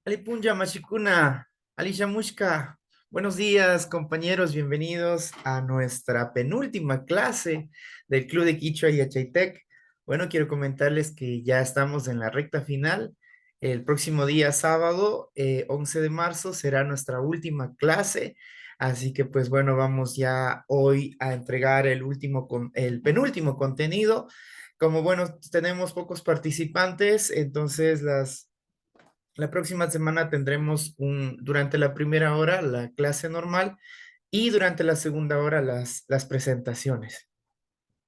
Alipunja Machikuna, Alicia Mushka. Buenos días, compañeros. Bienvenidos a nuestra penúltima clase del Club de Quichua y Achaitec. Bueno, quiero comentarles que ya estamos en la recta final. El próximo día sábado, 11 de marzo, será nuestra última clase. Así que, pues bueno, vamos ya hoy a entregar el penúltimo contenido. Como bueno, tenemos pocos participantes, entonces la próxima semana tendremos durante la primera hora la clase normal y durante la segunda hora las presentaciones.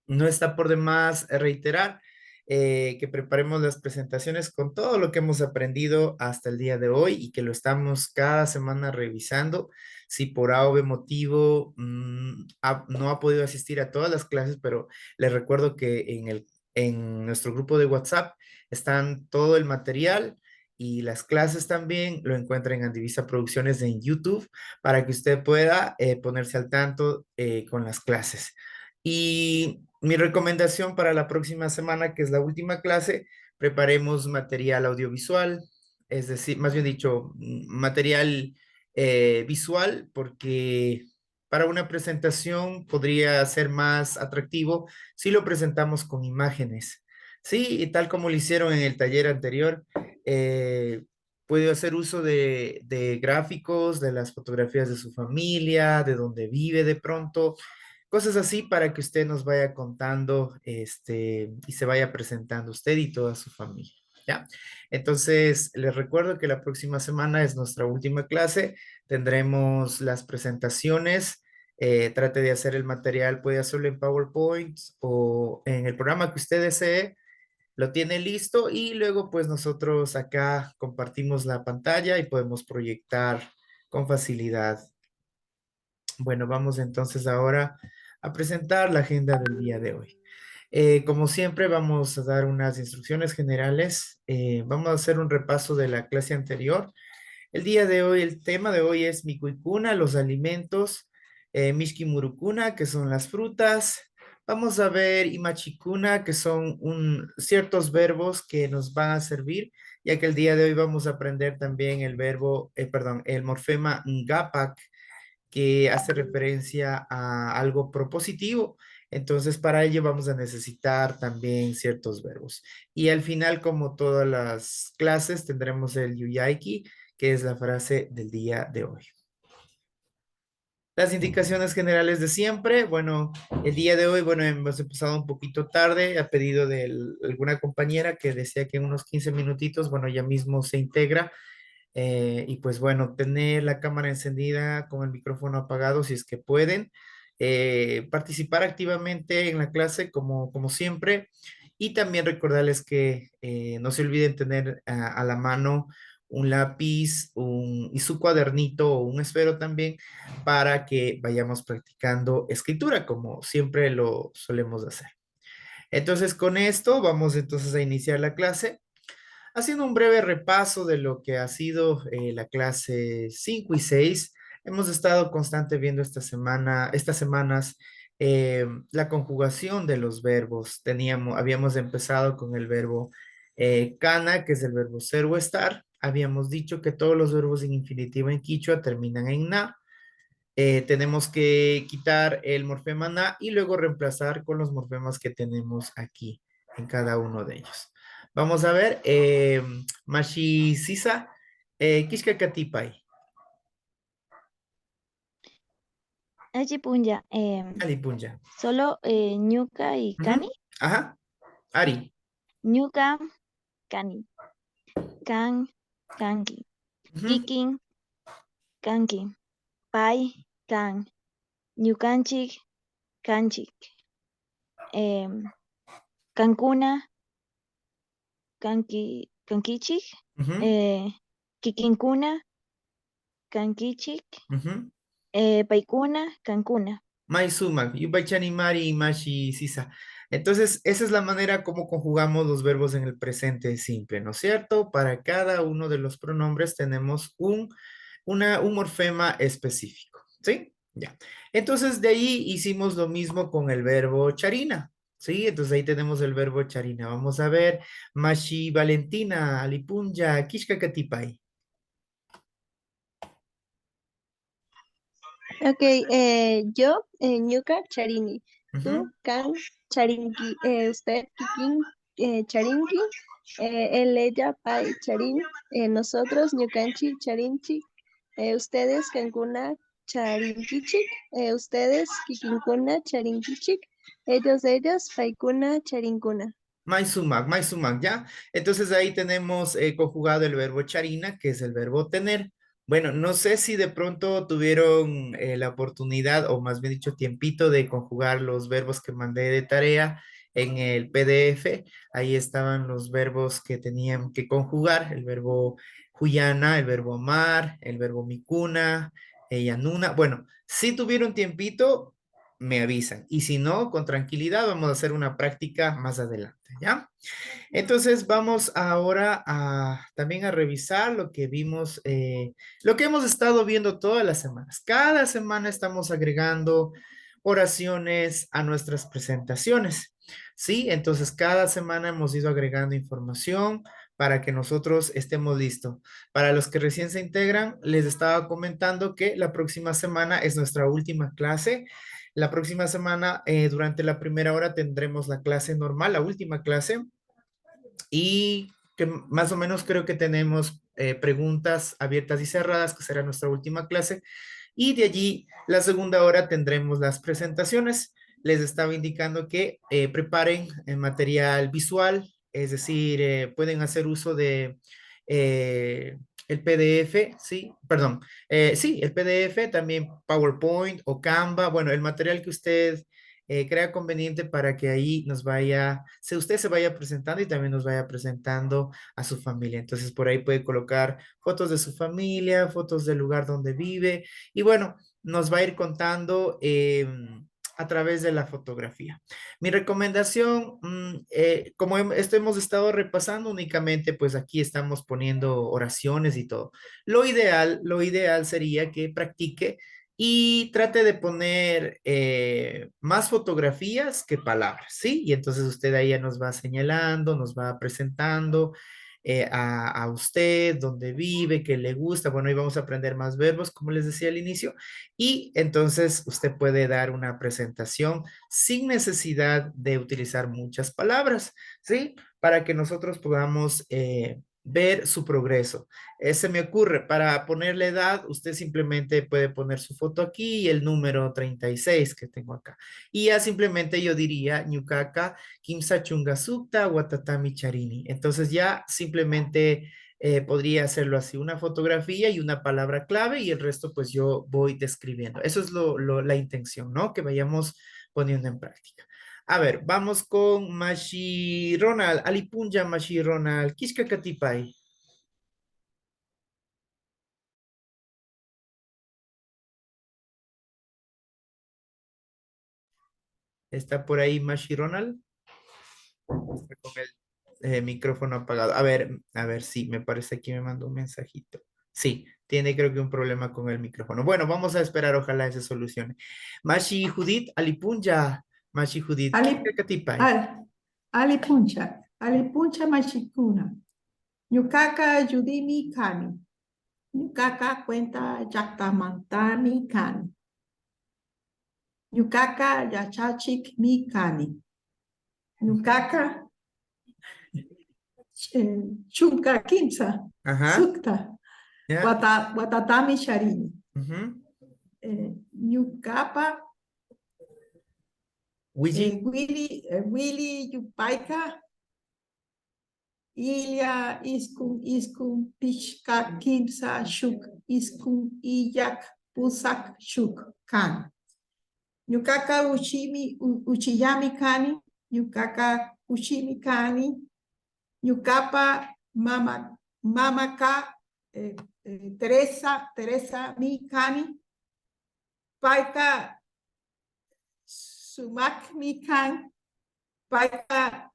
No está por demás reiterar que preparemos las presentaciones con todo lo que hemos aprendido hasta el día de hoy y que lo estamos cada semana revisando. Si por A o B motivo no ha podido asistir a todas las clases, pero les recuerdo que en nuestro grupo de WhatsApp están todo el material y las clases también lo encuentran en Andivisa Producciones en YouTube para que usted pueda ponerse al tanto con las clases. Y mi recomendación para la próxima semana, que es la última clase, preparemos material audiovisual, es decir, más bien dicho, material visual, porque para una presentación podría ser más atractivo si lo presentamos con imágenes. Sí, y tal como lo hicieron en el taller anterior, puede hacer uso de gráficos, de las fotografías de su familia, de donde vive de pronto, cosas así para que usted nos vaya contando y se vaya presentando usted y toda su familia. ¿Ya? Entonces, les recuerdo que la próxima semana es nuestra última clase. Tendremos las presentaciones. Trate de hacer el material, puede hacerlo en PowerPoint o en el programa que usted desee. Lo tiene listo y luego pues nosotros acá compartimos la pantalla y podemos proyectar con facilidad. Bueno, vamos entonces ahora a presentar la agenda del día de hoy. Como siempre, vamos a dar unas instrucciones generales. Vamos a hacer un repaso de la clase anterior. El día de hoy, el tema de hoy es Mikuikuna, los alimentos, Mishki Murukuna, que son las frutas. Vamos a ver Imachikuna, que son ciertos verbos que nos van a servir, ya que el día de hoy vamos a aprender también el morfema Ngapak, que hace referencia a algo propositivo. Entonces, para ello vamos a necesitar también ciertos verbos. Y al final, como todas las clases, tendremos el Yuyaiki, que es la frase del día de hoy. Las indicaciones generales de siempre. Bueno, el día de hoy, bueno, hemos empezado un poquito tarde a pedido de alguna compañera que decía que en unos 15 minutitos, bueno, ya mismo se integra. Y pues bueno, tener la cámara encendida con el micrófono apagado si es que pueden. Participar activamente en la clase como siempre. Y también recordarles que no se olviden tener a la mano un lápiz y su cuadernito o un esfero también para que vayamos practicando escritura como siempre lo solemos hacer. Entonces con esto vamos entonces a iniciar la clase. Haciendo un breve repaso de lo que ha sido la clase 5 y 6, hemos estado constante viendo estas semanas la conjugación de los verbos. Habíamos empezado con el verbo kana, que es el verbo ser o estar. Habíamos dicho que todos los verbos en infinitivo en quichua terminan en na. Tenemos que quitar el morfema na y luego reemplazar con los morfemas que tenemos aquí en cada uno de ellos. Vamos a ver, Mashi Sisa, Kishka Katipay, Allí punya, Alipunja. solo ñuka y Ujú. cani, Ajá, Ari. ñuka, cani, can, canqui, Ujú, kikin, canqui, pai, can, ñucanchik, canchik, cancuna, canqui, canquichik, ujú, kikincuna, canquichik, ujú. paicuna, cancuna. Mai sumak, yupaychani mari y mashi sisa. Entonces, esa es la manera como conjugamos los verbos en el presente simple, ¿no es cierto? Para cada uno de los pronombres tenemos un morfema específico, ¿sí? Ya. Entonces, de ahí hicimos lo mismo con el verbo charina, ¿sí? Entonces, ahí tenemos el verbo charina. Vamos a ver, mashi Valentina, alipunja, kishka katipay. Ok, yo, Ñuka Charini, tú, Ujú. Can Charinqui, usted, Kikin Charinqui, él, ella, Pai Charin, nosotros, Ñucanchi Charinchi, ustedes, Cancuna Charinquichic, ustedes, Kikinkuna Charinquichic, ellos, ellas, Paikuna Charincuna. My sumac, ¿ya? Entonces ahí tenemos conjugado el verbo charina, que es el verbo tener. Bueno, no sé si de pronto tuvieron la oportunidad, o más bien dicho, tiempito de conjugar los verbos que mandé de tarea en el PDF. Ahí estaban los verbos que tenían que conjugar, el verbo huyana, el verbo amar, el verbo mikuna, yanuna. Bueno, si tuvieron tiempito, me avisan. Y si no, con tranquilidad vamos a hacer una práctica más adelante, ¿ya? Entonces vamos ahora también a revisar lo que vimos, lo que hemos estado viendo todas las semanas. Cada semana estamos agregando oraciones a nuestras presentaciones, ¿sí? Entonces cada semana hemos ido agregando información para que nosotros estemos listos. Para los que recién se integran, les estaba comentando que la próxima semana es nuestra última clase. La próxima semana, durante la primera hora, tendremos la clase normal, la última clase, y que más o menos creo que tenemos preguntas abiertas y cerradas, que será nuestra última clase. Y de allí, la segunda hora, tendremos las presentaciones. Les estaba indicando que preparen material visual, es decir, pueden hacer uso de el PDF, sí, perdón, sí, el PDF, también PowerPoint o Canva, bueno, el material que usted crea conveniente para que ahí usted se vaya presentando y también nos vaya presentando a su familia. Entonces, por ahí puede colocar fotos de su familia, fotos del lugar donde vive y bueno, nos va a ir contando a través de la fotografía. Mi recomendación, como esto hemos estado repasando únicamente, pues aquí estamos poniendo oraciones y todo. Lo ideal sería que practique y trate de poner más fotografías que palabras, ¿sí? Y entonces usted ahí ya nos va señalando, nos va presentando a usted, dónde vive, qué le gusta. Bueno, ahí vamos a aprender más verbos, como les decía al inicio, y entonces usted puede dar una presentación sin necesidad de utilizar muchas palabras, ¿sí? Para que nosotros podamos ver su progreso. Se me ocurre, para ponerle edad, usted simplemente puede poner su foto aquí y el número 36 que tengo acá. Y ya simplemente yo diría, Ñucaca, Kimsa Chunga Sukta, Watatami Charini. Entonces ya simplemente podría hacerlo así, una fotografía y una palabra clave y el resto pues yo voy describiendo. Eso es la intención, ¿no? Que vayamos poniendo en práctica. A ver, vamos con Mashi Ronald. Alipunja Mashi Ronald. Kishka Katipay. ¿Está por ahí Mashi Ronald? Está con el micrófono apagado. A ver, sí, me parece que me mandó un mensajito. Sí, tiene creo que un problema con el micrófono. Bueno, vamos a esperar, ojalá se solucione. Mashi Judith Alipunja. Mashi Judith. Kishka Ali, Katipay. al, Ali Puncha Machikuna. Ñukaka Yudimi Kani. Ñukaka cuenta Yaktamantani Kani. Ñukaka Yachachik Mi Kani. Ñukaka Chunka Kimsa. Ajá. Sukta. Ya. Watatami Sharini. Ujú. Ñukapa Wiji. Willy Yupaika. Ilya iskun pishka kimsa shuk iskun iyak pusak shuk kan. Ñukaka uchiyami kani, ñukaka ushimi kani, ñukapa mamaka Teresa mi kani, paika sumak mi kan, paika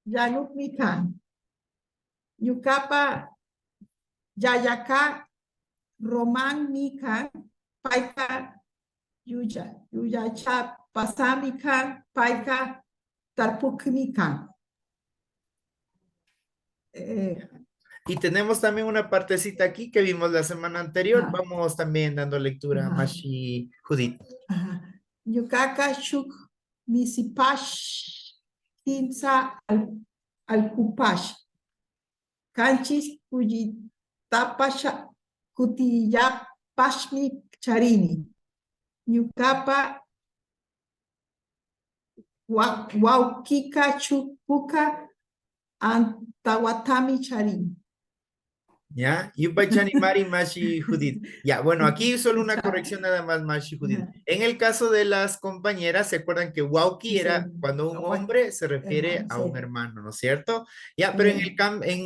Yanuk Mikan, Yukapa Yayaka Roman Mikan, Paika Yuyacha Pasamikan, Paika Tarpuk Mikan. Y tenemos también una partecita aquí que vimos la semana anterior. Ajá. Vamos también dando lectura a Ajá. Mashi Judith. Yukaka Shuk Misipash Kinsa al Kupash. Kanchis Kutiyapashmi Charini. Ñukapa Waukika Chupuka Antawatami Charini. ¿Ya? Yupachani Mari Mashi Judith. Ya, bueno, aquí solo una corrección nada más, Mashi Judith. Ajá. En el caso de las compañeras, ¿se acuerdan que Wauki era Sí. cuando un hombre se refiere Hermano, a un sí. hermano, ¿no es cierto? Ya, pero en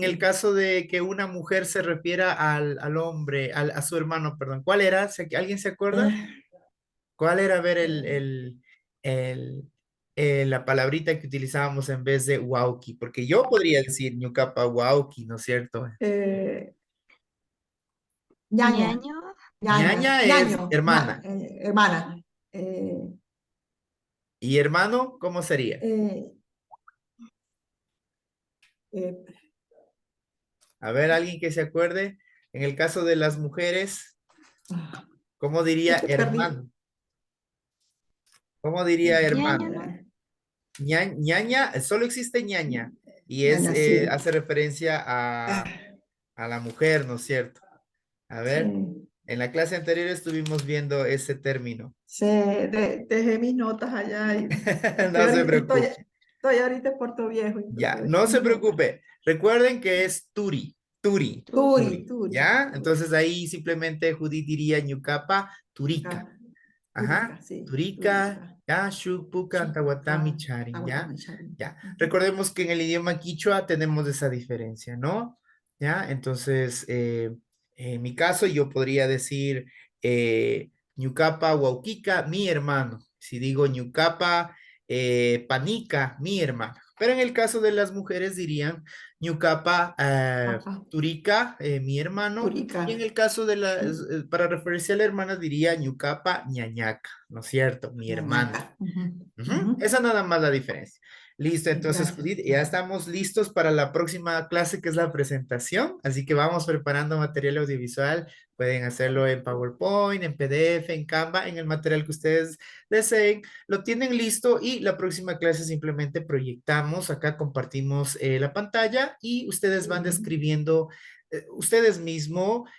el Sí. caso de que una mujer se refiera al hombre, a su hermano, perdón, ¿cuál era? ¿Alguien se acuerda? ¿Cuál era, a ver, el, la palabrita que utilizábamos en vez de Wauki? Porque yo podría decir Ñucapa Wauki, ¿no es cierto? Ñaña. Ñaño. Ñaña es Ñaño. hermana. Hermana. ¿Y hermano, cómo sería? A ver, alguien que se acuerde. En el caso de las mujeres, ¿cómo diría Perdí. hermano? ¿Cómo diría hermano? Ñaño. Ñaña, solo existe ñaña. Y es, Ñaña, sí. hace referencia a la mujer, ¿no es cierto? A ver, Sí. en la clase anterior estuvimos viendo ese término. Sí, dejé mis notas allá y No se preocupe. estoy ahorita en Puerto Viejo. Ya, entonces no dejé se mis notas. preocupe. Recuerden que es Turi, Turi, Turi. ¿ya? Entonces ahí simplemente Judith diría Ñucapa, Turica. Ajá, Turica, sí. Turica, ya, Shukpuka, Antawatami, Charin, ¿ya? Antawatami, Charin. Ya. Recordemos que en el idioma quichua tenemos esa diferencia, ¿no? ¿Ya? Entonces, en mi caso yo podría decir Ñucapa, Huauquica, mi hermano. Si digo Ñucapa, Panica, mi hermano. Pero en el caso de las mujeres dirían Ñucapa, Ajá. Turica, mi hermano. Turica. Y en el caso de para referirse a la hermana diría Ñucapa, ñañaca, ¿no es cierto? Mi hermana. Ñañaca. Ujú, Ujú. ujú. Esa nada más la diferencia. Listo, entonces Gracias. Judith, ya estamos listos para la próxima clase que es la presentación, así que vamos preparando material audiovisual, pueden hacerlo en PowerPoint, en PDF, en Canva, en el material que ustedes deseen, lo tienen listo y la próxima clase simplemente proyectamos, acá compartimos la pantalla y ustedes van describiendo ustedes mismos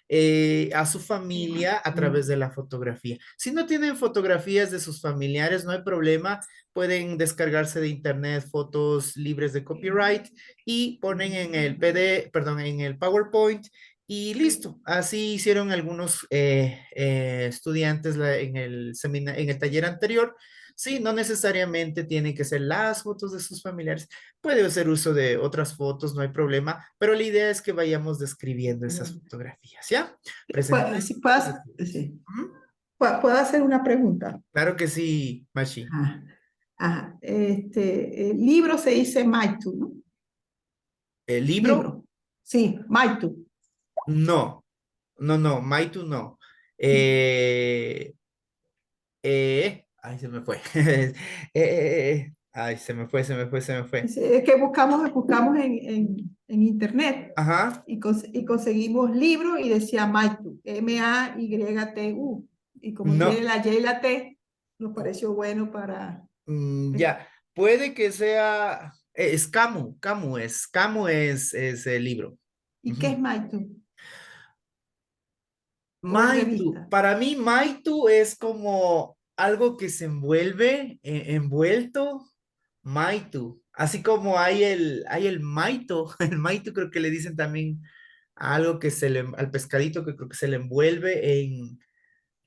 a su familia a través de la fotografía. Si no tienen fotografías de sus familiares, no hay problema, pueden descargarse de internet fotos libres de copyright y ponen en el PD, perdón, en el PowerPoint y listo. Así hicieron algunos estudiantes en en el taller anterior. Sí, no necesariamente tienen que ser las fotos de sus familiares. Puede hacer uso de otras fotos, no hay problema, pero la idea es que vayamos describiendo esas fotografías, ¿ya? Presentemos. Si puedo, sí. ¿Puedo hacer una pregunta? Claro que sí, Machi. Ajá. Ajá. El libro se dice Maitu, ¿no? ¿El libro? Libro. Sí, Maitu. No, no, Maitu no. Eh, ay, se me fue. Ay, se me fue. Es que buscamos en internet Ajá. y conseguimos libro y decía Maitu, Maytu. Y como tiene No, la Y y la T, nos pareció bueno para... ya. Puede que sea, es Camu es el libro. ¿Y qué es Ujú. Maitu? ¿O es Maitu, revista? para mí Maitu es como algo que se envuelve, envuelto, Maitu, así como hay el Maito, el Maitu creo que le dicen también a algo que al pescadito que creo que se le envuelve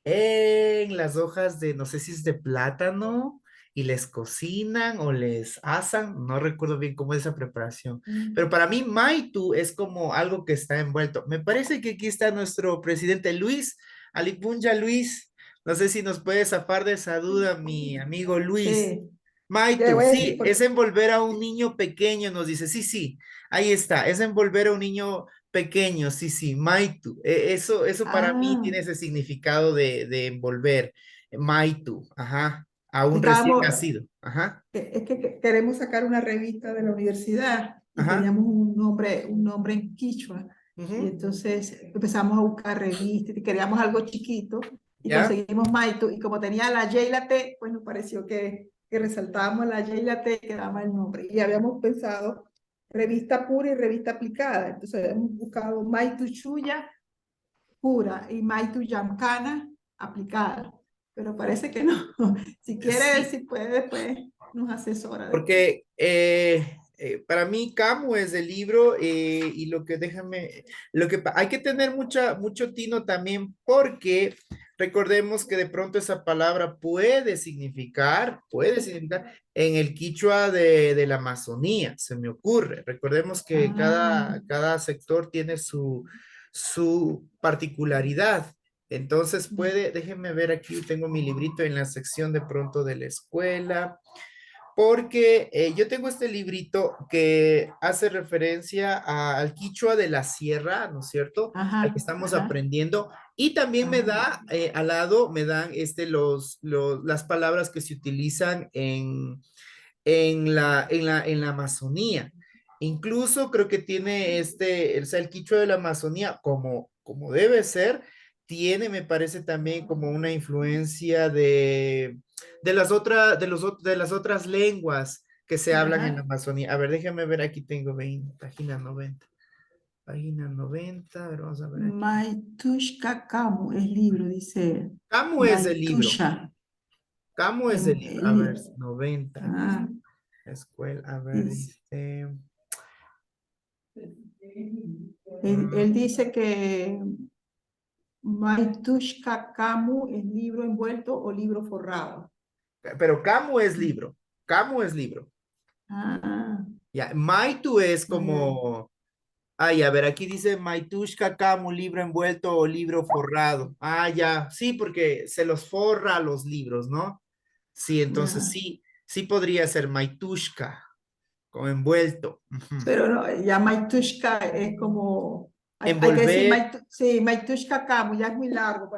en las hojas de, no sé si es de plátano, y les cocinan o les asan, no recuerdo bien cómo es esa preparación, pero para mí maitu es como algo que está envuelto. Me parece que aquí está nuestro presidente Luis, Alipunja Luis, no sé si nos puede zafar de esa duda, mi amigo Luis. Sí, ya Maitu, voy a decir, sí, es envolver a un niño pequeño, nos dice, sí, sí, ahí está, es envolver a un niño pequeño, sí, sí, Maitu. Eso para mí ah, tiene ese significado de envolver, Maitu, ajá, a un recién estábamos, nacido, ajá, es que queremos sacar una revista de la universidad y ajá, teníamos un nombre en quichua. Y ujú, entonces empezamos a buscar revistas y queríamos algo chiquito y ¿ya? conseguimos Maitu. Y como tenía la Y y la T, pues nos pareció que resaltábamos la Y y la T que daba el nombre. Y habíamos pensado revista pura y revista aplicada. Entonces habíamos buscado Maitu Chuya pura y Maitu Yamkana aplicada. Pero parece que no. Si quiere, Sí, si puede, después nos asesora después. porque para mí Camu es el libro y lo que déjame, hay que tener mucho tino también porque recordemos que de pronto esa palabra puede significar en el quichua de la Amazonía, se me ocurre. Recordemos que Ah, cada sector tiene su particularidad. Entonces déjenme ver aquí, tengo mi librito en la sección de pronto de la escuela porque yo tengo este librito que hace referencia al quichua de la sierra, ¿no es cierto? Al que ajá, estamos ajá, aprendiendo. Y también me ajá. da, al lado, me dan las palabras que se utilizan en la Amazonía. Incluso creo que tiene o sea, el quichua de la Amazonía, como debe ser, tiene, me parece también como una influencia de las otras lenguas que se hablan en la Ajá. Amazonía. A ver, déjame ver, aquí tengo 20, página 90. Página 90, a ver, vamos a ver aquí. Maitushka Kamu es libro, dice Camu es el libro. Maitusha. Camu es el libro. A ver, 90 aquí. Ah, Escuela, a ver, dice, dice. él dice que Maitushka Kamu es libro envuelto o libro forrado. Pero Camu es libro. Camu es libro. Ah, Ya, Maitu es ay, ay. como. Ay, a ver, aquí dice Maitushka Camu, libro envuelto o libro forrado. Ah, ya. Sí, porque se los forra a los libros, ¿no? Sí, entonces Ya. sí podría ser Maitushka, como envuelto. Ujú. Pero no, ya Maitushka es como, hay que decir, Envolver. Sí, Maitushka Kamu, ya es muy largo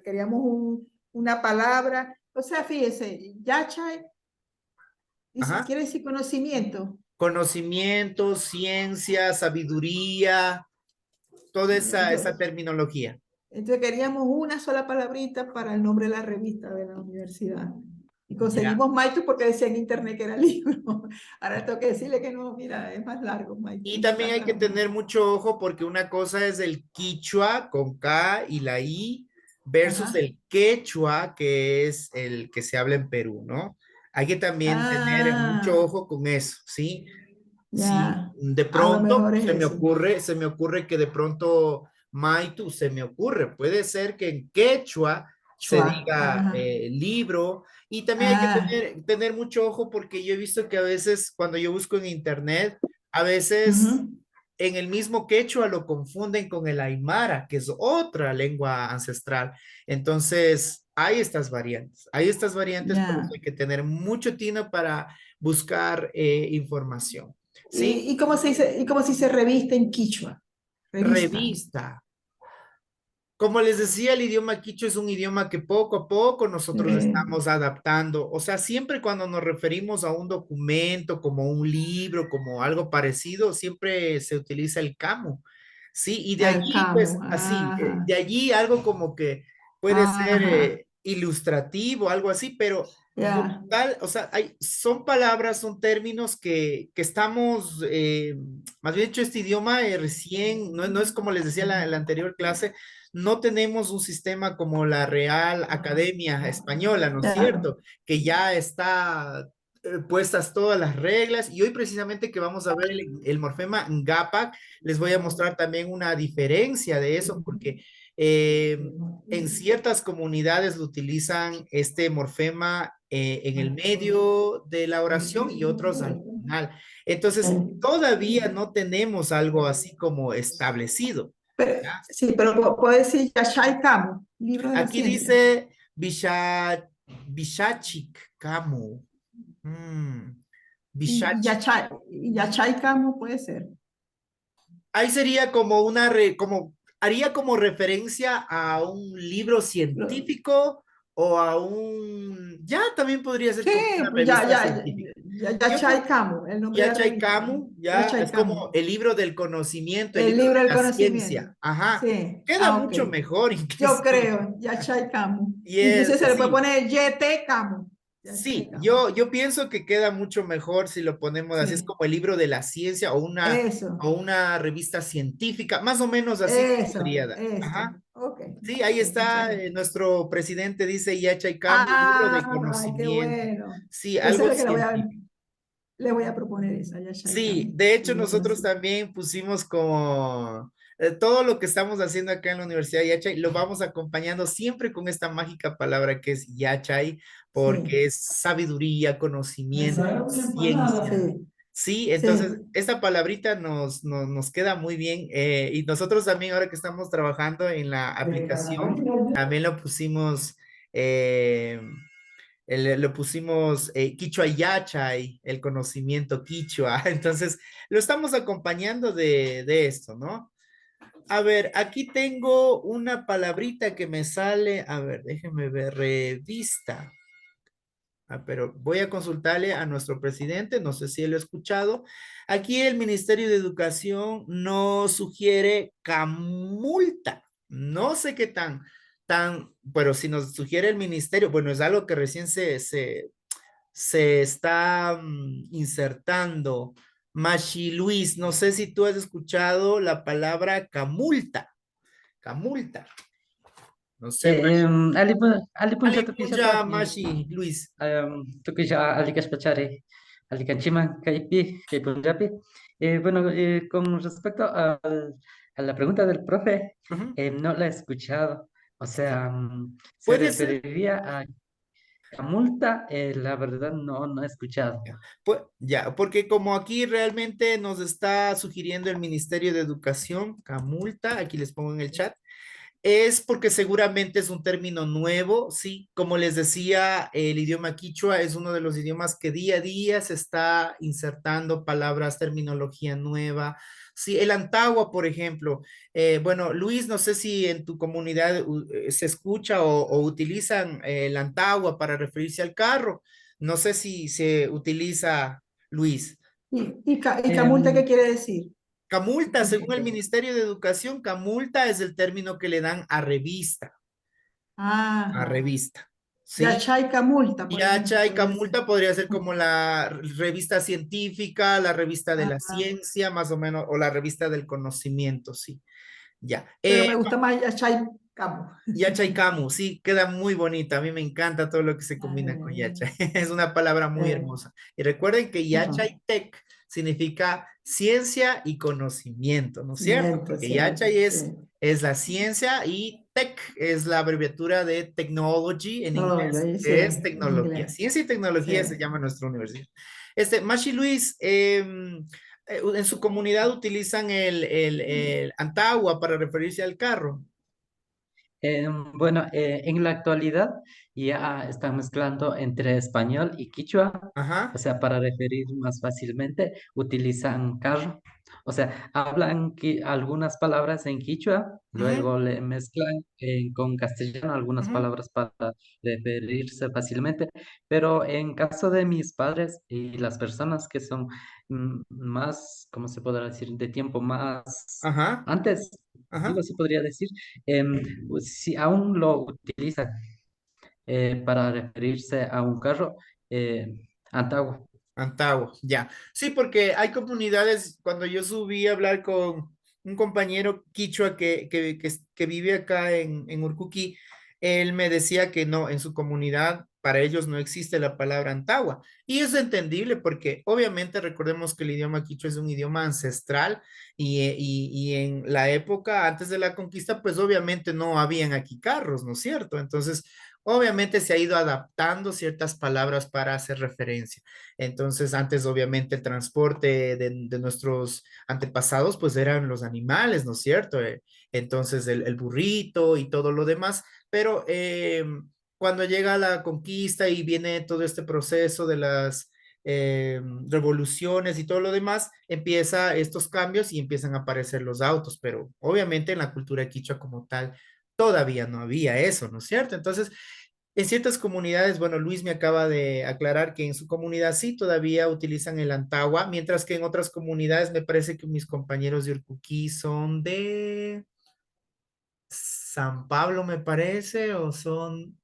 queríamos una palabra. O sea, fíjese, Yachay Ajá. quiere decir conocimiento. Conocimiento, ciencia, sabiduría, toda esa terminología. Entonces queríamos una sola palabrita para el nombre de la revista de la universidad. Y Ya. conseguimos Maitu porque decía en internet que era libro. Ahora tengo que decirle que no, mira, es más largo Y Maitu. también hay que tener mucho ojo porque una cosa es el quichua con K y la I versus Ajá. el quechua, que es el que se habla en Perú, ¿no? Hay que también tener mucho Ah, ojo con eso, ¿sí? Si ya. de A lo pronto mejor es eso. se me ocurre que de pronto Maitu se me ocurre, puede ser que en quechua se Chua. diga Ajá. libro y también hay que Ah. tener mucho ojo porque yo he visto que a veces cuando yo busco en internet, a veces Ujú. en el mismo quechua lo confunden con el aymara, que es otra lengua ancestral. Entonces, hay estas variantes, por eso Ya. hay que tener mucho tino para buscar información. ¿Sí? ¿Y cómo se dice, y cómo se dice revista en quichua? Revista. Revista. Como les decía, el idioma quichua es un idioma que poco a poco nosotros Eh, estamos adaptando. O sea, siempre cuando nos referimos a un documento, como un libro, como algo parecido, siempre se utiliza el camu. Sí, y de allí, pues Alcamo. así, Ajá. de allí algo como que puede ser Ajá. ilustrativo, algo así, pero como Ya. tal, o sea, son palabras, son términos que estamos, más bien dicho, este idioma recién, no es como les decía en la anterior clase, no tenemos un sistema como la Real Academia Española, ¿no es Ya. cierto? Que ya está puestas todas las reglas y hoy precisamente que vamos a ver el morfema Ngapak, les voy a mostrar también una diferencia de eso porque en ciertas comunidades lo utilizan este morfema en el medio de la oración y otros al final. Entonces, todavía no tenemos algo así como establecido. ¿Ya? Sí, pero puedo decir Yashai Camus, libro de la Aquí ciencia. dice Bishachik Kamu. Mm, Bishachik. Y Yachai Camus puede ser. Ahí sería como como, haría como referencia a un libro científico o a ya también podría ser Sí, como una pues revista científica. Yo Yachai creo, Camus, el nombre de la Yachai revista. Kamu, ya Yachai es como Camus, el libro del conocimiento, el el libro libro del de la conocimiento. ciencia. Ajá. Sí, Queda ah, ok. mucho mejor Yo inclusive. creo, Yachai Camus. Yes, Inclusive se le puede sí. poner Yete Camus. Yachai Sí, Camus. yo pienso que queda mucho mejor si lo ponemos así, es Sí, como el libro de la ciencia eso, o una revista científica, más o menos así podría dar. eso. Ajá. Ok, Sí, ahí ok, muchas está, gracias. nuestro presidente dice Yachaikamu, libro del Ah, qué conocimiento. bueno. Sí, Esa es algo la que científico. le voy a proponer esa, Yachai Sí, Camus, de hecho libro de nosotros conocimiento. también pusimos como todo lo que estamos haciendo acá en la Universidad de Yachay, lo vamos acompañando siempre con esta mágica palabra que es Yachay, porque Sí. es sabiduría, ¿Me conocimiento, sabe una empanada? ciencia. Sí, Sí, entonces sí. esta palabrita nos queda muy bien y nosotros también ahora que estamos trabajando en la De aplicación, carnaval. también lo pusimos eh, le pusimos Quichua Yachay, el conocimiento Quichua. Entonces, lo estamos acompañando de esto, ¿no? A ver, aquí tengo una palabrita que me sale. A ver, déjenme ver, revista. Ah, pero voy a consultarle a nuestro presidente, no sé si él lo ha escuchado. Aquí el Ministerio de Educación nos sugiere camulta. No sé qué pero si nos sugiere el ministerio, bueno, es algo que recién se está insertando. Machi Luis, no sé si tú has escuchado la palabra camulta. Camulta. No sé, Ali pun satu Alipunja pisata di Mashi Luis. Tukisha Ali Caspachare, Ali Canchima, Caipi, Caipunjapi. Bueno, con respecto a la pregunta del profe, Ujú. no la he escuchado. O sea, se Puede ser. referiría a multa, la verdad no he escuchado. Pues, ya, porque como aquí realmente nos está sugiriendo el Ministerio de Educación, Camulta, aquí les pongo en el chat, es porque seguramente es un término nuevo, sí, como les decía, el idioma quichua es uno de los idiomas que día a día se está insertando palabras, terminología nueva. Sí, el antagua, por ejemplo. Bueno, Luis, no sé si en tu comunidad se escucha o utilizan el antagua para referirse al carro. No sé si se utiliza, Luis. Y camulta, ¿qué quiere decir? Camulta, según el Ministerio de Educación, camulta es el término que le dan a Ajá. revista, ¿sí? Yachay camulta, por Y ejemplo, hacha y podría ser. camulta podría ser como la revista científica, la revista de la Ajá. ciencia, más o menos, o la revista del conocimiento, sí. Ya. Pero me gusta más Yachay camu. Yacha y Camu, sí, queda muy bonita. A mí me encanta todo lo que se combina con Yacha. Es una palabra muy Eh, hermosa. Y recuerden que Yacha ajá. y Tech significa ciencia y conocimiento, ¿no es cierto? Cimiento, Porque cierto, Yacha sí. es la ciencia y Tech es la abreviatura de technology en No, yo inglés, hice que es en tecnología. inglés. Ciencia y Sí. tecnología se llama nuestra universidad. Mashi Luis, en su comunidad utilizan el antagua para referirse al carro. Bueno, en la actualidad ya están mezclando entre español y quichua, o Ajá. sea, para referir más fácilmente, utilizan carro. O sea, hablan algunas palabras en quichua, Ujú, luego le mezclan con castellano algunas ujú. palabras para referirse fácilmente, pero en caso de mis padres y las personas que son más, ¿cómo se podrá decir?, de tiempo más Ajá, antes, digo, ajá. se podría decir. Pues, si aún lo utilizan para referirse a un carro, antagua. Antagua, ya. Sí, porque hay comunidades, cuando yo subí a hablar con un compañero quichua que vive acá en Urcuquí, él me decía que no, en su comunidad para ellos no existe la palabra antagua. Y es entendible porque obviamente recordemos que el idioma quichua es un idioma ancestral y en la época antes de la conquista, pues obviamente no habían aquí carros, ¿no es cierto? Entonces, obviamente se ha ido adaptando ciertas palabras para hacer referencia. Entonces, antes obviamente el transporte de nuestros antepasados, pues eran los animales, ¿no es cierto? Entonces, el burrito y todo lo demás, pero cuando llega la conquista y viene todo este proceso de las revoluciones y todo lo demás, empieza estos cambios y empiezan a aparecer los autos, pero obviamente en la cultura quichua como tal todavía no había eso, ¿no es cierto? Entonces, en ciertas comunidades, bueno, Luis me acaba de aclarar que en su comunidad sí todavía utilizan el antagua, mientras que en otras comunidades me parece que mis compañeros de Urcuquí son de San Pablo, me parece, o son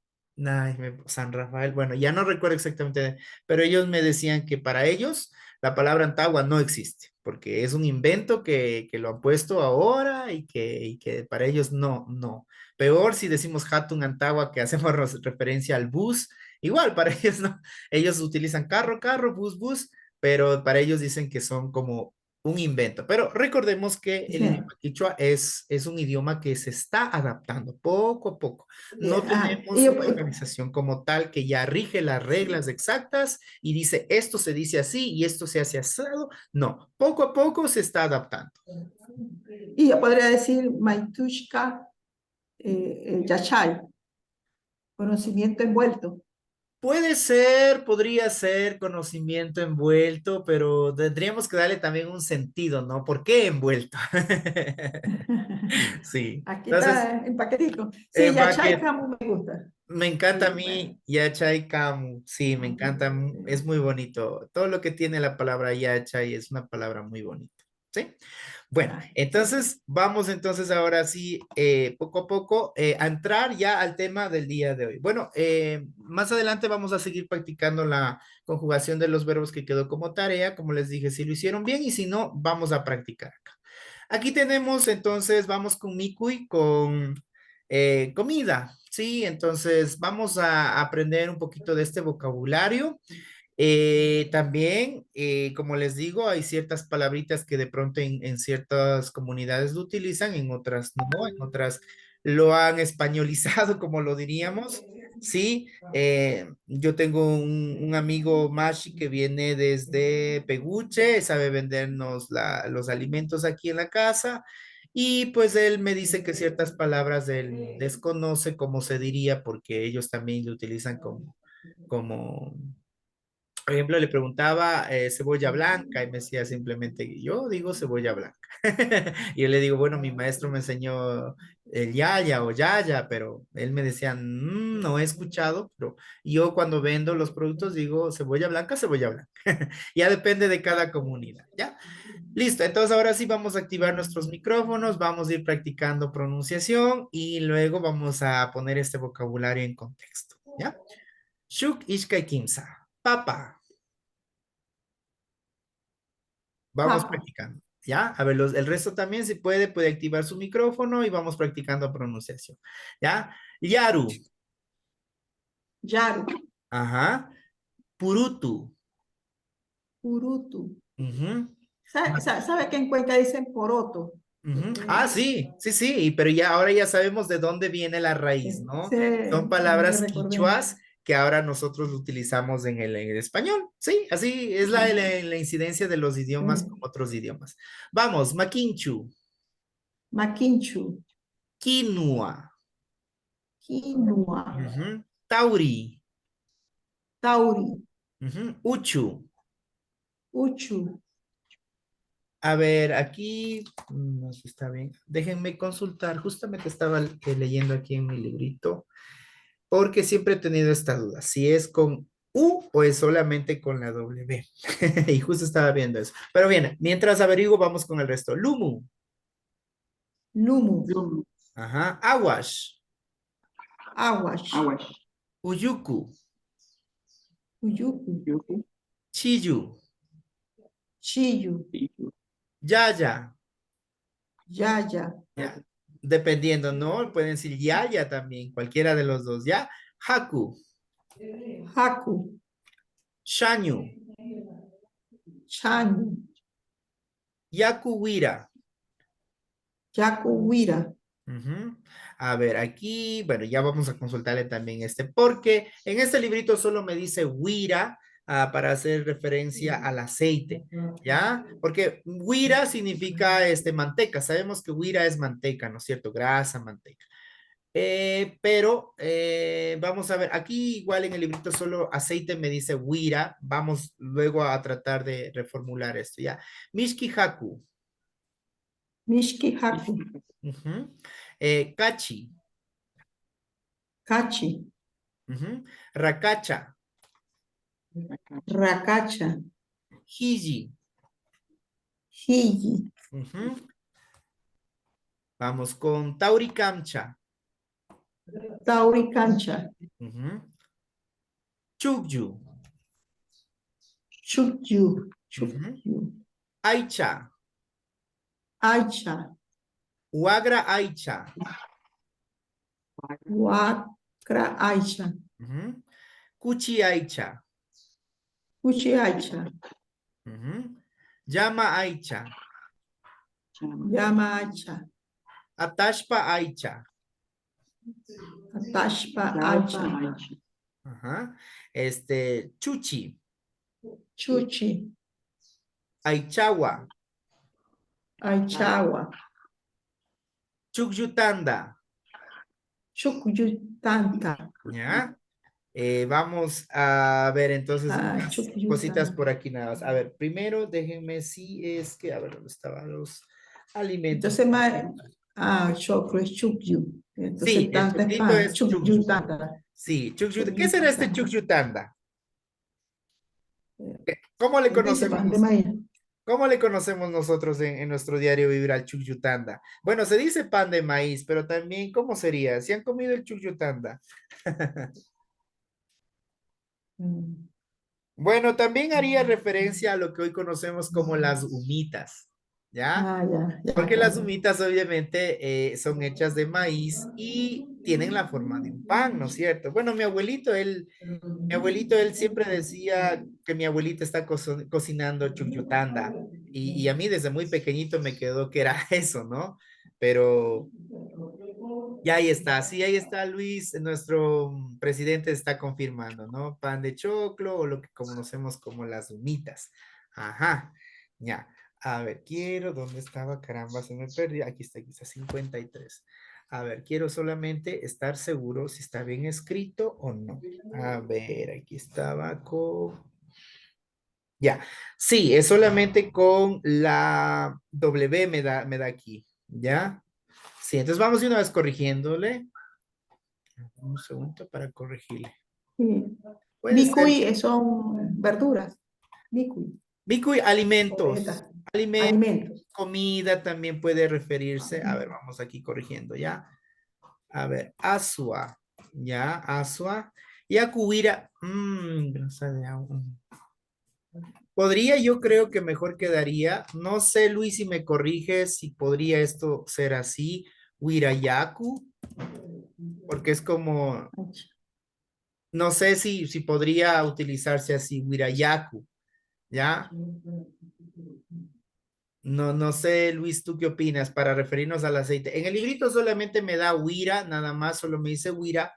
ay, San Rafael. Bueno, ya no recuerdo exactamente, pero ellos me decían que para ellos la palabra antagua no existe, porque es un invento que lo han puesto ahora y que para ellos no, no. Peor si decimos Hatun Antagua, que hacemos referencia al bus, igual para ellos no. Ellos utilizan carro, carro, bus, bus, pero para ellos dicen que son como un invento. Pero recordemos que el Sí. idioma quichua es un idioma que se está adaptando poco a poco. No Ajá. tenemos una organización como tal que ya rige las reglas exactas y dice esto se dice así y esto se hace asado. No, poco a poco se está adaptando. Y yo podría decir Maitushka Yachay, conocimiento envuelto. Puede ser, podría ser conocimiento envuelto, pero tendríamos que darle también un sentido, ¿no? ¿Por qué envuelto? Sí. Aquí Entonces, está en paquetico. Sí, Yachay Camu me gusta. me encanta a Sí, bueno. mí Yachay Kamu, sí, me encanta, es muy bonito. Todo lo que tiene la palabra Yachay es una palabra muy bonita, ¿sí? Bueno, Ah, entonces vamos entonces ahora sí, poco a poco, a entrar ya al tema del día de hoy. Bueno, más adelante vamos a seguir practicando la conjugación de los verbos que quedó como tarea, como les dije, si lo hicieron bien y si no, vamos a practicar acá. Aquí tenemos entonces, vamos con Mikui, con comida, ¿sí? Entonces vamos a aprender un poquito de este vocabulario. También, como les digo, hay ciertas palabritas que de pronto en ciertas comunidades lo utilizan, en otras no, en otras lo han españolizado, como lo diríamos. Sí, yo tengo un amigo Mashi que viene desde Peguche, sabe vendernos los alimentos aquí en la casa y pues él me dice que ciertas palabras él desconoce cómo se diría porque ellos también lo utilizan como Por ejemplo, le preguntaba cebolla blanca y me decía simplemente, yo digo cebolla blanca. Y yo le digo, bueno, mi maestro me enseñó el yaya o yaya, pero él me decía, "Mm, no he escuchado, pero yo cuando vendo los productos digo cebolla blanca, cebolla blanca." Ya depende de cada comunidad, ¿ya? Listo, entonces ahora sí vamos a activar nuestros micrófonos, vamos a ir practicando pronunciación y luego vamos a poner este vocabulario en contexto, ¿ya? Shuk ishkai kimsa. Papa. Vamos Papa, practicando, ¿ya? A ver, el resto también, si puede, puede activar su micrófono y vamos practicando pronunciación, ¿ya? Yaru, Yaru, ajá. Purutu, Purutu. ujú, ¿Sabe que en Cuenca dicen poroto? ujú. Ah, sí, sí, sí, pero ya ahora ya sabemos de dónde viene la raíz, ¿no? Sí, Son me palabras recordé. quichuas que ahora nosotros lo utilizamos en el español, sí, así es la incidencia de los idiomas con Sí. otros idiomas. Vamos, maquinchu, Maquinchu, quinua, quinoa, ujú, tauri, tauri, ujú, uchu. uchu. A ver, aquí, no sé si está bien. Déjenme consultar. Justamente estaba leyendo aquí en mi librito, porque siempre he tenido esta duda, si es con U o es solamente con la W. Y justo estaba viendo eso. Pero bien, mientras averiguo, vamos con el resto. Lumu, Lumu, ajá, Awash, aguas, Uyuku, uyuku, Chiyu, chiyu, Yaya, yaya, ya. Dependiendo, ¿no? Pueden decir Yaya también, cualquiera de los dos, ¿ya? Haku, haku, Shanyu, chanu, Yakuwira. yacuhuira. Ujú. A ver, aquí, bueno, ya vamos a consultarle también porque en este librito solo me dice huira para hacer referencia al aceite, ¿ya? Porque huira significa manteca, sabemos que huira es manteca, ¿no es cierto? Grasa, manteca. Pero vamos a ver, aquí igual en el librito solo aceite me dice huira, vamos luego a tratar de reformular esto, ¿ya? Mishki haku, Mishki haku, ujú. Kachi. cachi, Ujú. Racacha, racacha, Hiji. hiji, Ujú. Vamos con Tauricamcha. tauricancha, Ujú. Chugyu. chukyu, Ujú. chukyu, Aicha. aicha, Uagra Aicha. huacra aicha, Ujú. Cuchi Aicha. cuchi aicha, Ujú. Llama Aicha. llama aicha, Atashpa Aicha. atashpa aicha, Ajá. Chuchi. chuchi, Aichawa. aichawa, Chugyutanda. chukyutanta, ¿Ya? Vamos a ver entonces unas cositas chukyutanta. por aquí nada más. A ver, primero déjenme si es que, a ver, ¿dónde estaban los alimentos? Entonces, choclo es chukyu. Sí, Entonces, el tanta es choclito pan, es chukyu. chukyutanta, Sí, chukyu. ¿Qué será este chukyutanta. chukyutanda? ¿Cómo le Dice conocemos pan de nosotros? maíz. ¿Cómo le conocemos nosotros en nuestro diario vivir al chukyutanda? Bueno, se dice pan de maíz, pero también, ¿cómo sería? ¿Si han comido el chukyutanda? Mm. Bueno, también haría referencia a lo que hoy conocemos como las humitas, ¿ya? Ya, ya, Porque ya, las ya. humitas obviamente son hechas de maíz y tienen la forma de un pan, ¿no es cierto? Bueno, mi abuelito, él siempre decía que mi abuelita está cocinando chucutanda y a mí desde muy pequeñito me quedó que era eso, ¿no? Pero ya ahí está, sí, ahí está Luis, nuestro presidente está confirmando, ¿no? Pan de choclo o lo que conocemos como las humitas. Ajá, ya. A ver, ¿dónde estaba? Caramba, se me perdió. Aquí está, 53. A ver, quiero solamente estar seguro si está bien escrito o no. A ver, aquí estaba. Ya. Sí, es solamente con la W me da aquí. ¿Ya? Sí, entonces vamos de una vez corrigiéndole. Un segundo para corregirle. Sí. Puede ser. Nicuy son verduras. Nicuy, Micuy, o alimentos. vegetas. Alimentos, Alimentos. comida también puede referirse. A ver, vamos aquí corrigiendo ya. A ver, asua. Ya, asua. Y acuira. Grasa de agua. Podría, yo creo que mejor quedaría. No sé, Luis, si me corriges, si podría esto ser así. Huirayacu, porque es como, no sé si podría utilizarse así, Huirayacu, ¿ya? No, no sé, Luis, ¿tú qué opinas para referirnos al aceite? En el librito solamente me da huira, nada más, solo me dice huira,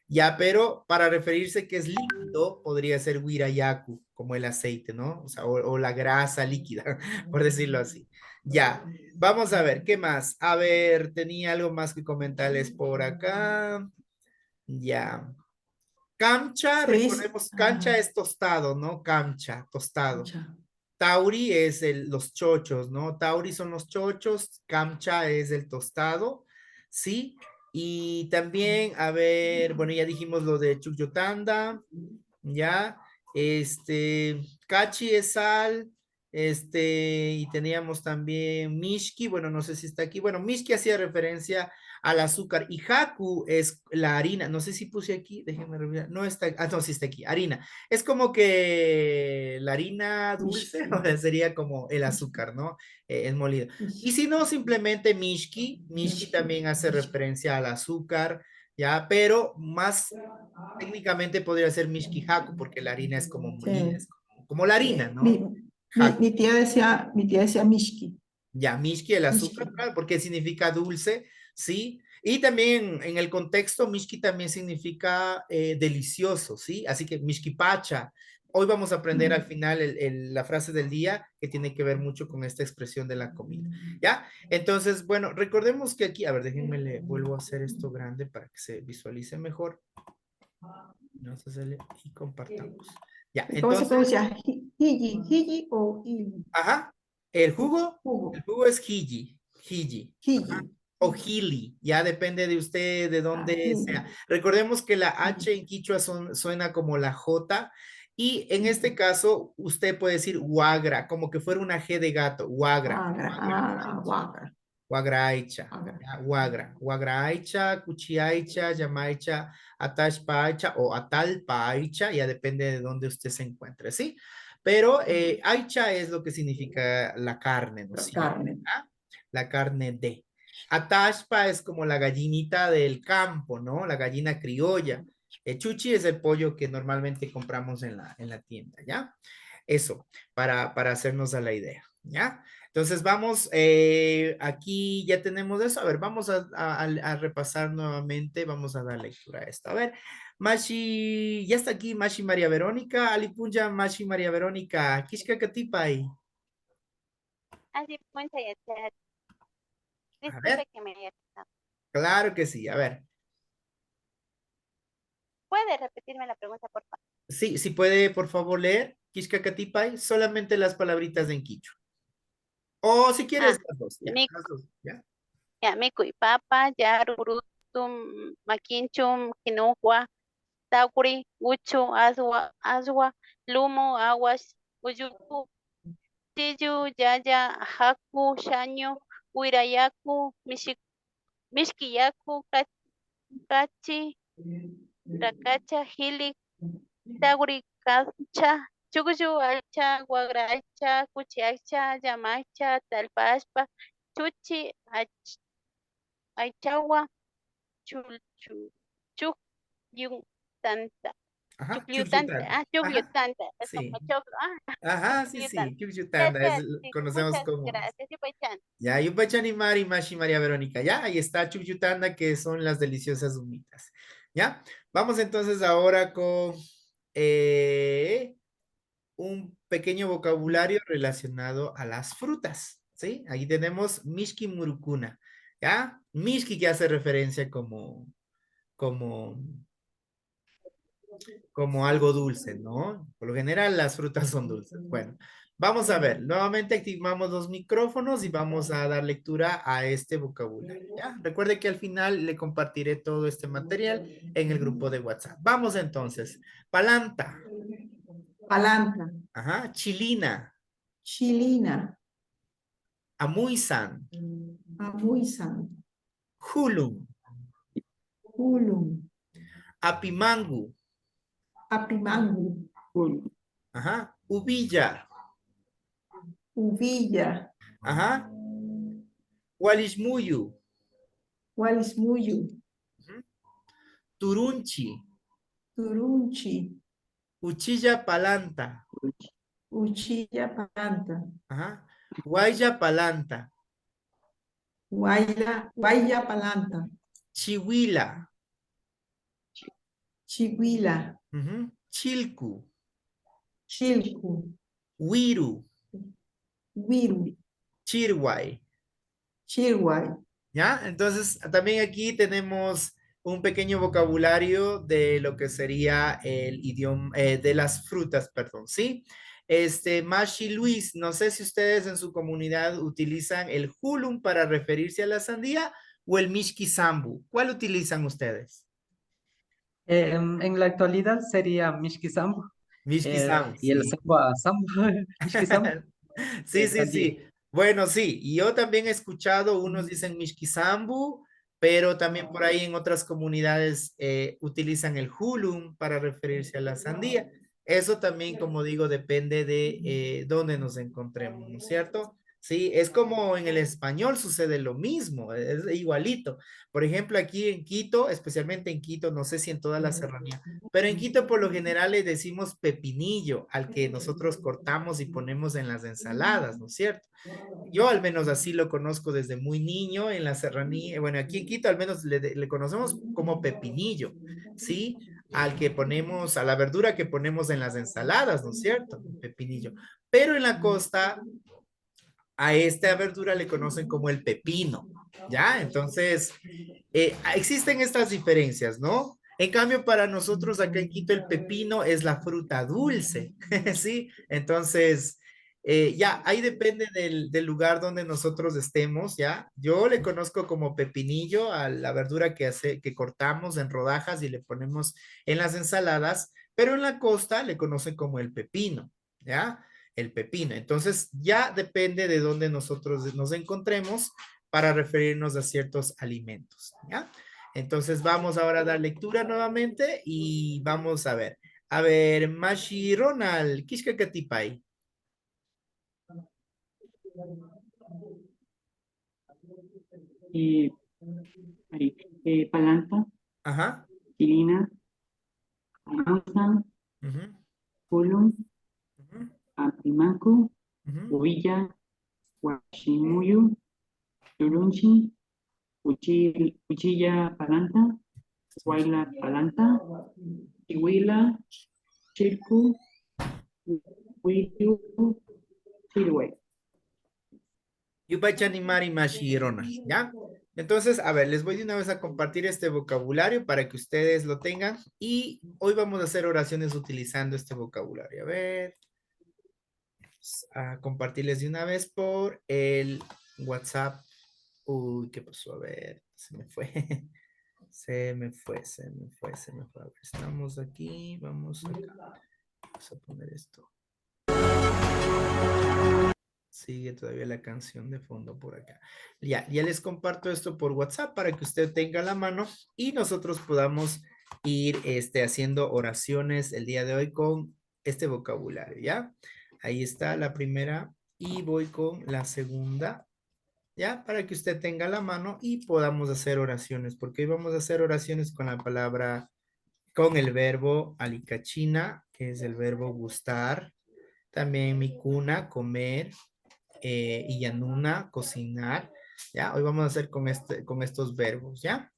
ya, pero para referirse que es líquido, podría ser huirayacu, como el aceite, ¿no? O sea, o la grasa líquida, por decirlo así. Ya, vamos a ver, ¿qué más? A ver, tenía algo más que comentarles por acá. Ya. Camcha, Se dice, recordemos, cancha es tostado, ¿no? Camcha, tostado. ya. Tauri es los chochos, ¿no? Tauri son los chochos, camcha es el tostado, ¿sí? Y también, a ver, bueno, ya dijimos lo de chucutanda, ¿ya? Cachi es sal, y teníamos también Mishki, bueno, no sé si está aquí, bueno, Mishki hacía referencia al azúcar y Haku es la harina, no sé si puse aquí, déjenme revisar, no está, no, sí está aquí, harina. Es como que la harina dulce, o sea, sería como el azúcar, ¿no? Es molido. Y si no, simplemente Mishki, Mishki también hace referencia al azúcar, ¿ya? Pero más técnicamente podría ser Mishki Haku, porque la harina es como molida, es Sí. como la harina, ¿no? Mi, Haku. mi tía decía Mishki. Ya, Mishki, el azúcar, Mishki. claro, porque significa dulce, ¿sí? Y también en el contexto, Mishki también significa delicioso, ¿sí? Así que Mishki Pacha. Hoy vamos a aprender al final la frase del día que tiene que ver mucho con esta expresión de la comida, ¿ya? Entonces, bueno, recordemos que aquí, a ver, déjenme le vuelvo a hacer esto grande para que se visualice mejor. Vamos a hacerle y compartamos. Ya, ¿Cómo se entonces, pronuncia? Hiji, hiji o ili. ajá, el Jugo. jugo es hiji, hiji. Hiji. O Gili, ya depende de usted de Ah, dónde sea. hiji. Recordemos que la H Hiji. en quichua suena como la J y en este caso usted puede decir huagra, como que fuera una G de gato, huagra, Wagra. huagra, Ah, wagra. huagraicha, Wagra. ya, huagra, huagraicha, cuchiaicha, yamaicha, atashpaicha o atalpaicha, ya depende de dónde usted se encuentre, ¿sí? Pero aicha es lo que significa la carne, ¿no es La cierto? carne. ¿Ah? La carne de. Atashpa es como la gallinita del campo, ¿no? La gallina criolla. El chuchi es el pollo que normalmente compramos en la tienda, ¿ya? Eso, para hacernos a la idea, ¿ya? Entonces vamos, aquí ya tenemos eso. A ver, vamos a repasar nuevamente, vamos a dar lectura a esto. A ver, Mashi, ya está aquí Mashi María Verónica, Alipunja Mashi María Verónica, Kishka Katipai. Así cuenta ya, A ver, disculpe que me haya cortado. claro que sí, a ver. ¿Puede repetirme la pregunta, por favor? Sí, si puede, por favor, leer Kishka Katipai, solamente las palabritas de en quichua. O si Ah, quieres, mi, las dos, ya. ya, micuy papa, ya, rurutum, maquinchum, quinoa, tauri, uchu, aswa, lumo, aguas, uyuku, tiyu, yaya, haku, shaño, huirayaku, mishkiyaku, kachi, racacha, hili, Taguri Kacha, Chuguyu Alcha, Guagracha, Cuchiacha, Yamacha, Talpaspa, Chuchi, Aichawa, Chulchu, Chukyutanta, Ajá, Chukyutanta, Chukyutanda. Ajá, Chukyutanta, es como sí. choclo, Ajá, sí, Chukyutanta. sí, Chukyutanda, Sí, conocemos muchas como. gracias, Yupaychan. Ya, Yupachani Mari, Mashi María Verónica. Ya, ahí está Chukyutanda, que son las deliciosas humitas. Ya, vamos entonces ahora con un pequeño vocabulario relacionado a las frutas. ¿Sí? Ahí tenemos Mishki Murukuna. ¿Ya? Mishki que hace referencia como como algo dulce, ¿no? Por lo general las frutas son dulces. Bueno, vamos a ver. Nuevamente activamos los micrófonos y vamos a dar lectura a este vocabulario, ¿ya? Recuerde que al final le compartiré todo este material en el grupo de WhatsApp. Vamos entonces. Palanta. Palanca, Ajá. Chilina. chilina, Amuizan. amuizan, Hulum. hulum, Apimangu. apimangu, Ajá. Ubilla. uvilla, Ajá. Walismuyu. walismuyu, Ujú. Turunchi. turunchi, Uchilla palanta. uchilla palanta, Ajá. Guaya palanta. guaya palanta, Chihuila. chihuila, Ujú. Chilcu. chilcu, Wiru. wiru, Chirguay. chirguay. ¿Ya? Entonces, también aquí tenemos un pequeño vocabulario de lo que sería el idioma, de las frutas, perdón, ¿sí? Mashi Luis, no sé si ustedes en su comunidad utilizan el hulum para referirse a la sandía o el mishki sambu. ¿Cuál utilizan ustedes? En la actualidad sería Mishki Sambo. Mishki sambu, Y el sí. Samba Sambo, Mishki Sambo, Sí, sí, sandía. sí. Bueno, sí, y yo también he escuchado, unos dicen Mishkizambu, pero también por ahí en otras comunidades utilizan el hulum para referirse a la sandía. Eso también, como digo, depende de dónde nos encontremos, ¿no es cierto? Sí, es como en el español sucede lo mismo, es igualito. Por ejemplo, aquí en Quito, especialmente en Quito, no sé si en toda la serranía, pero en Quito por lo general le decimos pepinillo al que nosotros cortamos y ponemos en las ensaladas, ¿no es cierto? Yo al menos así lo conozco desde muy niño en la serranía. Bueno, aquí en Quito al menos le conocemos como pepinillo, ¿sí? Al que ponemos, a la verdura que ponemos en las ensaladas, ¿no es cierto? Pepinillo. Pero en la costa a esta verdura le conocen como el pepino, ¿ya? Entonces, existen estas diferencias, ¿no? En cambio, para nosotros acá en Quito el pepino es la fruta dulce, ¿sí? Entonces, ya, ahí depende del lugar donde nosotros estemos, ¿ya? Yo le conozco como pepinillo a la verdura que cortamos en rodajas y le ponemos en las ensaladas, pero en la costa le conocen como el pepino, ¿ya? El pepino. Entonces, ya depende de dónde nosotros nos encontremos para referirnos a ciertos alimentos, ¿ya? Entonces vamos ahora a dar lectura nuevamente y vamos a ver. A ver, Mashi Ronald, Kishka Katipay. eh, Palanca, Ajá. Chilina, Amusan, Ujú, Pulum, ujú, Apimaco, ujú. Uvilla, Huachimuyu, Turunchi, Uchilla Palanta, Huayla Palanta, Chihuila, Chilcu, Huiyu, Chilhue. Yupachanimari Mashi Ronald, ¿ya? Entonces, a ver, les voy de una vez a compartir este vocabulario para que ustedes lo tengan y hoy vamos a hacer oraciones utilizando este vocabulario. A ver, a compartirles de una vez por el WhatsApp. Uy, ¿qué pasó? A ver, se me fue. Se me fue, se me fue, se me fue. A ver, estamos aquí, vamos acá. Vamos a poner esto. Sigue todavía la canción de fondo por acá. Ya les comparto esto por WhatsApp para que usted tenga la mano y nosotros podamos ir haciendo oraciones el día de hoy con este vocabulario, ¿ya? Ahí está la primera y voy con la segunda. ¿Ya? Para que usted tenga la mano y podamos hacer oraciones, porque hoy vamos a hacer oraciones con la palabra, con el verbo alicachina, que es el verbo gustar, también mi cuna, comer, y yanuna, cocinar, ¿ya? Hoy vamos a hacer con estos verbos, ¿ya?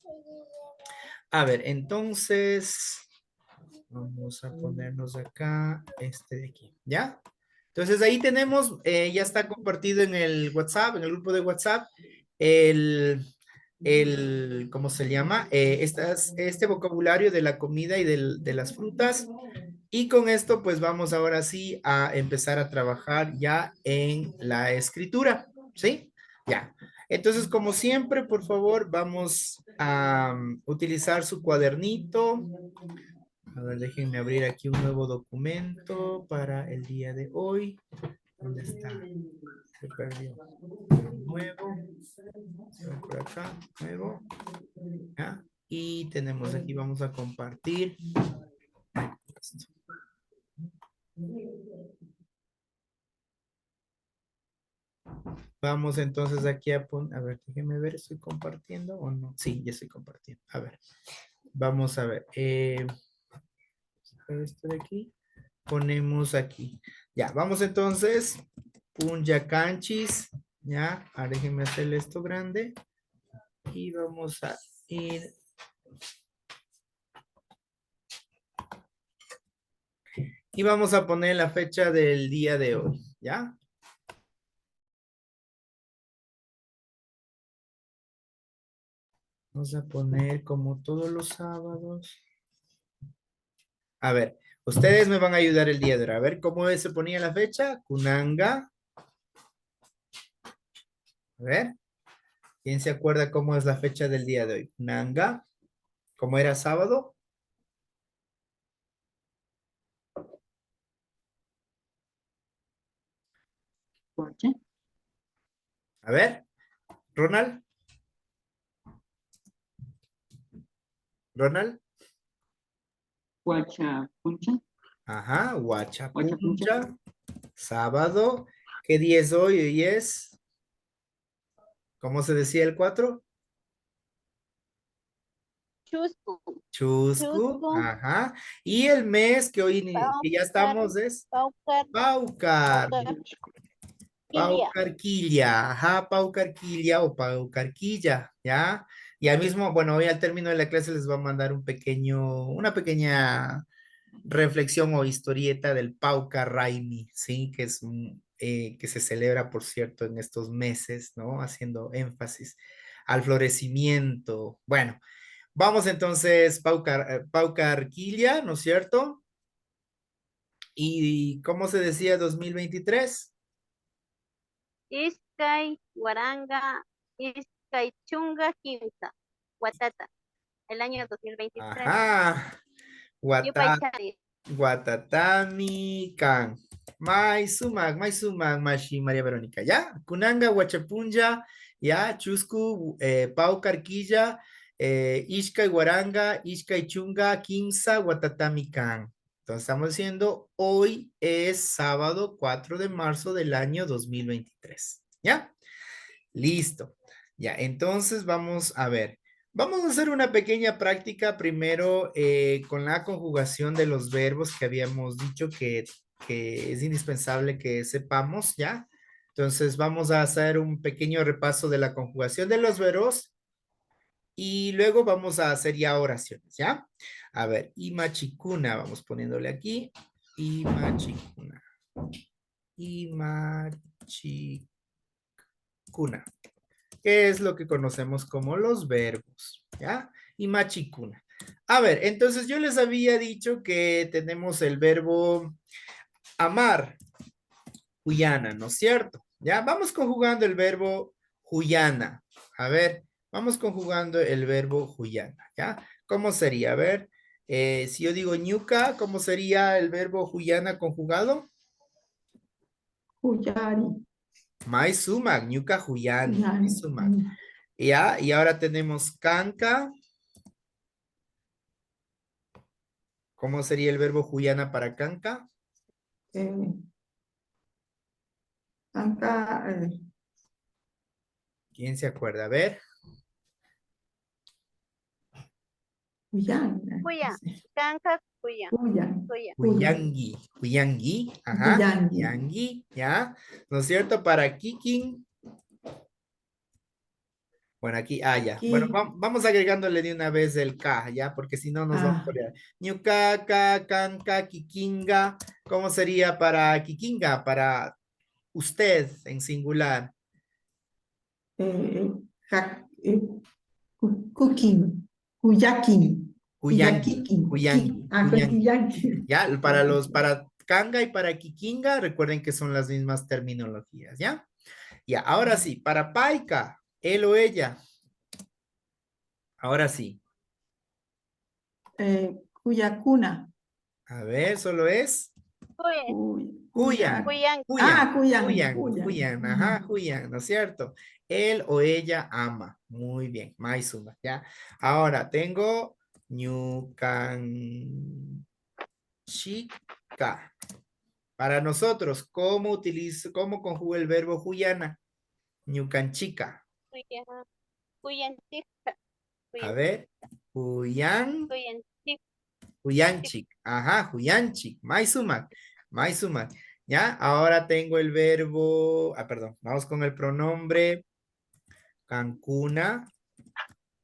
A ver, entonces, vamos a ponernos acá, este de aquí, ¿ya? Entonces ahí tenemos, ya está compartido en el WhatsApp, en el grupo de WhatsApp, el, ¿cómo se llama? Este vocabulario de la comida y de las frutas. Y con esto, pues vamos ahora sí a empezar a trabajar ya en la escritura, ¿sí? Ya. Entonces, como siempre, por favor, vamos a utilizar su cuadernito. A ver, déjenme abrir aquí un nuevo documento para el día de hoy. ¿Dónde está? Se perdió. Nuevo. Por acá, nuevo. ¿Ya? Y tenemos aquí, vamos a compartir. Vamos entonces aquí a poner, a ver, déjenme ver, ¿estoy compartiendo o no? Sí, ya estoy compartiendo. A ver, vamos a ver. Esto de aquí, ponemos aquí. Ya, vamos entonces, un yacanchis, ya, ahora déjenme hacerle esto grande. Y vamos a ir. Y vamos a poner la fecha del día de hoy, ¿ya? Vamos a poner como todos los sábados. A ver, ustedes me van a ayudar el día de hoy. A ver, ¿cómo se ponía la fecha? Kunanga. A ver, ¿quién se acuerda cómo es la fecha del día de hoy? Kunanga. ¿Cómo era sábado? Guacha, A ver, Ronald. Ronald. guacha, puncha, Ajá, guacha, puncha, Huachapuncha. Sábado. ¿Qué día es hoy? Hoy es, ¿cómo se decía el 4? Chusku. Chuscu. Chusku. Ajá. Y el mes que hoy que ya Paukar. estamos es Paukar. Paucar. Paukar. Kilia. Paucarquilla. Ajá, Paucarquilla o Paucarquilla. ¿Ya? Y al mismo, bueno, hoy al término de la clase les va a mandar una pequeña reflexión o historieta del Pauca Raimi, ¿sí? Que es que se celebra, por cierto, en estos meses, ¿no? Haciendo énfasis al florecimiento. Bueno, vamos entonces, Paucarquilla, ¿no es cierto? ¿Y cómo se decía 2023? Iskay. Guaranga. Iskay Chunga Kimsa. Guatata. El año 2023. Ajá. Yupay Guata, Chari. Guatatami, Can. Mai Sumac, Mashi, María Verónica, ¿ya? Kunanga, Huachapunja, ¿ya? Chuscu, Pau Carquilla, Ishka y Guaranga, Ishka y Chunga, Kimsa, Guatatami, Can. Entonces estamos diciendo, hoy es sábado 4 de marzo del año 2023, ¿ya? Listo. Ya, entonces vamos a ver. Vamos a hacer una pequeña práctica primero con la conjugación de los verbos que habíamos dicho que es indispensable que sepamos, ¿ya? Entonces vamos a hacer un pequeño repaso de la conjugación de los verbos y luego vamos a hacer ya oraciones, ¿ya? A ver, imachicuna, vamos poniéndole aquí. Imachicuna. Imachicuna. Que es lo que conocemos como los verbos, ¿ya? Y machicuna. A ver, entonces yo les había dicho que tenemos el verbo amar, huyana, ¿no es cierto? ¿Ya? Vamos conjugando el verbo huyana. A ver, vamos conjugando el verbo huyana, ¿ya? ¿Cómo sería? A ver, si yo digo ñuca, ¿cómo sería el verbo huyana conjugado? Huyari. Mai sumac, ñuca huyani, mai Yani. sumac. Ya, y ahora tenemos canca. ¿Cómo sería el verbo huyana para canca? Eh, Anca, ¿Quién se acuerda? A ver. Huyan. Kuya. Kanka. Kuya. Huyan. Kuya. Huyangi. Huyangi. Ajá. Huyangi. Huyangi. ¿Ya? ¿No es cierto? Para kikin. Bueno, aquí, ya. Bueno, Aquí. vamos agregándole de una vez el K, ¿ya? Porque si no nos vamos a Ah, poner. Ñucaca, canca, kikinga. ¿Cómo sería para kikinga? Para usted en singular. eh, jac- eh, Cooking. Cuyaquín. Cuyangui, Cuyaquiquín. Cuyangui, Cuyangui. Cuyaquín. Ya, para Kanga y para Kikinga, recuerden que son las mismas terminologías, ¿ya? Ya, ahora sí, para Paika, él o ella. Ahora sí. Cuyacuna. A ver, solo es Cuyan. Juyan. Cuyan. Ah, Juyan, ajá, Juyan, ¿no es cierto? Él o ella ama. Muy bien, Maizuma, ¿ya? Ahora tengo Ñucanchica. Para nosotros, cómo conjuga el verbo Juyana? Ñucanchica. Cuyan. Cuyan chica. A Cuyan. ver, Juyan, Cuyan chica. Juyanchik. Ajá, Juyanchik. Maisumak. Maisumak. ¿Ya? Ahora tengo el verbo, perdón, vamos con el pronombre Cancuna,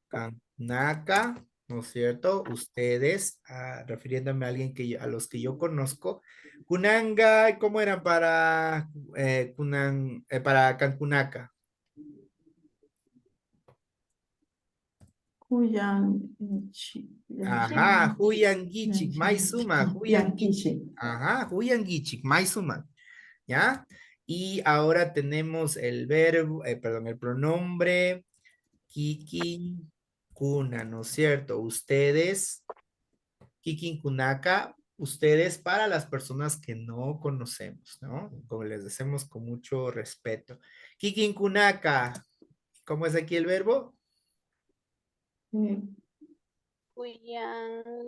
Cannaca, ¿no es cierto? Ustedes, refiriéndome a alguien a los que yo conozco. Kunanga, ¿cómo eran para, para Cancunaca? Ajá, Huyangichik, Maizuma, Huyangichik. Ajá, Huyangichik, Maizuma. ¿Ya? Y ahora tenemos el verbo, perdón, el pronombre Kikin Kuna, ¿no es cierto? Ustedes, Kikin Kunaka, ustedes para las personas que no conocemos, ¿no? Como les decimos con mucho respeto. Kikin Kunaka, ¿cómo es aquí el verbo? Cuyan.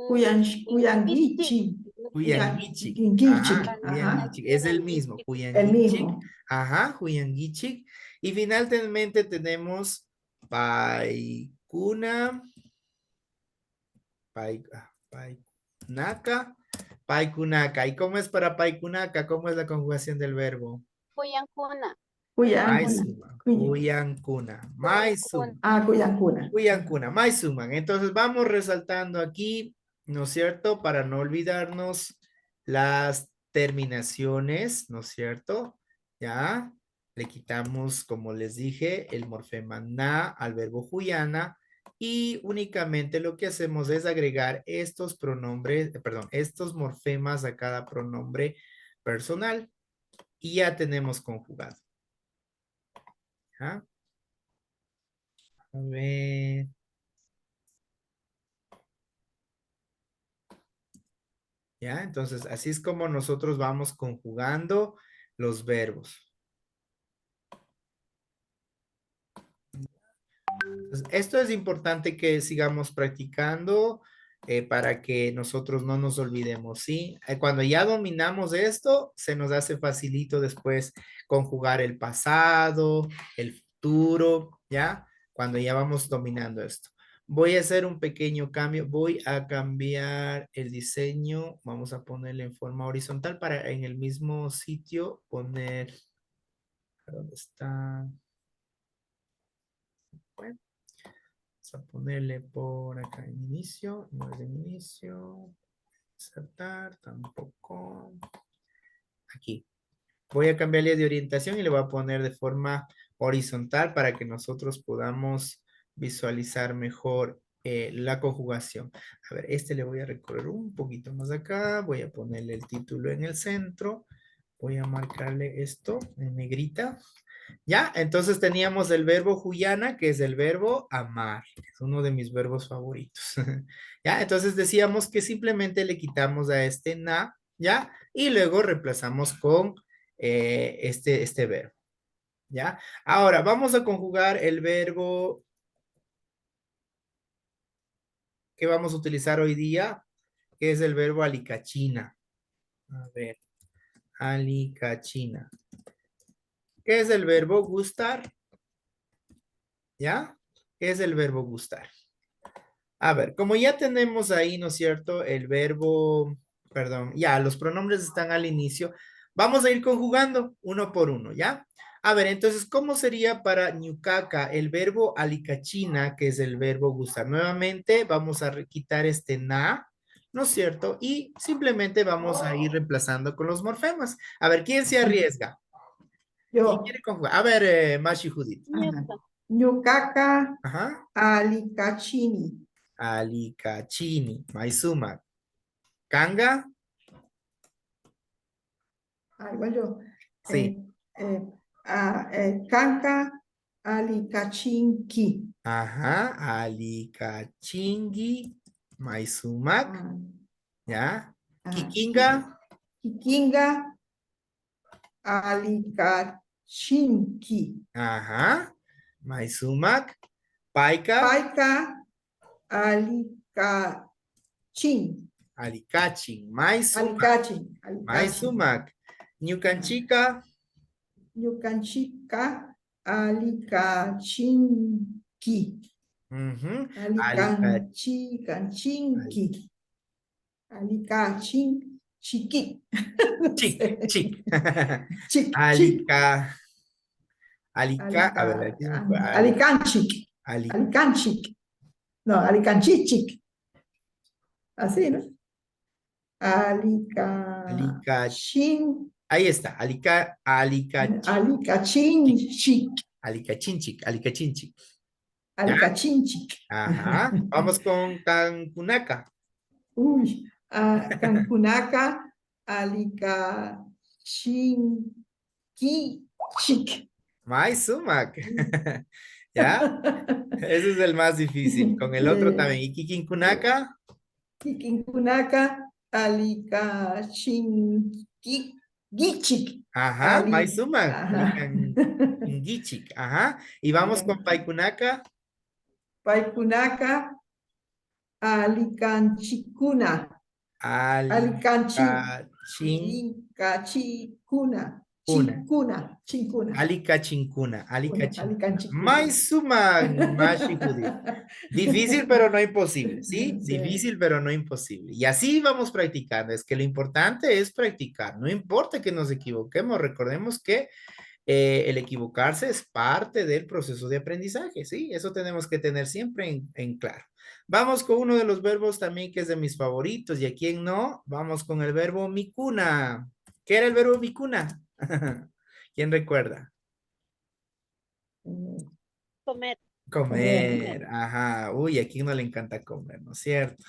Cuyanguichi. Huyangichik. Ajá, Guinguichic. Ajá. Huyangichik. Es el mismo. El Huyangichik. mismo. Ajá, Huyangichik. Y finalmente tenemos Paikuna. Paikunaka. Paikunaka. ¿Y cómo es para Paikunaka? ¿Cómo es la conjugación del verbo? Cuyan cuna. Maizuma. Huyankuna. Maizuma. Cuyancuna. Huyankuna. Maizuman. Entonces vamos resaltando aquí, ¿no es cierto? Para no olvidarnos las terminaciones, ¿no es cierto? Ya. Le quitamos, como les dije, el morfema na al verbo huyana y únicamente lo que hacemos es agregar estos pronombres, perdón, estos morfemas a cada pronombre personal y ya tenemos conjugado. ¿Ya? A ver. ¿Ya? Entonces, así es como nosotros vamos conjugando los verbos. Entonces, esto es importante que sigamos practicando para que nosotros no nos olvidemos, ¿sí? Cuando ya dominamos esto, se nos hace facilito después conjugar el pasado, el futuro, ¿ya? Cuando ya vamos dominando esto. Voy a hacer un pequeño cambio. Voy a cambiar el diseño. Vamos a ponerle en forma horizontal para en el mismo sitio poner... ¿Dónde está? Bueno. Vamos a ponerle por acá en inicio, no es en inicio, insertar, tampoco. Aquí. Voy a cambiarle de orientación y le voy a poner de forma horizontal para que nosotros podamos visualizar mejor la conjugación. A ver, este le voy a recorrer un poquito más acá, voy a ponerle el título en el centro, voy a marcarle esto en negrita. ¿Ya? Entonces teníamos el verbo huyana, que es el verbo amar. Es uno de mis verbos favoritos. ¿Ya? Entonces decíamos que simplemente le quitamos a este na, ¿ya? Y luego reemplazamos con este verbo. ¿Ya? Ahora, vamos a conjugar el verbo que vamos a utilizar hoy día, que es el verbo alicachina. A ver, alicachina. ¿Qué es el verbo gustar? ¿Ya? ¿Qué es el verbo gustar? A ver, como ya tenemos ahí, ¿no es cierto? El verbo, perdón, ya, los pronombres están al inicio. Vamos a ir conjugando uno por uno, ¿ya? A ver, entonces, ¿cómo sería para ñucaca el verbo alicachina, que es el verbo gustar? Nuevamente, vamos a quitar este na, ¿no es cierto? Y simplemente vamos a ir reemplazando con los morfemas. A ver, ¿quién se arriesga? ¿Quién Yo. quiere conjugar? A ver, Mashi Judith. Ajá. Ñucaca, Ajá. alicachini. Alicachini. Maisumak. Kanga. Ah, igual yo. Sí. Canca, alicachinqui. Ajá. Alicachingi. Maisumak. Ah, ¿Ya? ah, Kikinga. Kikinga, alicachinqui. Ajá. Maisumak. Paika. Paica, alicachin. Alicachin. Maisumak. Alicachin. Alicachin. Maisumak. Ñucanchica. Yucanchica, alicachinqui. Ujú. Alica- Canchinqui. Alicachin, chiqui. No Chic, sé. chic. Chic, chic. Alica, a ver, aquí se me fue. Alicanchic. Ali- Alicanchic. No, alicanchichic. Así, ¿no? alica, Alicachin. ahí está, Alicachinchic. alicachinchic, ¿ya? Alicachinchic. Ajá, vamos con Cancunaca. Uy, Cancunaca, Alicachinquichic. My sumac, ¿ya? Ese es el más difícil. Con el otro también. ¿Y Kikinkunaca? Quiquincunaca, Alicachinquichic. Ajá, my sumac, Ajá. Alicanguichic, ajá. Y vamos con Paikunaca. Paicunaca, Alicanchicuna. Alicanchi. Alicachin. Cachicuna. Una. Chincuna. Chincuna. Alicachincuna, Alicachincuna. Alicanchicuna. Maisuma, Mashi Judith. Difícil, pero no imposible, ¿sí? Sí. Difícil, pero no imposible. Y así vamos practicando. Es que lo importante es practicar. No importa que nos equivoquemos. Recordemos que el equivocarse es parte del proceso de aprendizaje, ¿sí? Eso tenemos que tener siempre en claro. Vamos con uno de los verbos también que es de mis favoritos. ¿Y a quién no? Vamos con el verbo mikuna. ¿Qué era el verbo mikuna? ¿Quién recuerda? Comer. Comer, ajá. Uy, a quién no le encanta comer, ¿no es cierto?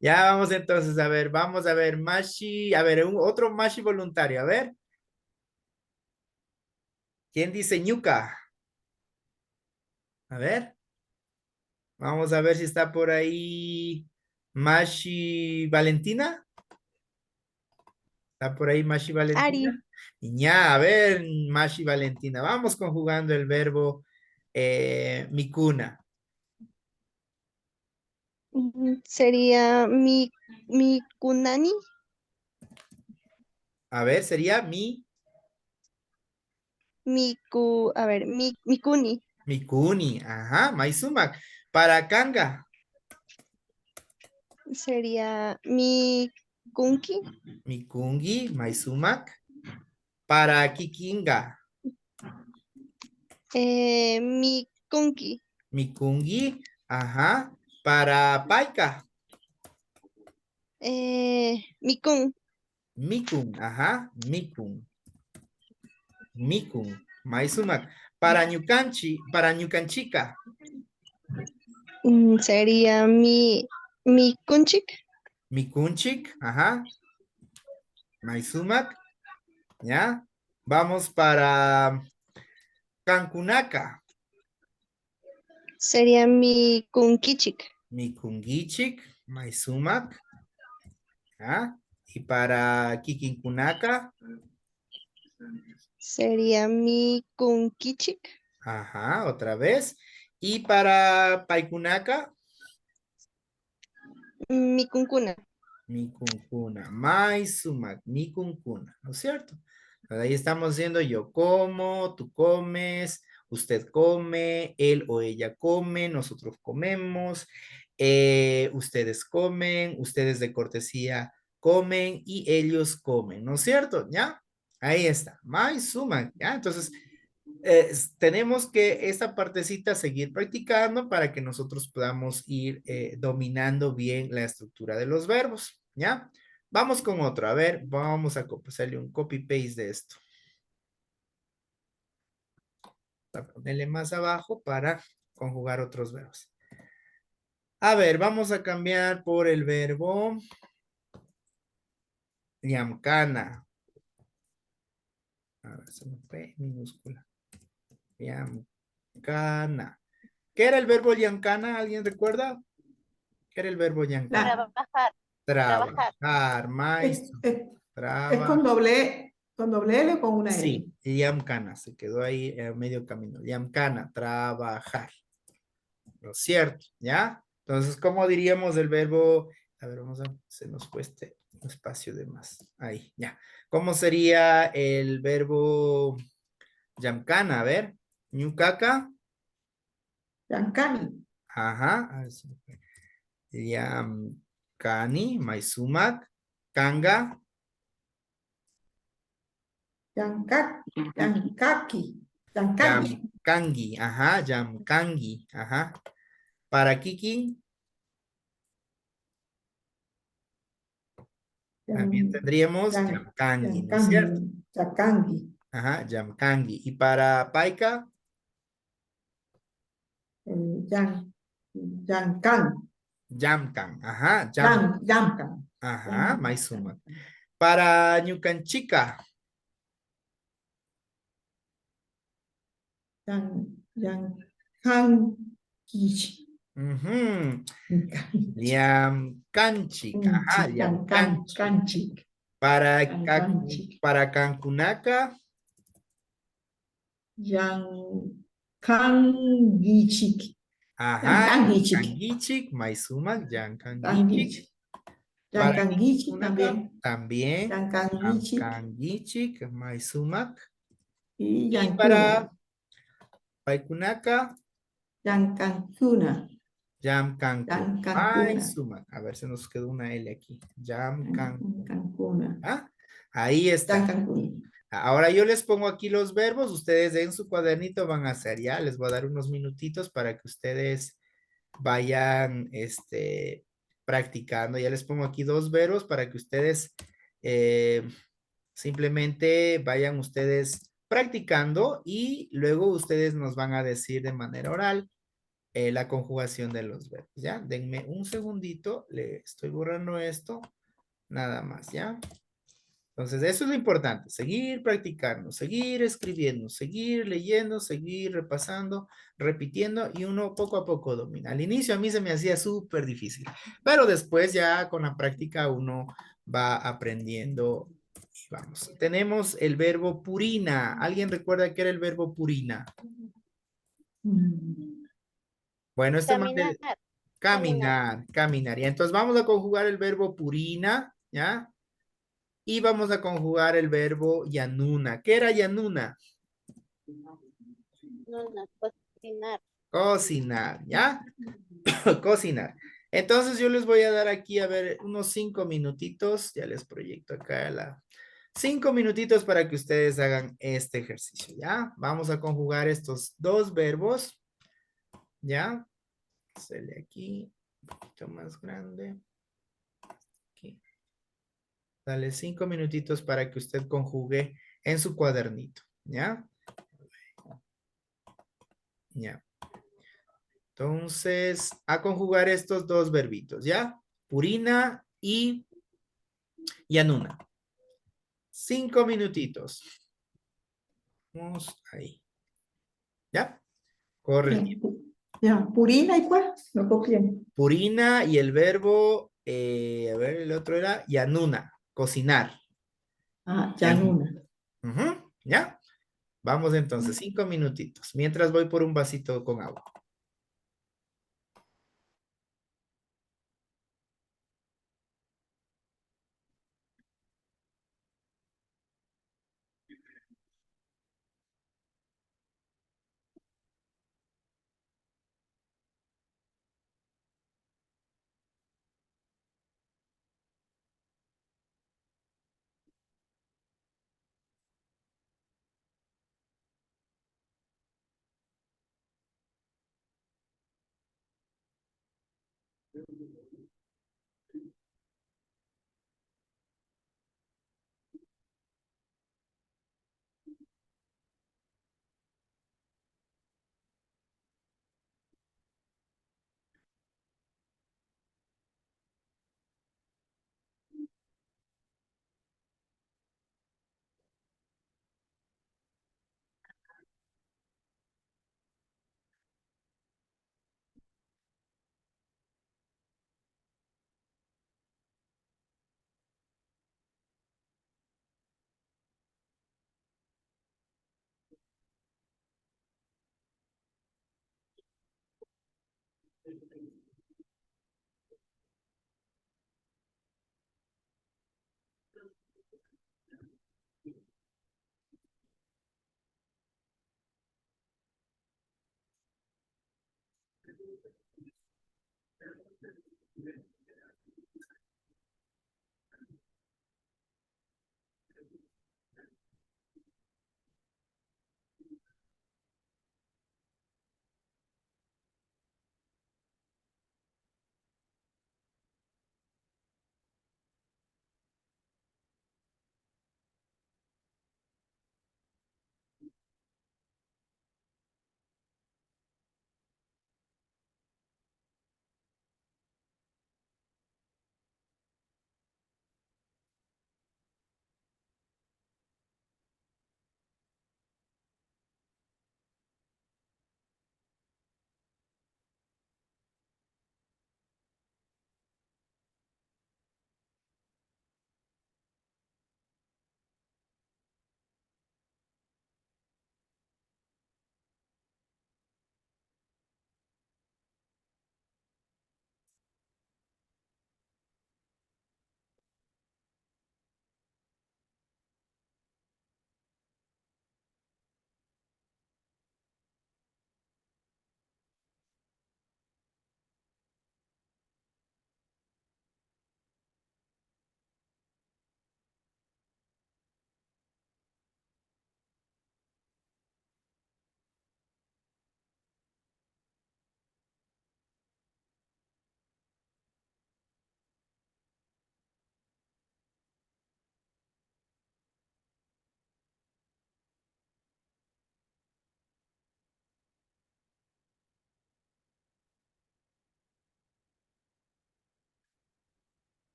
Ya vamos entonces a ver, vamos a ver, Mashi, a ver, otro Mashi voluntario, a ver. ¿Quién dice ñuca? A ver, vamos a ver si está por ahí Mashi Valentina. ¿Está por ahí Mashi Ari. Valentina? Ya, a ver, Mashi Valentina, vamos conjugando el verbo Sería mi kunani. A ver, sería A ver, mi kuni. Mikuni, ajá, Maisumak. Para Kanga, Sería mi kunki. Mikungi, Maisumak. Para Kikinga, Mi kunki. Mikungi, ajá. Para Paika, Mi kun. Mikun, ajá, Mikun. Mikun, Maisumak. Para para Ñucanchica, Sería mi kunchik. Mikunchik, ajá, Maisumak, ¿ya? Vamos para Cancunaca, Sería mi kunkichik. Mikungichik, Maisumak, ¿ya? Y para Kikinkunaca, Sería mi kunkichik. ajá, otra vez. Y para Paikunaca, Mi kunkuna. Mikunkuna, Maisumak, Mikunkuna, ¿no es cierto? Ahí estamos diciendo yo como, tú comes, usted come, él o ella come, nosotros comemos, ustedes comen, ustedes de cortesía comen y ellos comen, ¿no es cierto? ¿Ya? Ahí está, Maisumak, ¿ya? Entonces, tenemos que esta partecita seguir practicando para que nosotros podamos ir dominando bien la estructura de los verbos, ¿ya? Vamos con otro, a ver, vamos a hacerle un copy-paste de esto. a ponerle más abajo para conjugar otros verbos. A ver, vamos a cambiar por el verbo llamcana. A ver, se me fue minúscula. Llamcana. ¿Qué era el verbo llamcana? ¿Alguien recuerda? ¿Qué era el verbo llamcana? La, Trabajar. Trabajar. Trabajar, es, maestro. es, es Trabajar. con doble L o con una L. Sí, llamcana, se quedó ahí a medio camino. Llamcana, trabajar. Lo cierto, ¿ya? Entonces, ¿cómo diríamos el verbo? A ver, vamos a, se nos cueste un espacio de más. Ahí, ya. ¿Cómo sería el verbo llamcana? A ver, ñucaca. Yancani, Ajá. A ver si me fue. Yamcani, maisumac, kanga, Yancak, Yankaki. Yancaki, Yancaki, yamkangi, ajá, yamkangi, ajá. Para Kiki, también Yan, tendríamos Yan, yamkangi, ¿no es cierto? Yancani, Yacangi, Ajá, yamkangi. Y para Paika, Yan, Yancan, yamkan, ajá, Yamcan, ajá, Yamcan, maizuma. Para ñucanchica, Yancanquichi, ujú, liamcanchic, ajá, liamcanchic. Canchic, Para, Canchic, para Cancunaca, Yancanguichic, ajá, Yancanguichic, yancanguichic, maizuma, yancanguichic. Canguichic, Para Yancanguichic Cancunaca, también, también, Yancanguichic yancanguichic, maizumac. y Y Yancuna, para Paicunaca, Yancancuna, Jam Cancún. Ay, Yancancuna, suma. A ver, se nos quedó una L aquí. Jam Cancún. Yancancuna, ¿Ah? Ahí está. Yancancuna. Ahora yo les pongo aquí los verbos. Ustedes en su cuadernito van a hacer ya. Les voy a dar unos minutitos para que ustedes vayan practicando. Ya les pongo aquí dos verbos para que ustedes eh, simplemente vayan ustedes practicando y luego ustedes nos van a decir de manera oral la conjugación de los verbos, ¿ya? Denme un segundito, le estoy borrando esto, nada más, ¿ya? Entonces, eso es lo importante, seguir practicando, seguir escribiendo, seguir leyendo, seguir repasando, repitiendo y uno poco a poco domina. Al inicio a mí se me hacía súper difícil, pero después ya con la práctica uno va aprendiendo y vamos. Tenemos el verbo purina. ¿Alguien recuerda qué era el verbo purina? Mm, Bueno, Caminar. Caminar. caminar. Y entonces vamos a conjugar el verbo purina, ¿ya? Y vamos a conjugar el verbo yanuna. ¿Qué era yanuna? No, cocinar. Cocinar, ¿ya? Cocinar. Entonces yo les voy a dar aquí, a ver, unos 5 minutitos. Ya les proyecto acá 5 minutitos para que ustedes hagan este ejercicio, ¿ya? Vamos a conjugar estos dos verbos, ¿ya? Sale aquí, un poquito más grande. Aquí. Dale 5 minutitos para que usted conjugue en su cuadernito, ¿ya? Ya. Entonces, a conjugar estos dos verbitos, ¿ya? Purina y yanuna. 5 minutitos. Vamos ahí. ¿Ya? Corre el tiempo. Ya, Purina y cuál, no copié. Purina y el verbo, a ver, el otro era yanuna, cocinar. Ah, Yanuna. Yanuna. Ujú, ¿ya? Vamos entonces, 5 minutitos. Mientras voy por un vasito con agua.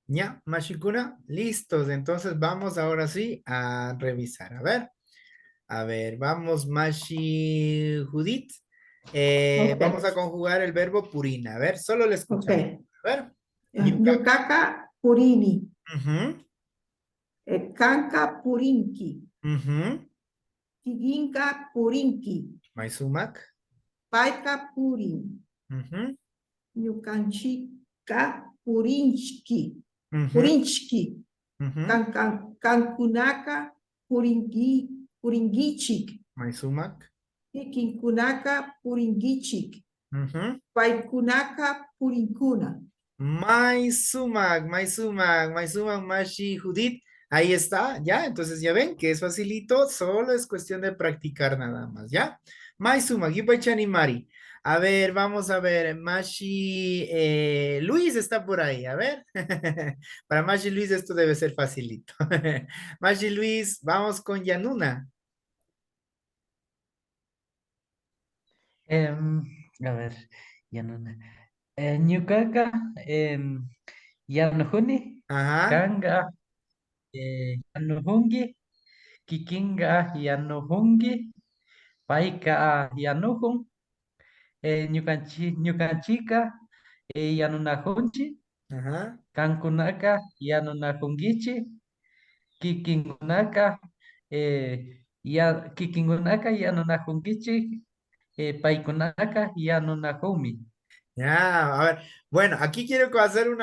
Ya, Mashikuna, listos. Entonces vamos ahora sí a revisar. A ver, vamos, Mashi Judith. Vamos a Ok, conjugar el verbo purina. A ver, solo le ok. escuchamos. A ver, yuca. Yukaka purini, Ujú, kanka purinki, ujú. tiginka purinki, Maisumak. paika purin, Ujú, yukanchika purinchki, ujú, purinchki, ujú. kankunaka puringichik, Maisumak. kikinkunaka puringichik, Ujú. paikunaka purinkuna. Maisumak, Mashi Judith. Ahí está, ya. Entonces ya ven que es facilito, solo es cuestión de practicar nada más, ¿ya? Maisumak, Yupaychani Mari. A ver, vamos a ver. Mashi Luis está por ahí, a ver. Para Mashi Luis esto debe ser facilito. Mashi Luis, vamos con Yanuna. Em, a ver, ya no. Ñukaqa, yanuhuni, Ajá, kanqa, yanuhungi, kikinqa yanuhungi, payqa yanuhun, ñukanchika, yanunahunchi, ajá. kankunaka yanunahungichi, kikinkunaka, kikinkunaka yanunahungichi, paykunaka yanunahunmi. Ya, a ver. Bueno, aquí quiero hacer un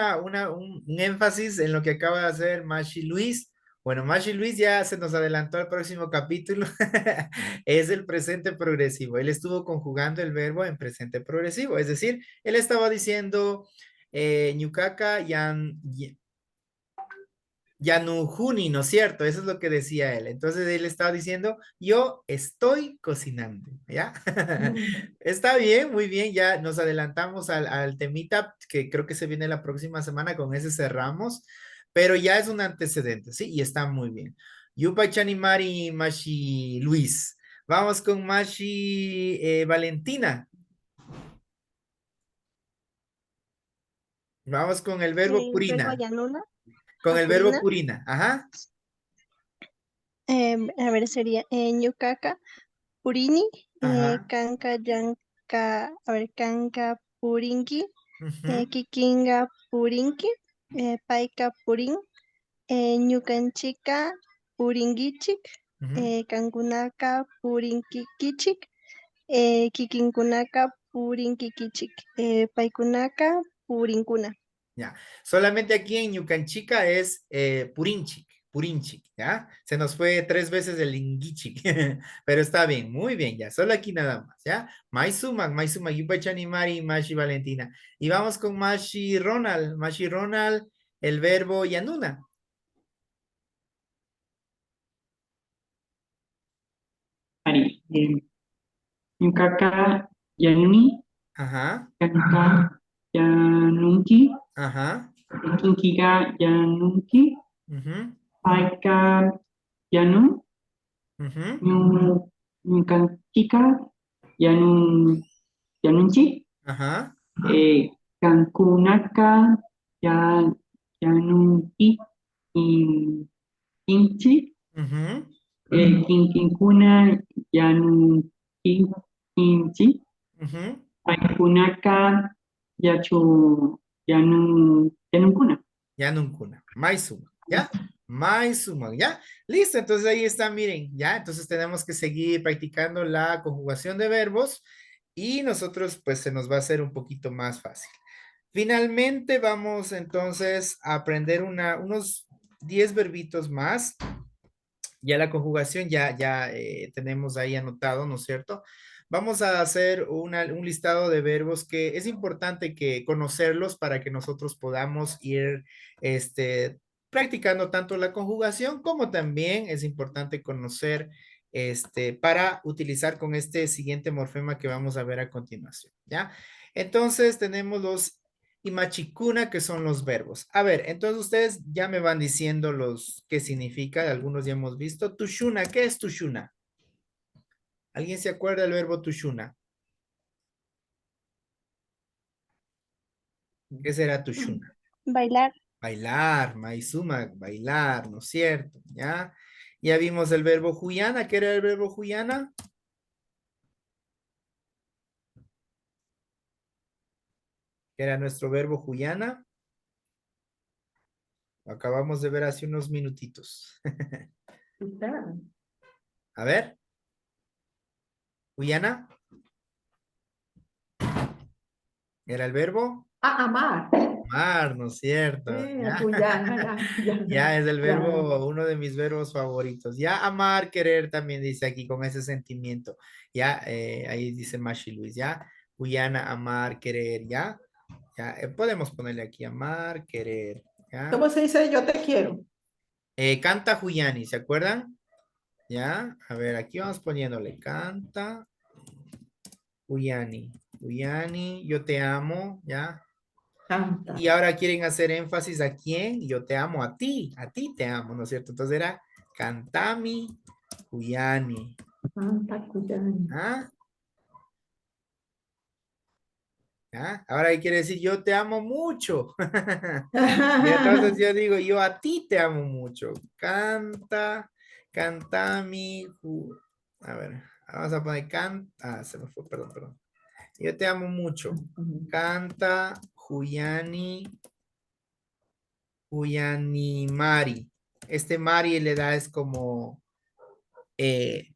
énfasis en lo que acaba de hacer Mashi Luis. Bueno, Mashi Luis ya se nos adelantó al próximo capítulo. Es el presente progresivo. Él estuvo conjugando el verbo en presente progresivo. Es decir, él estaba diciendo ñucaca, Yanuhuni, ¿no es cierto? Eso es lo que decía él. Entonces él estaba diciendo, yo estoy cocinando, ¿ya? Está bien, muy bien, ya nos adelantamos al temita que creo que se viene la próxima semana, con ese cerramos, pero ya es un antecedente, ¿sí? Y está muy bien. Yupa Chanimari Mashi Luis. Vamos con Mashi Valentina. Vamos con el verbo El verbo purina. yanuna, Con el verbo apurina. purina, ajá. A ver, sería ñucaca, purini, Ajá. canca, yanca, a ver, canca, purinki, Ujú, kikinga, purinki, paika, purin, ñukanchika, puringichik, ujú. kankunaka, purinkikichik, kikinkunaka, purinkikichik, paikunaka, purinkuna. Ya. Solamente aquí en Yucanchica es Purinchic, Purinchic, ¿ya? Se nos fue 3 veces el Inguichic, pero está bien, muy bien, ya. Solo aquí nada más, ¿ya? Maisumak, Yupachani Mari, Mashi Valentina. Y vamos con Mashi Ronald, el verbo Yanuna. Ari, Yucacá, Yanuni, Ajá, Canucá, Yanunki, ajá, Kinkiga, Yanunki, ujú, Paika, Yanun, ujú, Ñucanchica, Yanun, Yanunchi, ajá, Cancunaca, Ya, Yanunki, Inchi, ujú, Quinquincuna, Yanunquinchi, ujú. Paicunaca, Yachu, Yanuncuna. Yanuncuna, Maizuma, ¿ya? Maizuma, ¿ya? Listo, entonces ahí está, miren, ¿ya? Entonces tenemos que seguir practicando la conjugación de verbos y nosotros pues se nos va a hacer un poquito más fácil. Finalmente vamos entonces a aprender unos 10 verbitos más. Ya la conjugación ya tenemos ahí anotado, ¿no es cierto? Vamos a hacer un listado de verbos que es importante que conocerlos para que nosotros podamos ir practicando tanto la conjugación como también es importante conocer para utilizar con este siguiente morfema que vamos a ver a continuación, ¿ya? Entonces tenemos los y machicuna, que son los verbos. A ver, entonces ustedes ya me van diciendo los qué significa, algunos ya hemos visto. Tushuna, ¿qué es tushuna? ¿Alguien se acuerda del verbo tushuna? ¿Qué será tushuna? Bailar, Bailar, maizuma, bailar, ¿no es cierto? ¿Ya? Ya vimos el verbo huyana, ¿qué era el verbo huyana? ¿Qué era nuestro verbo huyana? Lo acabamos de ver hace unos minutitos. A ver, huyana, ¿era el verbo? Ah, amar. Amar, ¿no es cierto? Ya. Cuyana, Ya es el ya. verbo, uno de mis verbos favoritos. Ya amar, querer también dice aquí con ese sentimiento. Ya, ahí dice Mashi Luis, ya. Guyana, amar, querer, ya. Ya, podemos ponerle aquí amar, querer, ya. ¿Cómo se dice yo te quiero? Canta Huyani, ¿se acuerdan? Ya, a ver, aquí vamos poniéndole canta Huyani. Huyani, yo te amo, ya. Canta. Y ahora quieren hacer énfasis a quién, yo te amo a ti te amo, ¿no es cierto? Entonces era Cantami Cuyani. Canta, cuyana. ¿Ah? ¿Ah? Ahora ahí quiere decir yo te amo mucho. Y entonces yo digo yo a ti te amo mucho. Cantami. A ver, vamos a poner canta. Se me fue, perdón. Yo te amo mucho. Canta Huyani. Huyani Mari. Este Mari le da es como, le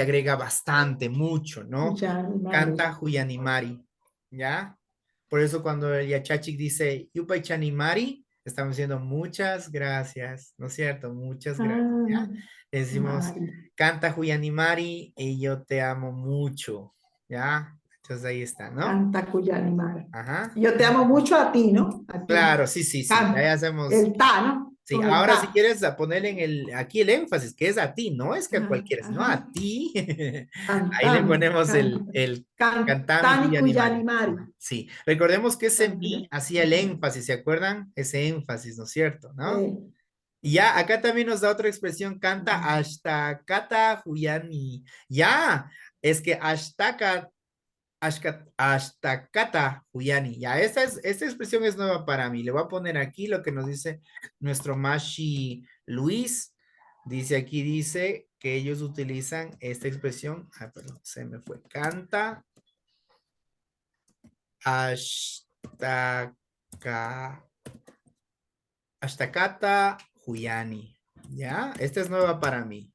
agrega bastante, mucho, ¿no? Cuyana, Mari. Canta Huyani Mari, ¿ya? Por eso cuando el Yachachik dice Yupay Chanimari, estamos diciendo muchas gracias, ¿no es cierto? Muchas gracias, ¿ya? Ah, Le decimos, Mari. canta Juyanimari y yo te amo mucho, ¿ya? Entonces ahí está, ¿no? Canta Cuyani Mari. Ajá. Yo te amo mucho a ti, ¿no? A ti. Claro, sí, sí, sí. Ahí Canta. hacemos. El ta, ¿no? Sí, Con el ahora si ta. quieres ponerle aquí el énfasis, que es a ti, no es que a Ajá, cualquiera, sino ajá. a ti. Ahí le Cantani, ponemos canta. el Cantami Cantani Cuyanimari. Cuyani Mari. Sí, recordemos que ese mi Canta. hacía el énfasis, ¿se acuerdan? Ese énfasis, ¿no es cierto? ¿No? Eh, Y ya, acá también nos da otra expresión, canta hasta kata huyani. Ya, es que hasta kata huyani. Ya, esta expresión es nueva para mí. Le voy a poner aquí lo que nos dice nuestro Mashi Luis. Dice aquí, dice que ellos utilizan esta expresión. Ah, perdón, se me fue. Canta hasta Ashtakata Huyani. ¿Ya? Esta es nueva para mí.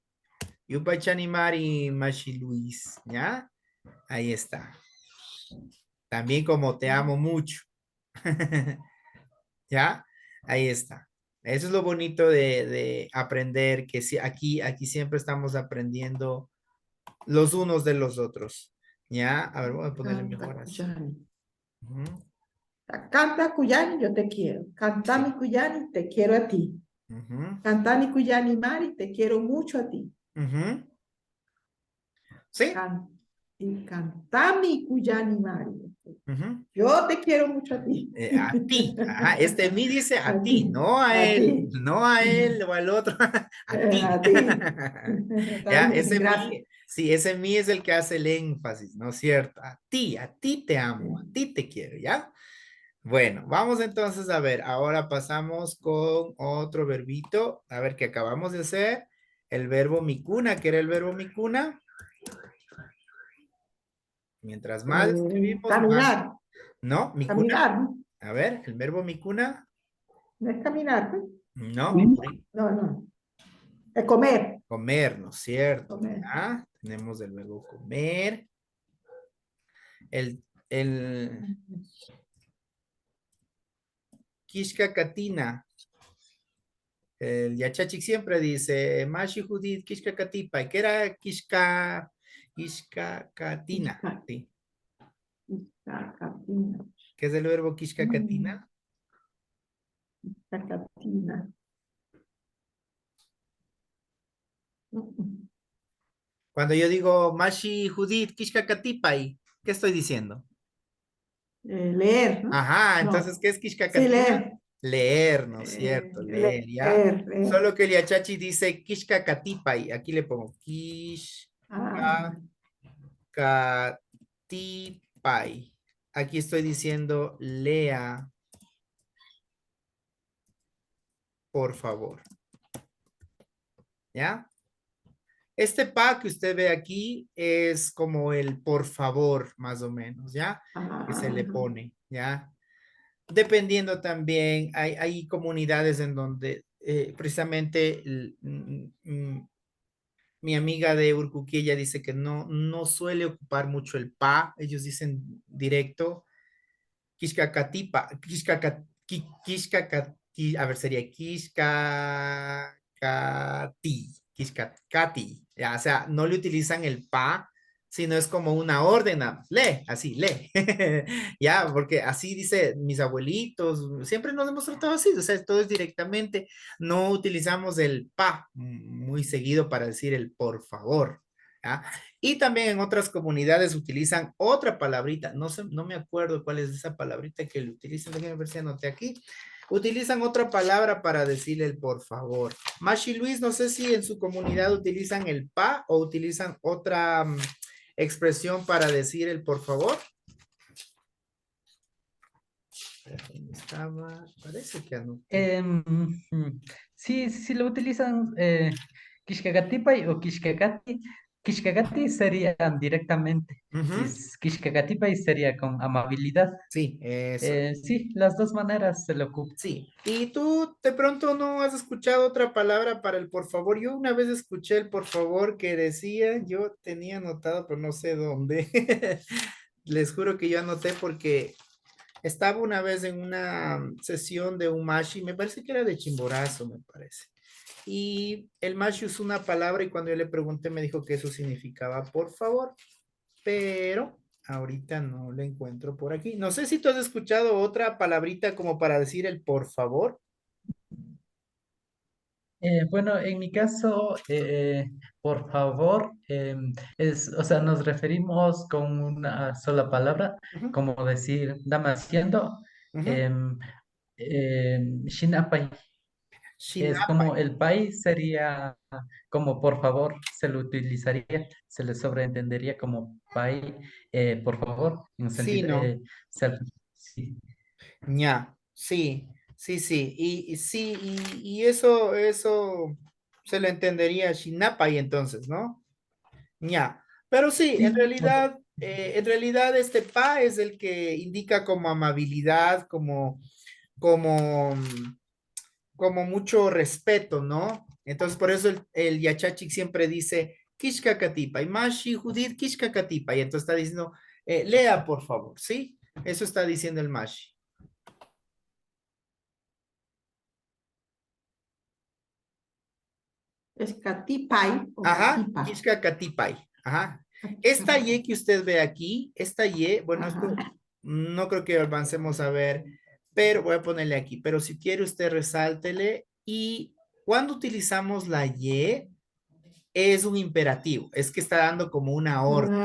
Yupachani Mari Mashi Luis. ¿Ya? Ahí está. También como te amo mucho. ¿Ya? Ahí está. Eso es lo bonito de aprender, que sí, aquí siempre estamos aprendiendo los unos de los otros. ¿Ya? A ver, voy a ponerle Canta mejor así. Cuyani. Ujú. Canta Cuyani, yo te quiero. Cantami Cuyani, te quiero a ti. Ujú. Cantani Cuyani Mari, te quiero mucho a ti. Ujú. ¿Sí? Y Cantami Cuyani Mari. Ujú. Yo te quiero mucho a ti. A ti, ajá, este mi dice a A ti, ti, no a a él, ti. no a él o al otro, a ti. A ti. Está Ya, bien, ese gracias. mi, sí, ese mi es el que hace el énfasis, ¿no es cierto? A ti te amo, a ti te quiero, ¿ya? Bueno, vamos entonces a ver, ahora pasamos con otro verbito, a ver, que acabamos de hacer, el verbo mikuna, ¿qué era el verbo mikuna? Mientras más escribimos, más, Caminar, ¿no? Mikuna, caminar, ¿no? a ver, el verbo mikuna, No es caminar, ¿no? no, No, no. Es comer. comer, ¿no es cierto? Comer. ¿Ya? Tenemos el verbo comer. El Kishka Katina. El Yachachik siempre dice, Mashi Judith Kishka Katipa. ¿Qué era Kishka Katina? Isca- Sí. Iscacatina. ¿Qué es el verbo Kishka Katina? Iscacatina. Cuando yo digo Mashi Judith Kishka Katipa, ¿qué estoy diciendo? Leer, ¿no? Ajá, entonces, No. ¿qué es Kishka Sí, Katina? leer. Leer, ¿no es cierto? Leer, ¿ya? Leer, leer. Solo que el Yachachi dice Kishka Katipay. Aquí le pongo Ah, Kishka Katipay. Aquí estoy diciendo lea, por favor. ¿Ya? Este pa que usted ve aquí es como el por favor, más o menos, ¿ya? Que se le pone, ¿ya? Dependiendo también, hay comunidades en donde precisamente mi amiga de Urcuquilla dice que no suele ocupar mucho el pa, ellos dicen directo, Kishkakatipa, a ver, sería Kishkakati, ya, o sea, no le utilizan el pa, sino es como una orden, nada más. Lee, así, lee, ya, porque así dice mis abuelitos, siempre nos hemos tratado así, o sea, todo es directamente, no utilizamos el pa muy seguido para decir el por favor, ¿ya? Y también en otras comunidades utilizan otra palabrita, no sé, no me acuerdo cuál es esa palabrita que le utilizan, déjenme ver si anoté aquí. Utilizan otra palabra para decirle el por favor. Mashi Luis, no sé si en su comunidad utilizan el pa o utilizan otra expresión para decir el por favor. ¿Dónde estaba? Parece que anoté. Sí, sí lo utilizan Kishkagatipay o Kishkagati. Kishkagati sería directamente. Ujú. Kishkagatipay sería con amabilidad. Sí, eso. Sí, las dos maneras se le ocupa. Sí, y tú de pronto no has escuchado otra palabra para el por favor. Yo una vez escuché el por favor que decía, yo tenía anotado, pero no sé dónde. Les juro que yo anoté porque Estaba una vez en una sesión de un mashi, me parece que era de Chimborazo, me parece. Y el mashi usó una palabra y cuando yo le pregunté me dijo que eso significaba por favor, pero ahorita no lo encuentro por aquí. No sé si tú has escuchado otra palabrita como para decir el por favor. Bueno, en mi caso, por favor, o sea, nos referimos con una sola palabra, Ujú, como decir, dame haciendo, ujú. em, Shinapay. Es Shinapa. como el país sería como por favor, se lo utilizaría, se le sobreentendería como país, por favor, en un Sí, sentido, ¿no? sí. ña, sí, sí, sí, y sí, y eso se le entendería Shinapa y entonces, ¿no? ña, pero sí, Sí, en realidad este pa es el que indica como amabilidad, como, como mucho respeto, ¿no? Entonces, por eso el Yachachik siempre dice, Kishka Katipa, y Mashi Judith Kishka Katipa, y entonces está diciendo, lea, por favor, ¿sí? Eso está diciendo el Mashi. ¿Es Catipay o Ajá, Catipa? Kishka Katipay. Ajá. Esta Y que usted ve aquí, esta Y, bueno, esto Ajá. no creo que avancemos a ver, pero voy a ponerle aquí. Pero si quiere usted resáltele. Y cuando utilizamos la Y, es un imperativo, es que está dando como una orden,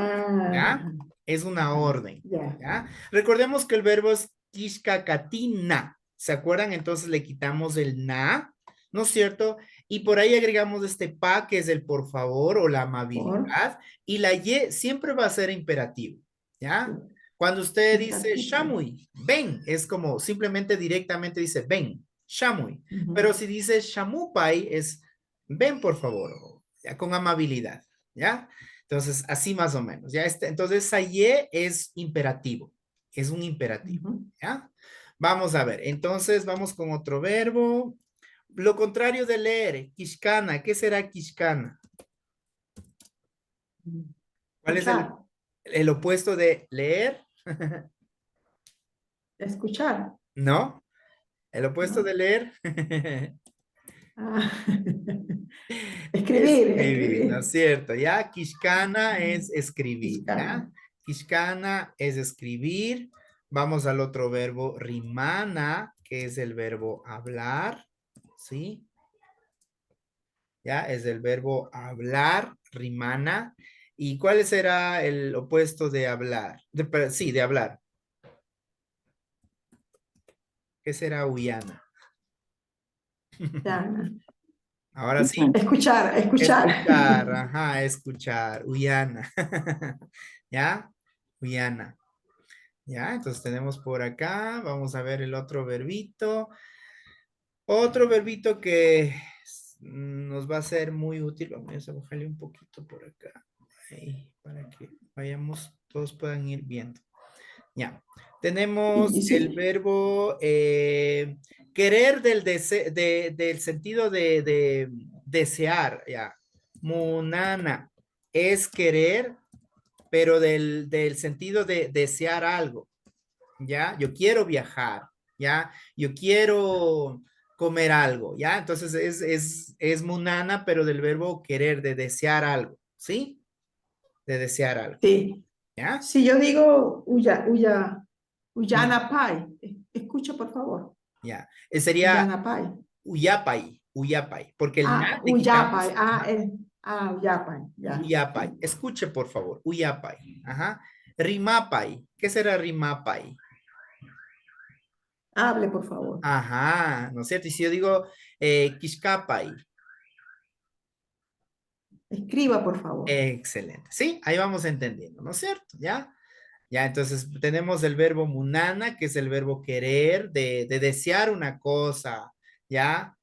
¿ya? Ah, Es una orden, ya. ¿ya? Recordemos que el verbo es kishkakatina, ¿se acuerdan? Entonces le quitamos el na, ¿no es cierto? Y por ahí agregamos este pa, que es el por favor o la Por amabilidad, y la y siempre va a ser imperativo, ¿ya? Cuando usted dice Catipay. shamui, ven, es como simplemente directamente dice ven, shamui. Pero Ujú. si dice shamupai, es ven por favor, ya con amabilidad, ¿ya? Entonces, así más o menos, ¿ya? Entonces, esa Y es imperativo, es un imperativo, Ujú. ¿ya? Vamos a ver, entonces vamos con otro verbo. Lo contrario de leer, kishkana, ¿qué será kishkana? ¿Cuál es Escuchar, el opuesto de leer? escuchar, ¿No? El opuesto de ¿no? leer. Ah, escribir, Escribir, ¿no es escribir. cierto? ¿Ya? Kishkana es escribir, ¿ya? Fiscal. Kishkana es escribir. Vamos al otro verbo, rimana, que es el verbo hablar, ¿sí? ¿Ya? Es el verbo hablar, rimana. ¿Y cuál será el opuesto de hablar? Sí, de hablar. ¿Qué será huyana? Ya. Ahora escuchar. sí. Escuchar, escuchar. Escuchar, ajá, escuchar, Uyana. ¿Ya? Uyana. ¿Ya? Entonces tenemos por acá, vamos a ver el otro verbito. Otro verbito que nos va a ser muy útil. Vamos a bajarle un poquito por acá. Ahí, para que vayamos, todos puedan ir viendo. Ya. Tenemos Y el sí, verbo querer del sentido de desear, ya. Munana es querer, pero del sentido de desear algo, ¿ya? Yo quiero viajar, ¿ya? Yo quiero comer algo, ¿ya? Entonces es munana, pero del verbo querer, de desear algo, ¿sí? De desear algo, sí. ¿ya? Si yo digo Uy, Uyana Pai, escucha por favor. ya. Sería Uyana Pai. Uyapay, Uyapay, porque el na Ah, le Uyapai. quitamos, Ah, ajá, Uyapai, ya. Uyapay. Escuche, por favor, Uyapay, ajá. Rimapay, ¿qué será Rimapay? Hable, por favor. Ajá, ¿no es cierto? Y si yo digo Quiscapay, Escriba, por favor. excelente, ¿sí? Ahí vamos entendiendo, ¿no es cierto? ¿Ya? Ya, entonces tenemos el verbo munana, que es el verbo querer, de desear una cosa, ¿ya?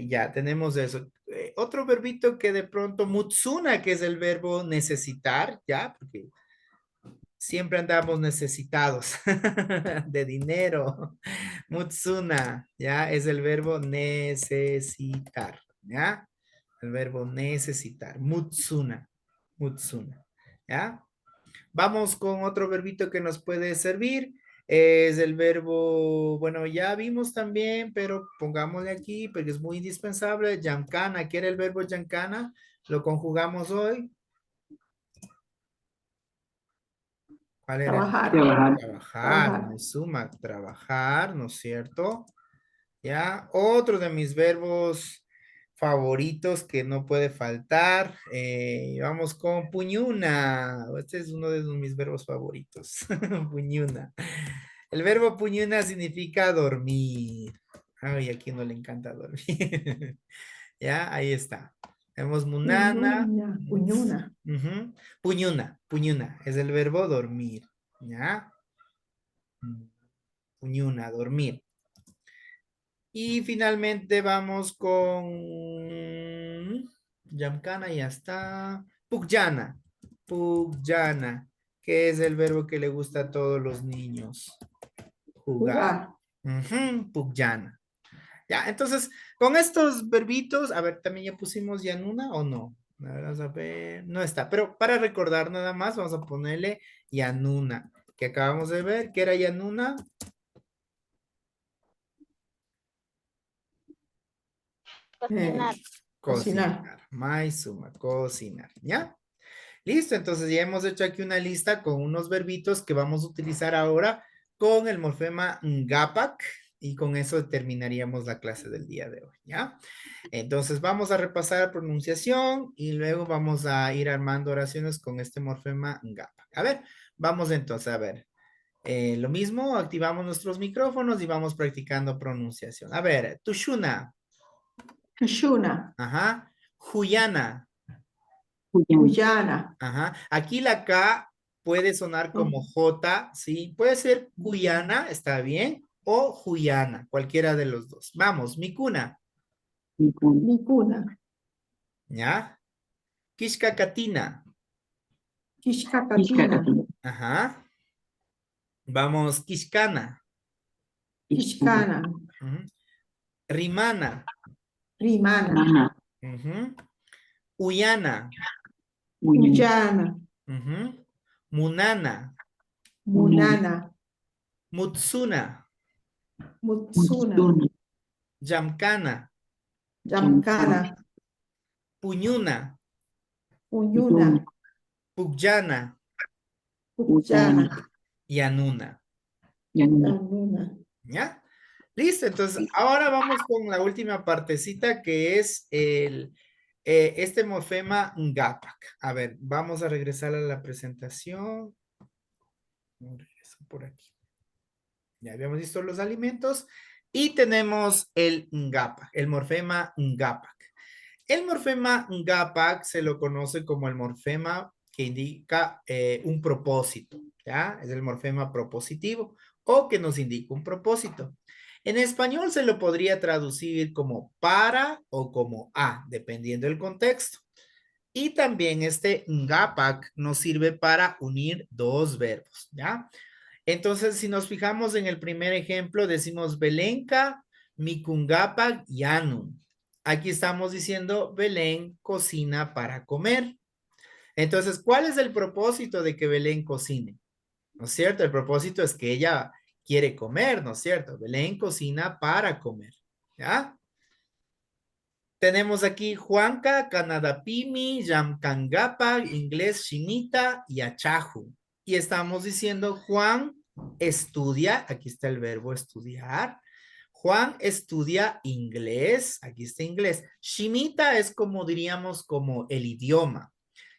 Ya, tenemos eso. Otro verbito que de pronto, mutsuna, que es el verbo necesitar, ¿ya? Porque siempre andamos necesitados de dinero. Mutsuna, ¿ya? Es el verbo necesitar, ¿ya? El verbo necesitar. Mutsuna, mutsuna, ¿ya? Vamos con otro verbito que nos puede servir. Es el verbo, bueno, ya vimos también, pero pongámosle aquí porque es muy indispensable. Yamkana, ¿qué era el verbo yamkana? Lo conjugamos hoy. ¿Cuál era? Trabajar. Trabajar. Trabajar, Trabajar. me suma, trabajar, ¿no es cierto? Ya, otro de mis verbos favoritos que no puede faltar. Vamos con puñuna. Este es uno de mis verbos favoritos. Puñuna. El verbo puñuna significa dormir. Ay, a quién no le encanta dormir. Ya, ahí está. Tenemos munana. Puñuna, puñuna. Ujú. Puñuna, puñuna. Es el verbo dormir. ¿Ya? Puñuna, dormir. Y finalmente vamos con Yamkana, ya está. Pugyana. Pugyana, que es el verbo que le gusta a todos los niños. Jugar. Jugar. Ujú, Pugyana. Ya, entonces, con estos verbitos, a ver, también ya pusimos Yanuna o no. Vamos a ver, no está, pero para recordar nada más, vamos a ponerle Yanuna, que acabamos de ver, que era Yanuna. Cocinar. Cocinar. Cocinar. Maizuma, cocinar. ¿Ya? Listo, entonces ya hemos hecho aquí una lista con unos verbitos que vamos a utilizar ahora con el morfema ngapak y con eso terminaríamos la clase del día de hoy, ¿ya? Entonces vamos a repasar pronunciación y luego vamos a ir armando oraciones con este morfema ngapak. A ver, vamos entonces a ver. Lo mismo, activamos nuestros micrófonos y vamos practicando pronunciación. A ver, tushuna. Tushuna. Ajá. Huyana. Cuyana. Guyana. Ajá. Aquí la K puede sonar como J, ¿sí? Puede ser Guyana, está bien, o Huyana, cualquiera de los dos. Vamos, Mikuna, Micuna. Micuna. ¿ya? Kishkakatina, Kishkakatina. Kishkakatina. ajá. Vamos, Kishkana, Kishkana. ujú. Rimana, Rimana. Mana. ujú. Uyana, Uyana. Guyana. ujú. Munana, Munana. Mutsuna, Mutsuna. Mutsuna. Yamkana, Yamkana. Puñuna, Uñuna. Pugyana, Puyana. Yanuna. Yanuna. Yanuna. ¿Ya? Listo, entonces ahora vamos con la última partecita que es este morfema ngapak. A ver, vamos a regresar a la presentación. Regreso por aquí. Ya habíamos visto los alimentos y tenemos el ngapak, el morfema ngapak. El morfema ngapak se lo conoce como el morfema que indica un propósito, ¿ya? Es el morfema propositivo o que nos indica un propósito. En español se lo podría traducir como para o como a, dependiendo del contexto. Y también este ngapak nos sirve para unir dos verbos, ¿ya? Entonces, si nos fijamos en el primer ejemplo, decimos Belenka, Mikungapak, Yanun. Aquí estamos diciendo Belén cocina para comer. Entonces, ¿cuál es el propósito de que Belén cocine? ¿No es cierto? El propósito es que ella quiere comer, ¿no es cierto? Belén cocina para comer. ¿Ya? Tenemos aquí Juanca, Canadapimi, Yamkangapa, inglés Shimita y Achahu. Y estamos diciendo Juan estudia, aquí está el verbo estudiar. Juan estudia inglés, aquí está inglés. Shimita es como diríamos como el idioma.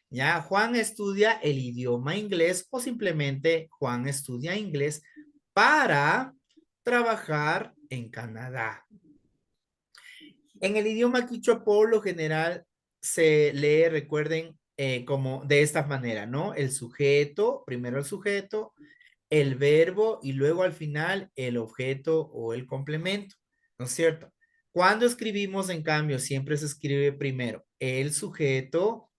Ya, Juan estudia el idioma inglés o simplemente Juan estudia inglés para trabajar en Canadá. En el idioma quichua, por lo general, se lee, recuerden, como de esta manera, ¿no? El sujeto, primero el sujeto, el verbo y luego al final el objeto o el complemento, ¿no es cierto? Cuando escribimos, en cambio, siempre se escribe primero el sujeto,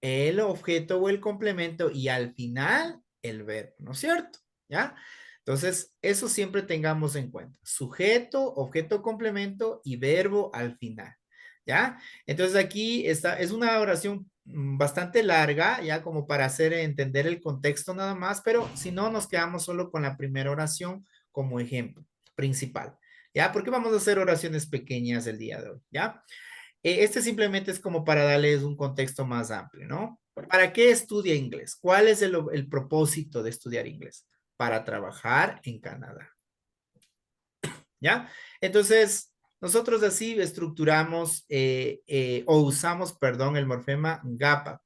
el objeto o el complemento y al final el verbo, ¿no es cierto? ¿Ya? Entonces, eso siempre tengamos en cuenta. Sujeto, objeto, complemento y verbo al final. ¿Ya? Entonces aquí está, es una oración bastante larga, ya como para hacer entender el contexto nada más, pero si no, nos quedamos solo con la primera oración como ejemplo principal, ¿ya? Porque vamos a hacer oraciones pequeñas el día de hoy, ¿ya? Este simplemente es como para darles un contexto más amplio, ¿no? ¿Para qué estudia inglés? ¿Cuál es el propósito de estudiar inglés? Para trabajar en Canadá, ¿ya? Entonces, nosotros así estructuramos o usamos, perdón, el morfema GAPA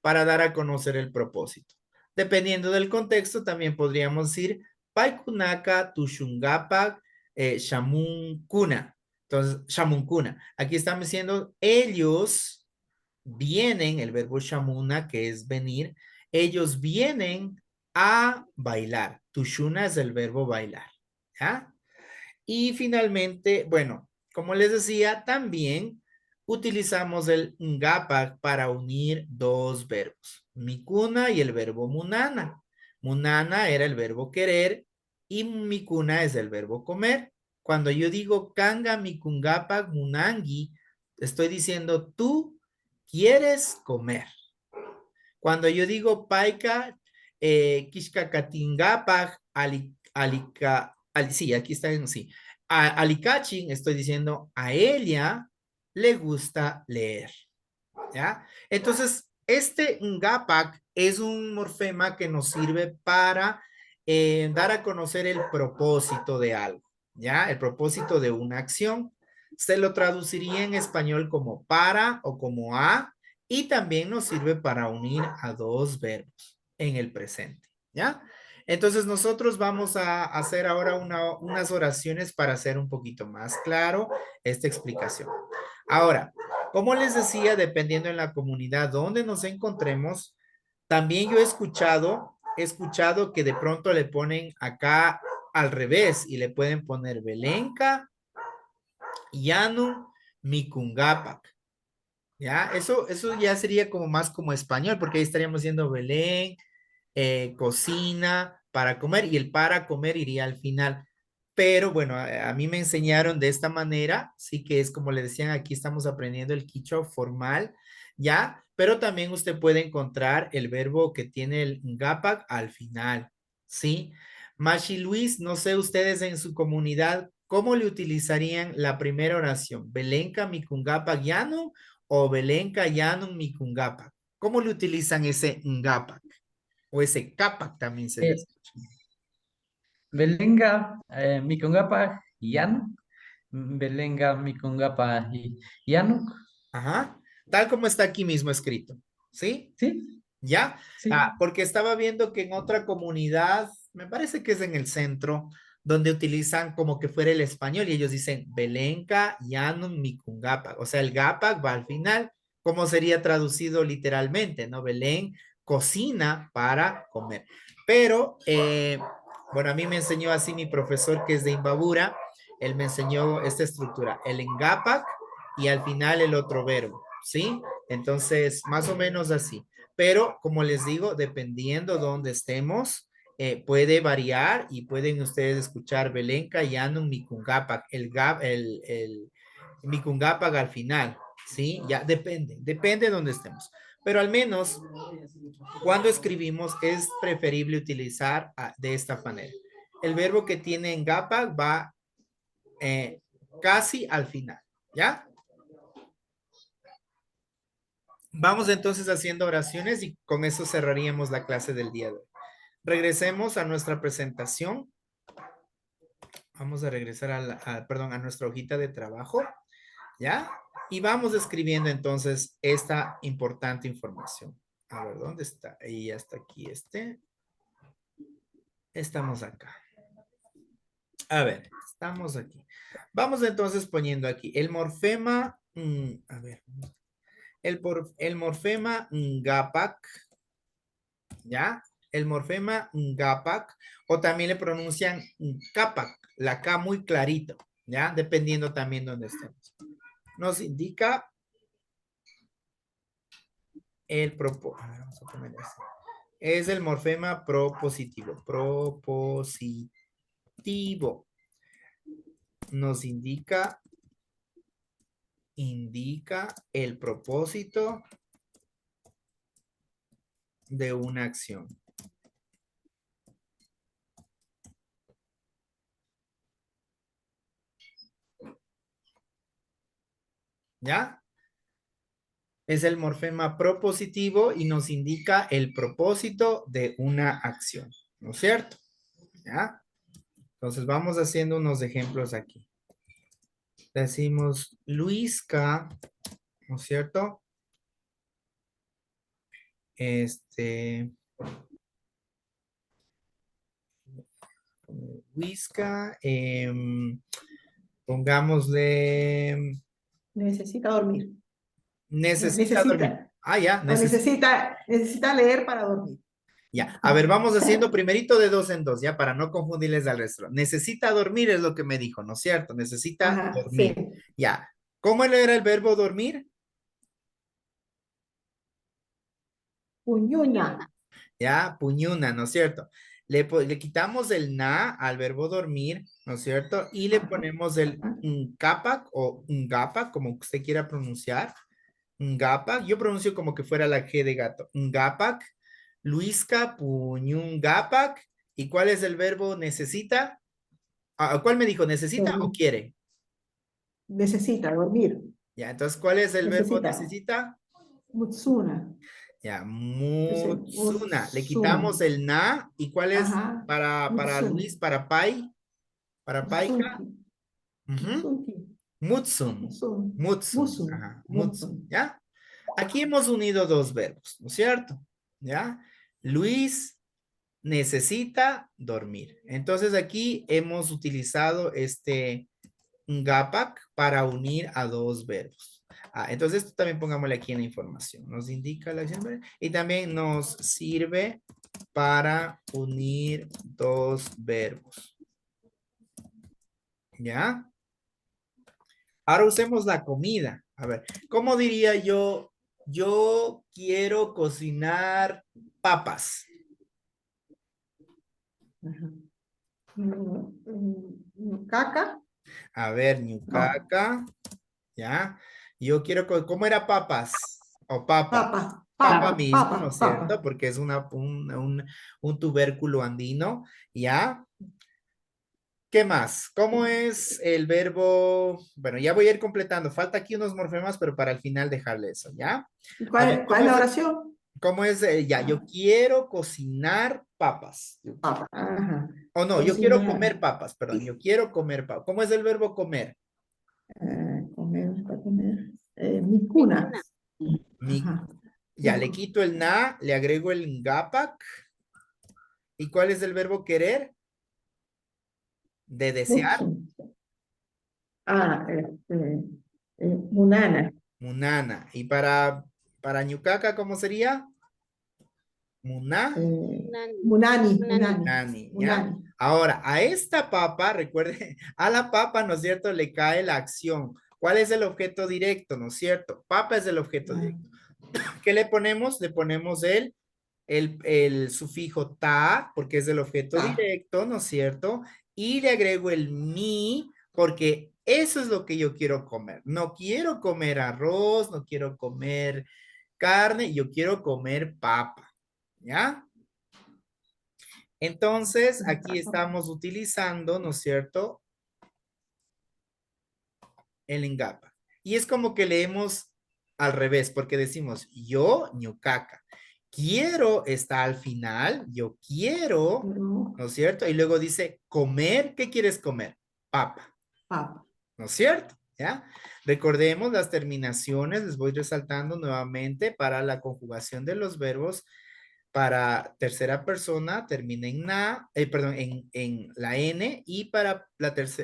para dar a conocer el propósito. Dependiendo del contexto, también podríamos decir Paikunaka Tushungapak Shamunkuna. Entonces, Shamunkuna. Aquí estamos diciendo ellos vienen, el verbo Shamuna, que es venir, ellos vienen a bailar. Tushuna es el verbo bailar. ¿Ya? Y finalmente, bueno, como les decía, también utilizamos el ngapa para unir dos verbos, mikuna y el verbo munana. Munana era el verbo querer y mikuna es el verbo comer. Cuando yo digo kanga mikungapa munangi, estoy diciendo tú quieres comer. Cuando yo digo paika, kishkakatingapa, sí, aquí está en sí. Alicachin, estoy diciendo, a ella le gusta leer. ¿Ya? Entonces, este ngapak es un morfema que nos sirve para dar a conocer el propósito de algo, ¿ya? El propósito de una acción. Se lo traduciría en español como para o como a, y también nos sirve para unir a dos verbos en el presente, ¿ya? Entonces nosotros vamos a hacer ahora unas oraciones para hacer un poquito más claro esta explicación. Ahora, como les decía, dependiendo en la comunidad donde nos encontremos, también yo he escuchado que de pronto le ponen acá al revés y le pueden poner Belenca, Yanu, Mikungapak. ¿Ya? Eso ya sería como más como español, porque ahí estaríamos diciendo Belén, cocina para comer y el para comer iría al final. Pero bueno, a mí me enseñaron de esta manera, sí que es como le decían, aquí estamos aprendiendo el quichua formal, ¿ya? Pero también usted puede encontrar el verbo que tiene el ngapak al final, ¿sí? Mashi Luis, no sé ustedes en su comunidad, ¿cómo le utilizarían la primera oración? ¿Belenka mikungapak yanu o Belenka yanu mikungapak? ¿Cómo le utilizan ese ngapak? O ese capac también se le Eh, escucha. Belenga, Mikungapa, Yanuk. Belenga, Mikungapa, Yanuk. Ajá. Tal como está aquí mismo escrito. ¿Sí? Sí, ¿Ya? sí. Porque estaba viendo que en otra comunidad, me parece que es en el centro, donde utilizan como que fuera el español y ellos dicen Belenca, Yanum, Mikungapa. O sea, el Gapac va al final, como sería traducido literalmente, ¿no? Belén cocina para comer. Pero, bueno, a mí me enseñó así mi profesor que es de Imbabura, él me enseñó esta estructura, el Engapac y al final el otro verbo, ¿sí? Entonces, más o menos así. Pero como les digo, dependiendo dónde estemos, puede variar y pueden ustedes escuchar Belenca, Yanun, Mikungapak, el Mikungapak al final, ¿sí? Ya depende de dónde estemos. Pero al menos cuando escribimos es preferible utilizar de esta manera. El verbo que tiene en Gapak va casi al final, ¿ya? Vamos entonces haciendo oraciones y con eso cerraríamos la clase del día de hoy. Regresemos a nuestra presentación. Vamos a regresar perdón, a nuestra hojita de trabajo, ¿ya? Y vamos escribiendo entonces esta importante información. A ver, ¿dónde está? Ahí hasta aquí Estamos acá. A ver, estamos aquí. Vamos entonces poniendo aquí el morfema, a ver, el morfema ngapak, ¿ya? El morfema ngapak, o también le pronuncian capac, la K muy clarito, ¿ya? Dependiendo también donde estemos. Nos indica vamos a poner así. Es el morfema propositivo. Propositivo. Nos indica indica el propósito de una acción. ¿Ya? Es el morfema propositivo y nos indica el propósito de una acción, ¿no es cierto? ¿Ya? Entonces vamos haciendo unos ejemplos aquí. Decimos Luisca, ¿no es cierto? Luisca, pongámosle, Necesita dormir. necesita dormir. Necesita. Ah, ya, No, necesita leer para dormir. Ya, a ver, vamos haciendo primerito de dos en dos, ya, para no confundirles al resto. Necesita dormir es lo que me dijo, ¿no es cierto? Necesita Ajá, sí. dormir. Ya. ¿Cómo era el verbo dormir? Puñuna. Ya, puñuna, ¿no es cierto? Le quitamos el na al verbo dormir, ¿no es cierto? Y le Ajá, ponemos el ajá. ngapak o ngapak, como usted quiera pronunciar. Ngapak, yo pronuncio como que fuera la G de gato. Ngapak, Luisca, puñungapak. ¿Y cuál es el verbo necesita? ¿Cuál me dijo? ¿Necesita o Dormir. quiere? Necesita dormir. Ya, entonces, ¿cuál es el verbo Necesita. necesita? Mutsuna. Ya, Entonces, mutsuna. Le mutsuna. quitamos el na. ¿Y cuál es Ajá. para Mutsun. Luis, para Pai? Para Paika. Mutsunki. Ujú. Mutsunki. Mutsun. Mutsun. Mutsun. Musun. Ajá, mutsun. Mutsun. ¿Ya? Aquí hemos unido dos verbos, ¿no es cierto? ¿Ya? Luis necesita dormir. Entonces aquí hemos utilizado este Gapak para unir a dos verbos. Entonces esto también pongámosle aquí en la información. Nos indica la acción y también nos sirve para unir dos verbos. ¿Ya? Ahora usemos la comida. A ver, ¿cómo diría yo? Yo quiero cocinar papas. Ajá. Caca. A ver, No. ñucaca. ¿Ya? Yo quiero, ¿cómo era papas? O papa. Papa. Papa Papa. mismo, ¿no Papa. es cierto? Papa. Porque es un tubérculo andino. ¿Ya? ¿Qué más? ¿Cómo es el verbo? Bueno, ya voy a ir completando. Falta aquí unos morfemas, pero para el final dejarle eso, ¿ya? ¿Y A ver, cuál es la oración? ¿cómo es? Ya, yo Ah, quiero cocinar papas. papa. Ajá. O no, yo quiero Cocinar. comer papas, perdón, yo quiero comer papas. ¿Cómo es el verbo comer? Comer, para comer. Micuna. Mi, Ajá. ya, le quito el na, le agrego el ngapak. ¿Y cuál es el verbo querer? De desear. Mutsun. Munana. Munana. ¿Y para ñucaca, cómo sería? Muná. Munani. Munani. Munani. Nani, ¿ya? Munani. Ahora, a esta papa, recuerde, a la papa, ¿no es cierto? Le cae la acción. ¿Cuál es el objeto directo, no es cierto? Papa es el objeto Ah, directo. ¿Qué le ponemos? Le ponemos el sufijo ta, porque es el objeto ta. directo, ¿no es cierto? Y le agrego el mi, porque eso es lo que yo quiero comer. No quiero comer arroz, no quiero comer carne, yo quiero comer papa, ¿ya? Entonces, aquí estamos utilizando, ¿no es cierto? El engapa. Y es como que leemos al revés, porque decimos yo, ñucaca. Quiero está al final, yo quiero, Pero, ¿no es cierto? Y luego dice comer, ¿qué quieres comer? Papa, papa. ¿no es cierto? ¿Ya? Recordemos las terminaciones, les voy resaltando nuevamente para la conjugación de los verbos. Para tercera persona termina en perdón, en la N y para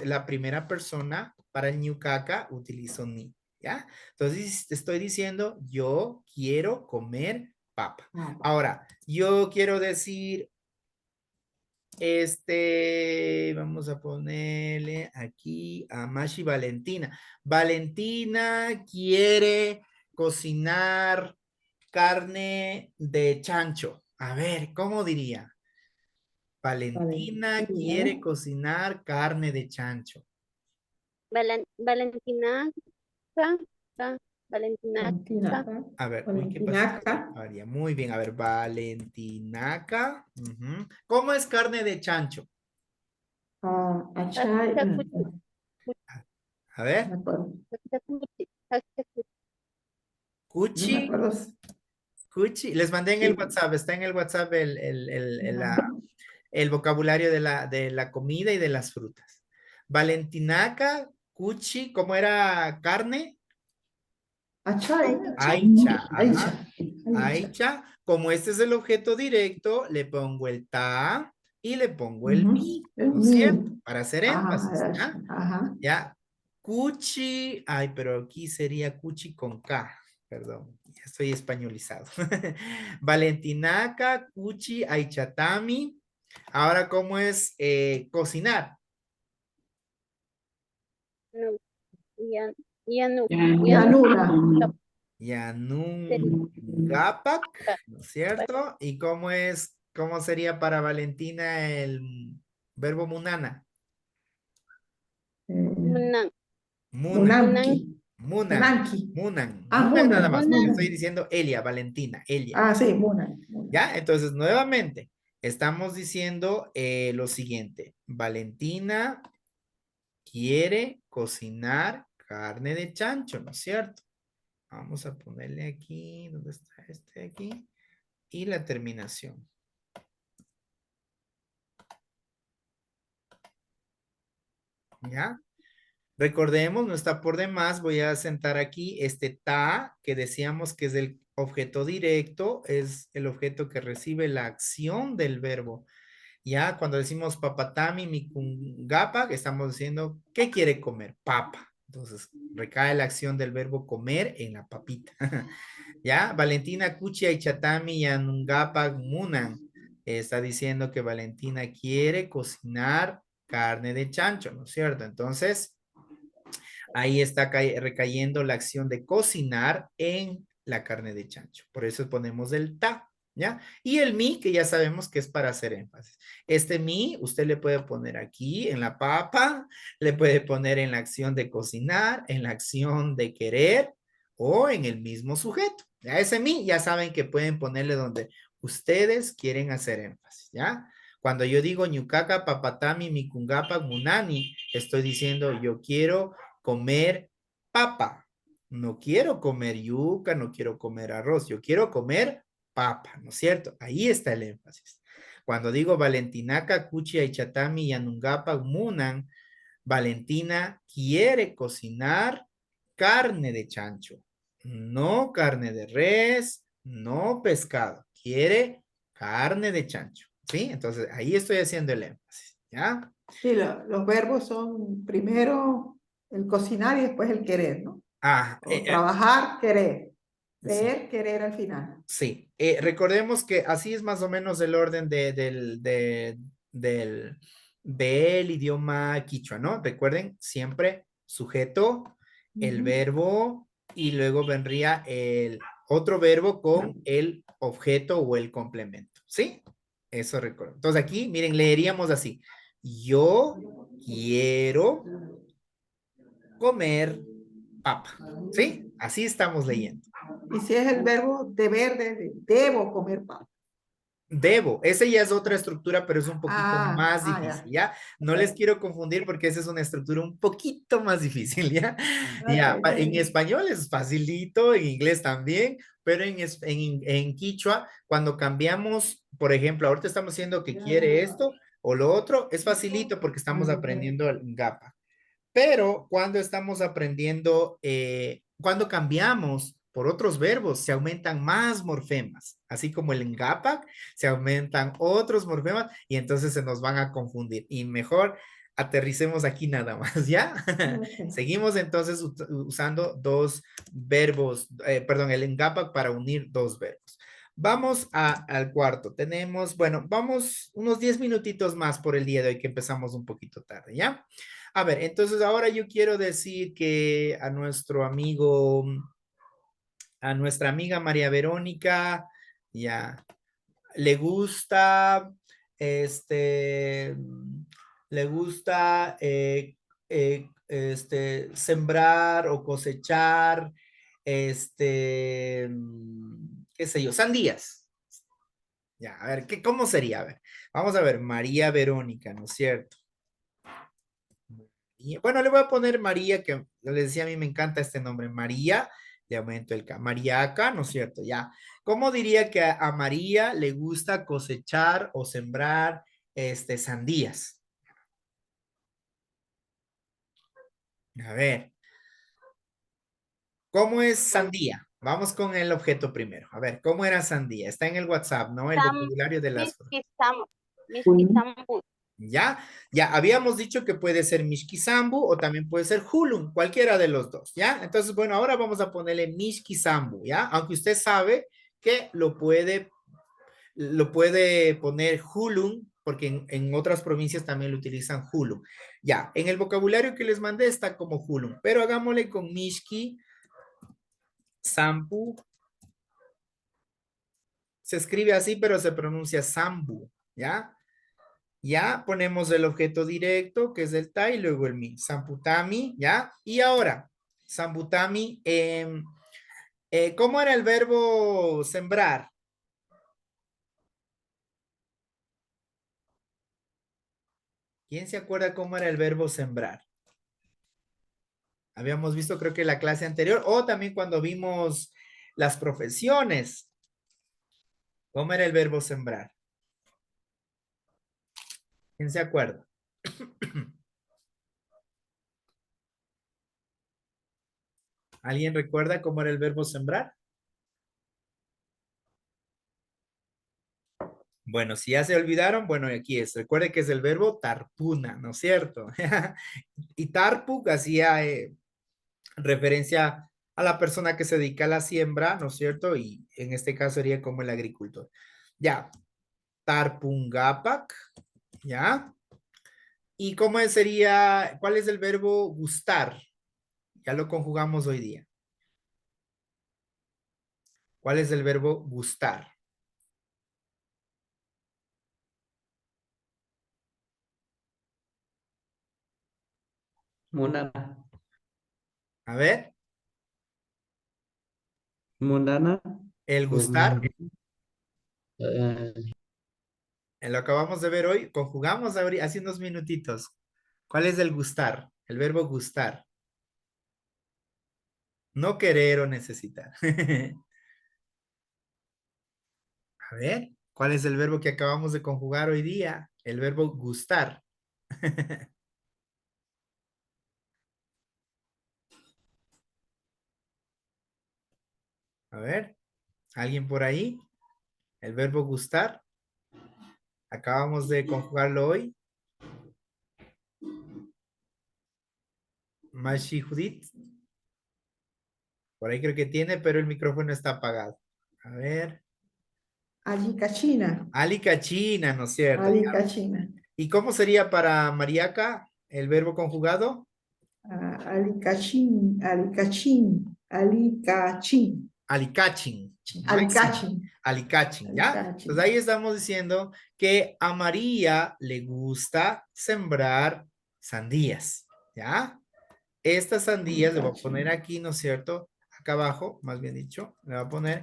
la primera persona, para el ñucaca, utilizo ni, ¿ya? Entonces te estoy diciendo, yo quiero comer papa. Papa. Ahora, yo quiero decir, vamos a ponerle aquí a Mashi Valentina. Valentina quiere cocinar carne de chancho. A ver, ¿cómo diría? Valentina Valentina. quiere cocinar carne de chancho. Valentina Valentinaca, Valentinaca. A ver, uy, ¿qué pasó? Valentinaca. María, muy bien, a ver, Valentinaca. Ujú. ¿Cómo es carne de chancho? Achay. Hachacuchi, A No me ver, acuerdo. Hachacuchi. No me cuchi, acuerdo. cuchi. Les mandé en el Sí. WhatsApp, está en el WhatsApp Ajá. el vocabulario de la comida y de las frutas. Valentinaca, cuchi, ¿cómo era carne? Achay. Aicha, Aicha. ajá. Aicha. Aicha, como este es el objeto directo, le pongo el ta y le pongo el Ujú. mi, El ¿no es cierto? mío. Para hacer énfasis, Ajá. ¿ya? Ajá. Ya. Cuchi, ay, pero aquí sería cuchi con K, perdón, ya estoy españolizado. Valentinaca, cuchi, aichatami. Ahora, ¿cómo es cocinar? No, Yan, Yanu, Yanu, Llanura. Yanungapak, ¿no es cierto? ¿Y cómo sería para Valentina el verbo munana? Munan, Munan, Munan, Munanqui. munan, Munanqui. munan nada Munan. más, porque Munan, estoy Munan. diciendo Elia, Valentina, Elia. Sí, Munan. Munan. ¿Ya? Entonces, nuevamente, estamos diciendo lo siguiente. Valentina quiere cocinar carne de chancho, ¿no es cierto? Vamos a ponerle aquí, ¿dónde está este aquí? Y la terminación. ¿Ya? Recordemos, no está por demás, voy a sentar aquí este ta, que decíamos que es el objeto directo, es el objeto que recibe la acción del verbo. Ya, cuando decimos papatami mikungapa, estamos diciendo, ¿qué quiere comer? Papa. Entonces, recae la acción del verbo comer en la papita. Ya, Valentina Kuchia y Chatami Yanungapa Munan está diciendo que Valentina quiere cocinar carne de chancho, ¿no es cierto? Entonces, ahí está recayendo la acción de cocinar en la carne de chancho. Por eso ponemos el ta, ¿ya? Y el mi, que ya sabemos que es para hacer énfasis. Este mi, usted le puede poner aquí en la papa, le puede poner en la acción de cocinar, en la acción de querer o en el mismo sujeto. Ya ese mi, ya saben que pueden ponerle donde ustedes quieren hacer énfasis, ¿ya? Cuando yo digo ñucaca, papatami, mikungapa, munani, estoy diciendo yo quiero comer papa. No quiero comer yuca, no quiero comer arroz, yo quiero comer papa, ¿no es cierto? Ahí está el énfasis. Cuando digo Valentinaca, Cuchi, Aichatami, Yanungapa, Munan, Valentina quiere cocinar carne de chancho, no carne de res, no pescado, quiere carne de chancho, ¿sí? Entonces ahí estoy haciendo el énfasis, ¿ya? Sí, los verbos son primero el cocinar y después el querer, ¿no? Ah, O trabajar, querer. sí. Ver, querer al final. Sí, recordemos que así es más o menos el orden del idioma quichua, ¿no? Recuerden, siempre sujeto, el Ujú. verbo y luego vendría el otro verbo con el objeto o el complemento, ¿sí? Eso recuerdo. Entonces aquí, miren, leeríamos así. Yo quiero comer papa, ¿sí? Así estamos leyendo. Y si es el verbo deber, debo comer pan. Debo, ese ya es otra estructura, pero es un poquito más difícil, Ya. ¿ya? No les quiero confundir porque esa es una estructura un poquito más difícil, ¿ya? Ok, Ya, está en bien. español es facilito, en inglés también, pero en quichua, cuando cambiamos, por ejemplo, ahorita estamos diciendo que quiere esto o lo otro, es facilito porque estamos aprendiendo el GAPA. Pero cuando estamos aprendiendo, cuando cambiamos por otros verbos, se aumentan más morfemas, así como el ngapak, se aumentan otros morfemas y entonces se nos van a confundir. Y mejor aterricemos aquí nada más, ¿ya? Ok. Seguimos entonces usando dos verbos, perdón, el ngapak para unir dos verbos. Vamos al cuarto. Tenemos, bueno, vamos unos 10 minutitos más por el día de hoy que empezamos un poquito tarde, ¿ya? A ver, entonces ahora yo quiero decir que a nuestro amigo, a nuestra amiga María Verónica, ya, le gusta, este, le gusta, sembrar o cosechar qué sé yo, sandías. Ya, a ver, ¿cómo sería? A ver, vamos a ver, María Verónica, ¿no es cierto? Bueno, le voy a poner María, que le decía a mí me encanta este nombre, María, le aumento el K, Mariaca, ¿no es cierto? Ya. ¿Cómo diría que a María le gusta cosechar o sembrar sandías? A ver, ¿cómo es sandía? Vamos con el objeto primero. A ver, ¿cómo era sandía? Está en el WhatsApp, ¿no? El Sam, vocabulario de las... Miski Sambu. ¿Ya? Ya habíamos dicho que puede ser Mishkizambu o también puede ser Hulun, cualquiera de los dos, ¿ya? Entonces, bueno, ahora vamos a ponerle Mishkizambu, ¿ya? Aunque usted sabe que lo puede poner Hulun, porque en otras provincias también lo utilizan Hulun. Ya, en el vocabulario que les mandé está como Hulun, pero hagámosle con Mishki Sambu. Se escribe así, pero se pronuncia Sambu, ¿ya? Ya ponemos el objeto directo, que es el ta, y luego el mi. Samputami, ¿ya? Y ahora, Samputami, ¿cómo era el verbo sembrar? ¿Quién se acuerda cómo era el verbo sembrar? Habíamos visto, creo que la clase anterior, o también cuando vimos las profesiones. ¿Cómo era el verbo sembrar? ¿Quién se acuerda? ¿Alguien recuerda cómo era el verbo sembrar? Bueno, si ya se olvidaron, bueno, aquí es. Recuerde que es el verbo tarpuna, ¿no es cierto? Y tarpuk hacía referencia a la persona que se dedica a la siembra, ¿no es cierto? Y en este caso sería como el agricultor. Ya, tarpungapak, ¿ya? ¿Y cómo sería, cuál es el verbo gustar? Ya lo conjugamos hoy día. ¿Cuál es el verbo gustar? Munana. A ver, Munana. el gustar, um, eh, lo acabamos de ver hoy, conjugamos hace unos minutitos. ¿Cuál es el gustar? El verbo gustar. No querer o necesitar. A ver, ¿cuál es el verbo que acabamos de conjugar hoy día? El verbo gustar. A ver, ¿alguien por ahí? El verbo gustar. Acabamos de conjugarlo hoy. Mashi Judith. Por ahí creo que tiene, pero el micrófono está apagado. A ver. Alicachina. Ali Cachina, ¿no es cierto? Alicachina. ¿Y cómo sería para Mariaca el verbo conjugado? Alicachín, alicachín, alicachín, Alicachin. Máximo. alicachín, Alicachin, ¿ya? Entonces alicachín. ahí estamos diciendo que a María le gusta sembrar sandías, ¿ya? Estas sandías, le voy a poner Alicachín. aquí, ¿no es cierto? Acá abajo, más bien dicho, le voy a poner,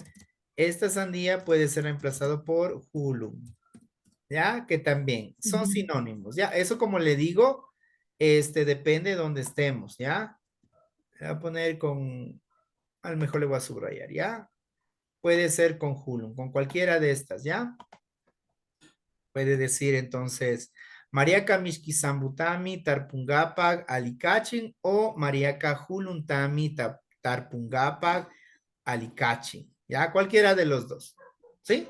esta sandía puede ser reemplazado por hulum, ¿ya? Que también son Ujú. sinónimos, ¿ya? Eso como le digo, depende de donde estemos, ¿ya? Le voy a poner con, a lo mejor le voy a subrayar, ¿ya? Puede ser con hulum, con cualquiera de estas, ¿ya? Puede decir entonces Mariaca Mishkizambutami Tarpungapak Alicachin o Mariaca Huluntami Tarpungapak Alicachin. ¿Ya? Cualquiera de los dos. ¿Sí?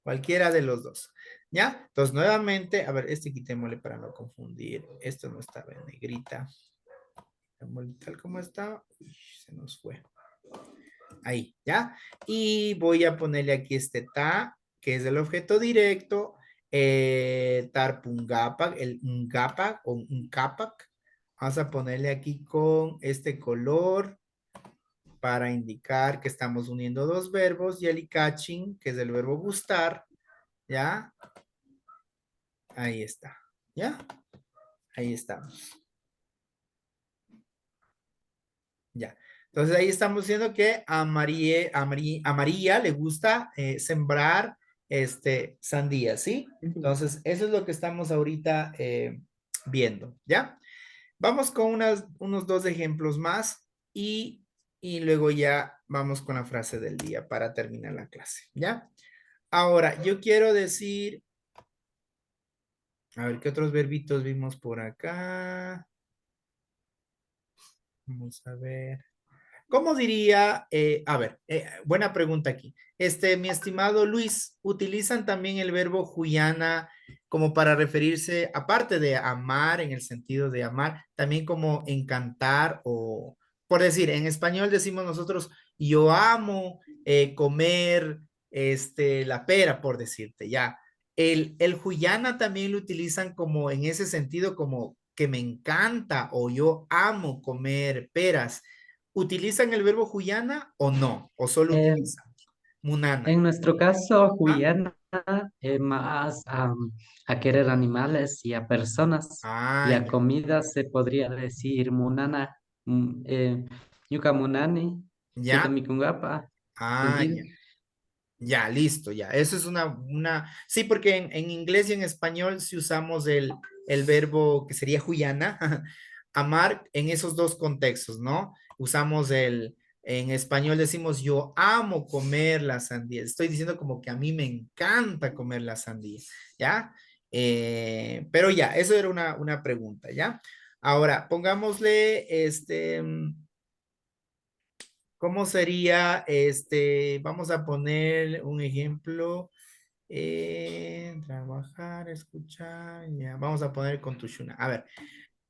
Cualquiera de los dos. ¿Ya? Entonces, nuevamente, a ver, quitémosle para no confundir. Esto no estaba en negrita. Tal como está. Uy, se nos fue. Ahí, ¿ya? Y voy a ponerle aquí este ta, que es el objeto directo, tarpungapak, el ungapak o uncapac. Vamos a ponerle aquí con este color para indicar que estamos uniendo dos verbos y el ikachin, que es el verbo gustar, ¿ya? Ahí está, ¿ya? Ahí estamos. Ya. Entonces ahí estamos diciendo que a María le gusta sembrar sandía, ¿sí? Entonces eso es lo que estamos ahorita viendo, ¿ya? Vamos con unos dos ejemplos más y luego ya vamos con la frase del día para terminar la clase, ¿ya? Ahora, yo quiero decir, a ver, ¿qué otros verbitos vimos por acá? Vamos a ver. ¿Cómo diría? A ver, buena pregunta aquí. Mi estimado Luis, ¿utilizan también el verbo huyana como para referirse, aparte de amar en el sentido de amar, también como encantar o, por decir, en español decimos nosotros, yo amo comer la pera, por decirte, ya. El huyana también lo utilizan como en ese sentido, como que me encanta o yo amo comer peras. ¿Utilizan el verbo huyana o no? ¿O solo Eh, utilizan munana? en nuestro caso, ¿Ah? Juliana, más a querer animales y a personas. Y Ah, a ya. comida se podría decir munana, yuca munani, Ya. chetamicungapa, Ah, ya. pujil. Ya, listo, ya. Eso es sí, porque en inglés y en español si usamos el verbo que sería huyana, amar en esos dos contextos, ¿no? Usamos en español decimos yo amo comer la sandía. Estoy diciendo como que a mí me encanta comer la sandía, ¿ya? Pero ya, eso era una pregunta, ¿ya? Ahora, pongámosle ¿cómo sería Vamos a poner un ejemplo. Trabajar, escuchar, ya. Vamos a poner con Tushuna. A ver,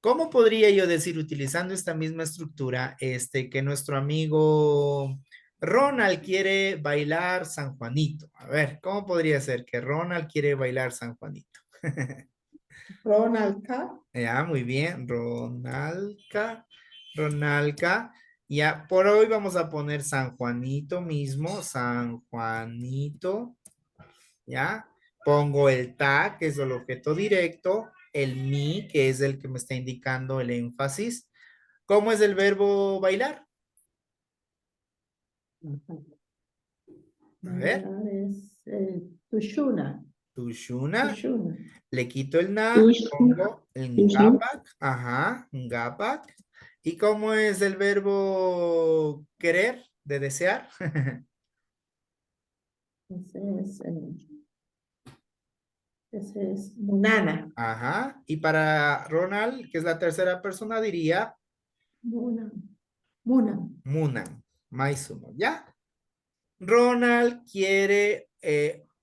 ¿cómo podría yo decir, utilizando esta misma estructura, que nuestro amigo Ronald quiere bailar San Juanito? A ver, ¿cómo podría ser que Ronald quiere bailar San Juanito? Ronald K. Ya, muy bien. Ronalca. Ya, por hoy vamos a poner San Juanito mismo, San Juanito, ¿ya? Pongo el ta, que es el objeto directo, el mi, que es el que me está indicando el énfasis. ¿Cómo es el verbo bailar? A ver, Bailar es Tushuna. tushuna, Tushuna. le quito el na, Tushu, pongo el tushu, ngapak, ajá, ngapak. ¿Y cómo es el verbo querer, de desear? Ese es Munana. Ajá. Y para Ronald, que es la tercera persona, diría Muna. Muna. Munan, Maisumo, ¿ya? Ronald quiere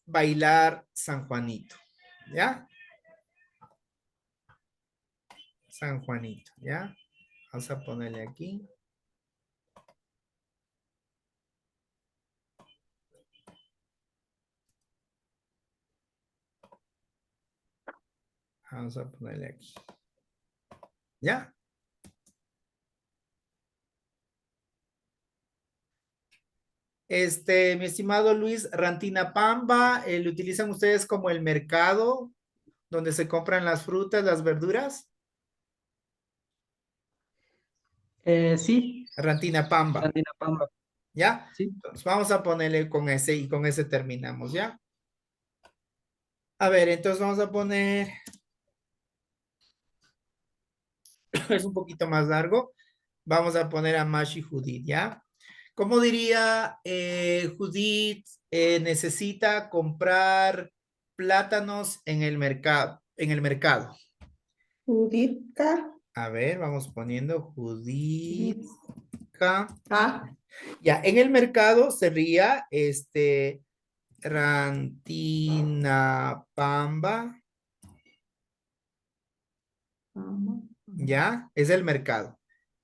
bailar San Juanito, ¿ya? San Juanito, ¿ya? Vamos a ponerle aquí. Vamos a ponerle aquí. ¿Ya? Mi estimado Luis, Rantina Pamba, ¿lo utilizan ustedes como el mercado donde se compran las frutas, las verduras? Sí, Rantina Pamba, Andinapamba, ¿ya? sí. Entonces vamos a ponerle con ese y con ese terminamos, ¿ya? A ver, entonces vamos a poner, es un poquito más largo, vamos a poner a Mashi Judith, ¿ya? ¿Cómo diría Judith necesita comprar plátanos en el mercado? En el mercado. Juditka. A ver, vamos poniendo Judith. Ah. Ya, en el mercado sería Rantina Pamba, ya, es el mercado.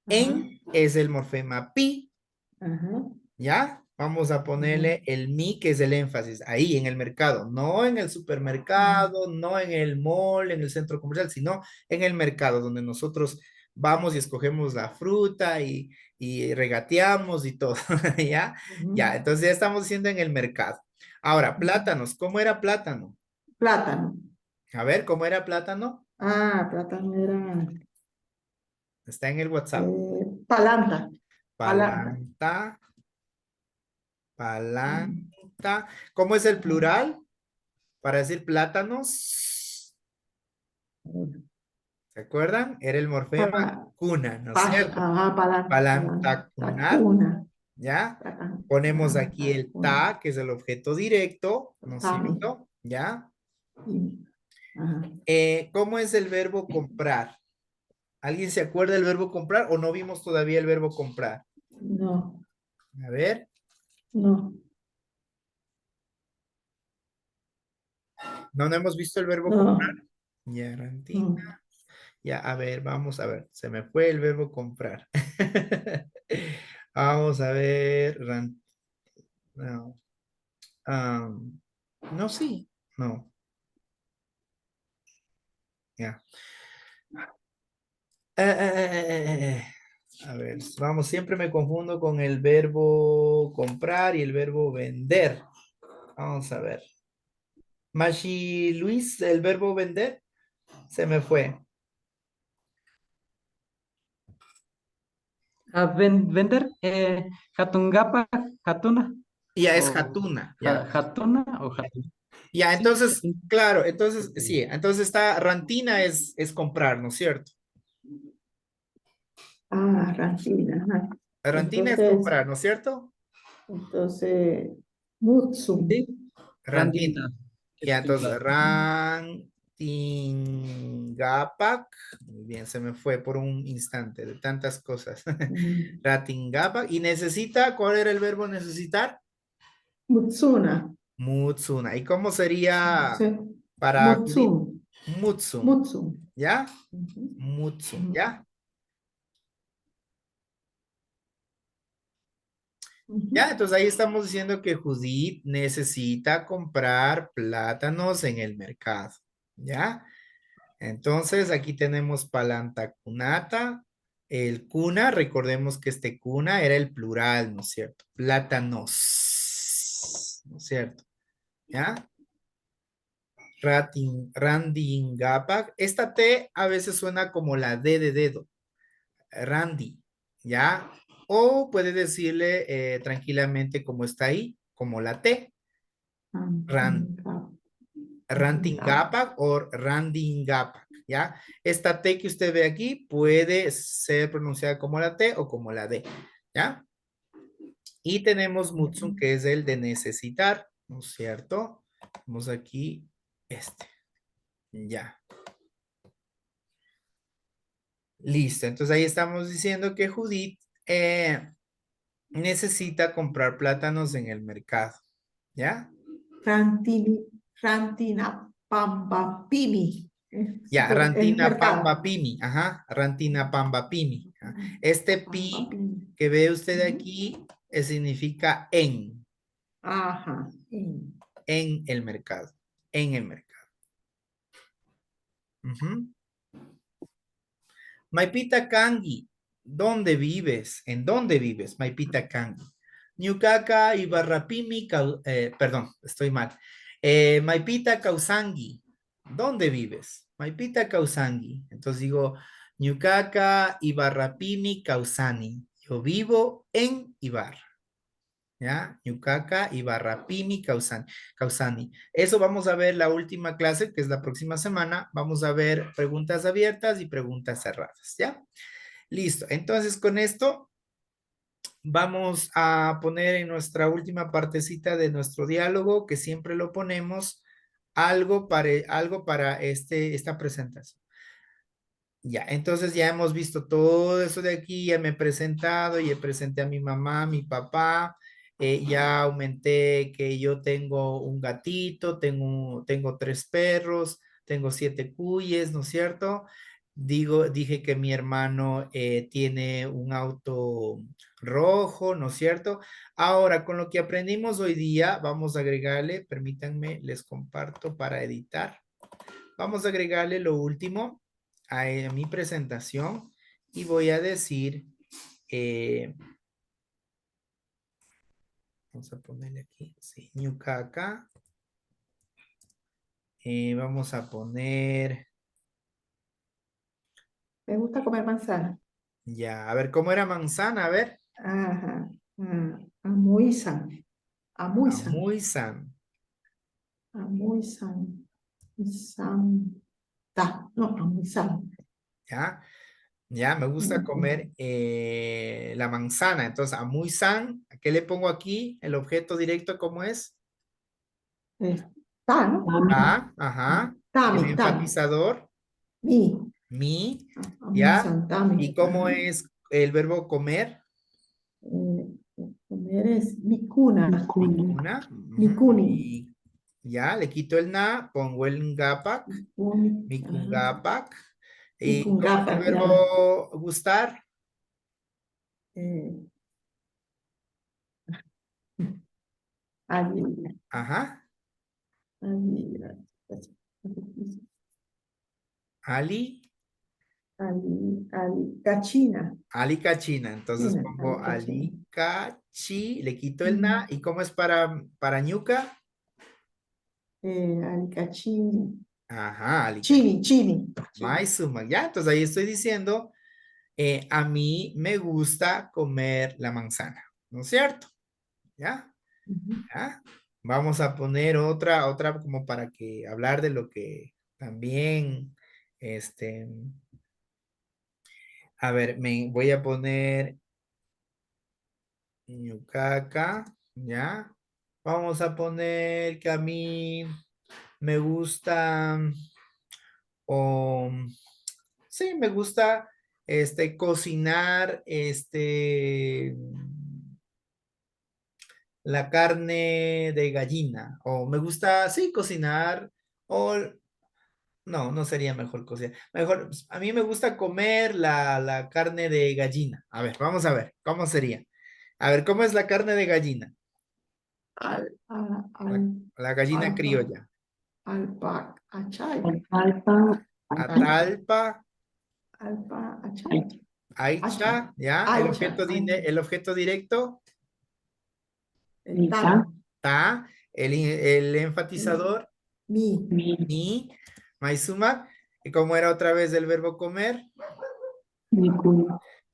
En es el morfema pi, Ajá. ¿ya? Vamos a ponerle el mi, que es el énfasis, ahí en el mercado, no en el supermercado, no en el mall, en el centro comercial, sino en el mercado, donde nosotros vamos y escogemos la fruta y regateamos y todo, ¿ya? Ya, entonces ya estamos diciendo en el mercado. Ahora, plátanos, ¿cómo era plátano? Plátano. A ver, ¿cómo era plátano? Ah, plátano era Está en el WhatsApp. palanta. Palanta. Palanta. Palanta. ¿Cómo es el plural? Para decir plátanos. ¿Se acuerdan? Era el morfema Pa- cuna, ¿no es cierto? Ajá, Palantacunat, palantacuna. ¿ya? Ponemos aquí el Palantacuna. ta, que es el objeto directo, ¿no es Tami. cierto? ¿Ya? Ajá. ¿Cómo es el verbo comprar? ¿Alguien se acuerda del verbo comprar o no vimos todavía el verbo comprar? No, A ver, no, no hemos visto el verbo comprar. no, Ya, Rantina. no. Ya, a ver, vamos a ver. Se me fue el verbo comprar. Vamos a ver. No. No, sí. No. Ya. A ver, vamos, siempre me confundo con el verbo comprar y el verbo vender. Vamos a ver. Mashi Luis, el verbo vender, se me fue. Vender, Hatungapa, Hatuna, Ya es o Hatuna, ya. Hatuna, o Hatuna. Ya, Sí, entonces, Hatuna. claro, entonces, Ok. sí, entonces está Rantina es comprar, ¿no es cierto? Ah, Ranchina. Ajá. Rantina es Entonces, comprar, ¿no es cierto? entonces, Mutsum. Sí, Rantina. Randina, que es Ya, entonces, plural. Rantingapak. Muy bien, se me fue por un instante de tantas cosas. Mm. Ratingapak. ¿Y necesita? ¿Cuál era el verbo necesitar? Mutsuna. Mutsuna. ¿Y cómo sería Sí. para acudir? Mutsum. Mutsum. Mutsum. ¿Ya? Ujú, Mutsum. ujú, ¿Ya? ujú. Ya, entonces ahí estamos diciendo que Judith necesita comprar plátanos en el mercado. ¿Ya? Entonces aquí tenemos palanta cunata. El cuna, recordemos que este cuna era el plural, ¿no es cierto? Plátanos, ¿no es cierto? ¿Ya? Randingapak. Esta T a veces suena como la D de dedo. Randy, ¿ya? O puede decirle tranquilamente como está ahí, como la T. Rantingapak o Randingapak, ¿ya? Esta T que usted ve aquí puede ser pronunciada como la T o como la D, ¿ya? Y tenemos Mutsun, que es el de necesitar, ¿no es cierto? Vamos aquí, este, ya. Listo, entonces ahí estamos diciendo que Judith necesita comprar plátanos en el mercado, ¿ya? Rantini, Rantina Pambapimi. Ya, Es Rantina Pamba mercado. Pimi, ajá, Rantina Pamba Pimi. Este pi Pambapimi. que ve usted Ujú. aquí significa Ajá. en el mercado, en el mercado. Ujú. Maipita Kangi, ¿dónde vives? ¿En dónde vives, Maipita Kangi? Ñucaca Ibarrapimi, perdón, estoy mal. Maipita Kausangi, ¿dónde vives? Maipita Kausangi. Entonces digo, Ñucaca Ibarrapimi Kausani. Yo vivo en Ibarra. ¿Ya? Ñucaca, Ibarrapini, Causani. Eso vamos a ver la última clase, que es la próxima semana. Vamos a ver preguntas abiertas y preguntas cerradas, ¿ya? Listo. Entonces, con esto vamos a poner en nuestra última partecita de nuestro diálogo, que siempre lo ponemos, algo para esta presentación. Ya, entonces ya hemos visto todo eso de aquí, ya me he presentado, ya presenté a mi mamá, a mi papá, ya aumenté que yo tengo un gatito, tengo 3 perros, tengo 7 cuyes, ¿no es cierto? Dije que mi hermano tiene un auto rojo, ¿no es cierto? Ahora, con lo que aprendimos hoy día, vamos a agregarle, permítanme, les comparto para editar. Vamos a agregarle lo último a mi presentación y voy a decir, vamos a ponerle aquí, sí, Ñucaca. Vamos a poner, Me gusta comer manzana. ya, a ver, ¿cómo era manzana? A ver, Ajá. Amuizan. Amuizan. Amuizan. Amuizan. Santa. No, amuizan. ¿Ya? Ya, me gusta comer la manzana. Entonces, amuizan, ¿qué le pongo aquí? El objeto directo, ¿cómo es? Ta, ¿no? A, ajá. El Tami, tami. enfatizador, Mi. mi, ¿ya? Amuizan, tami. ¿Y cómo Ajá. es el verbo comer? Comer es mi cuna. Mikuni. Una. Mi Ujú. cuni. Y ya, le quito el na, pongo el ngapak, mi Ajá. kungapak. Mi ¿Y cómo es el kungapa, ya. verbo gustar? Eh, ali- Ajá. ali- Ali, Cachina. alicachina. Entonces China, pongo alicachina. alicachi, le quito el na. ¿Y cómo es para ñuca? Alicachini. Ajá, alicachina. Chini, chini. Maizuma, ya. Entonces ahí estoy diciendo, a mí me gusta comer la manzana, ¿no es cierto? ¿Ya? Ujú. ¿Ya? Vamos a poner otra como para que hablar de lo que también, este, a ver, me voy a poner ñucaca, ¿ya? Vamos a poner que a mí me gusta, o, sí, me gusta, cocinar, la carne de gallina, o me gusta, sí, cocinar, o no, no sería mejor cocinar. Mejor, pues, a mí me gusta comer la carne de gallina. A ver, ¿cómo sería? A ver, ¿cómo es la carne de gallina? Al, a- La, al, la gallina alpa, criolla. alpa, achay. Alfalfa. Atalpa, Alpa, achay. Achay. aicha, ¿ya? Aicha. El objeto directo, Alita. Tan. ta. El enfatizador, Mi. Mi. ni. Maizuma. ¿Y cómo era otra vez el verbo comer? Mikuni.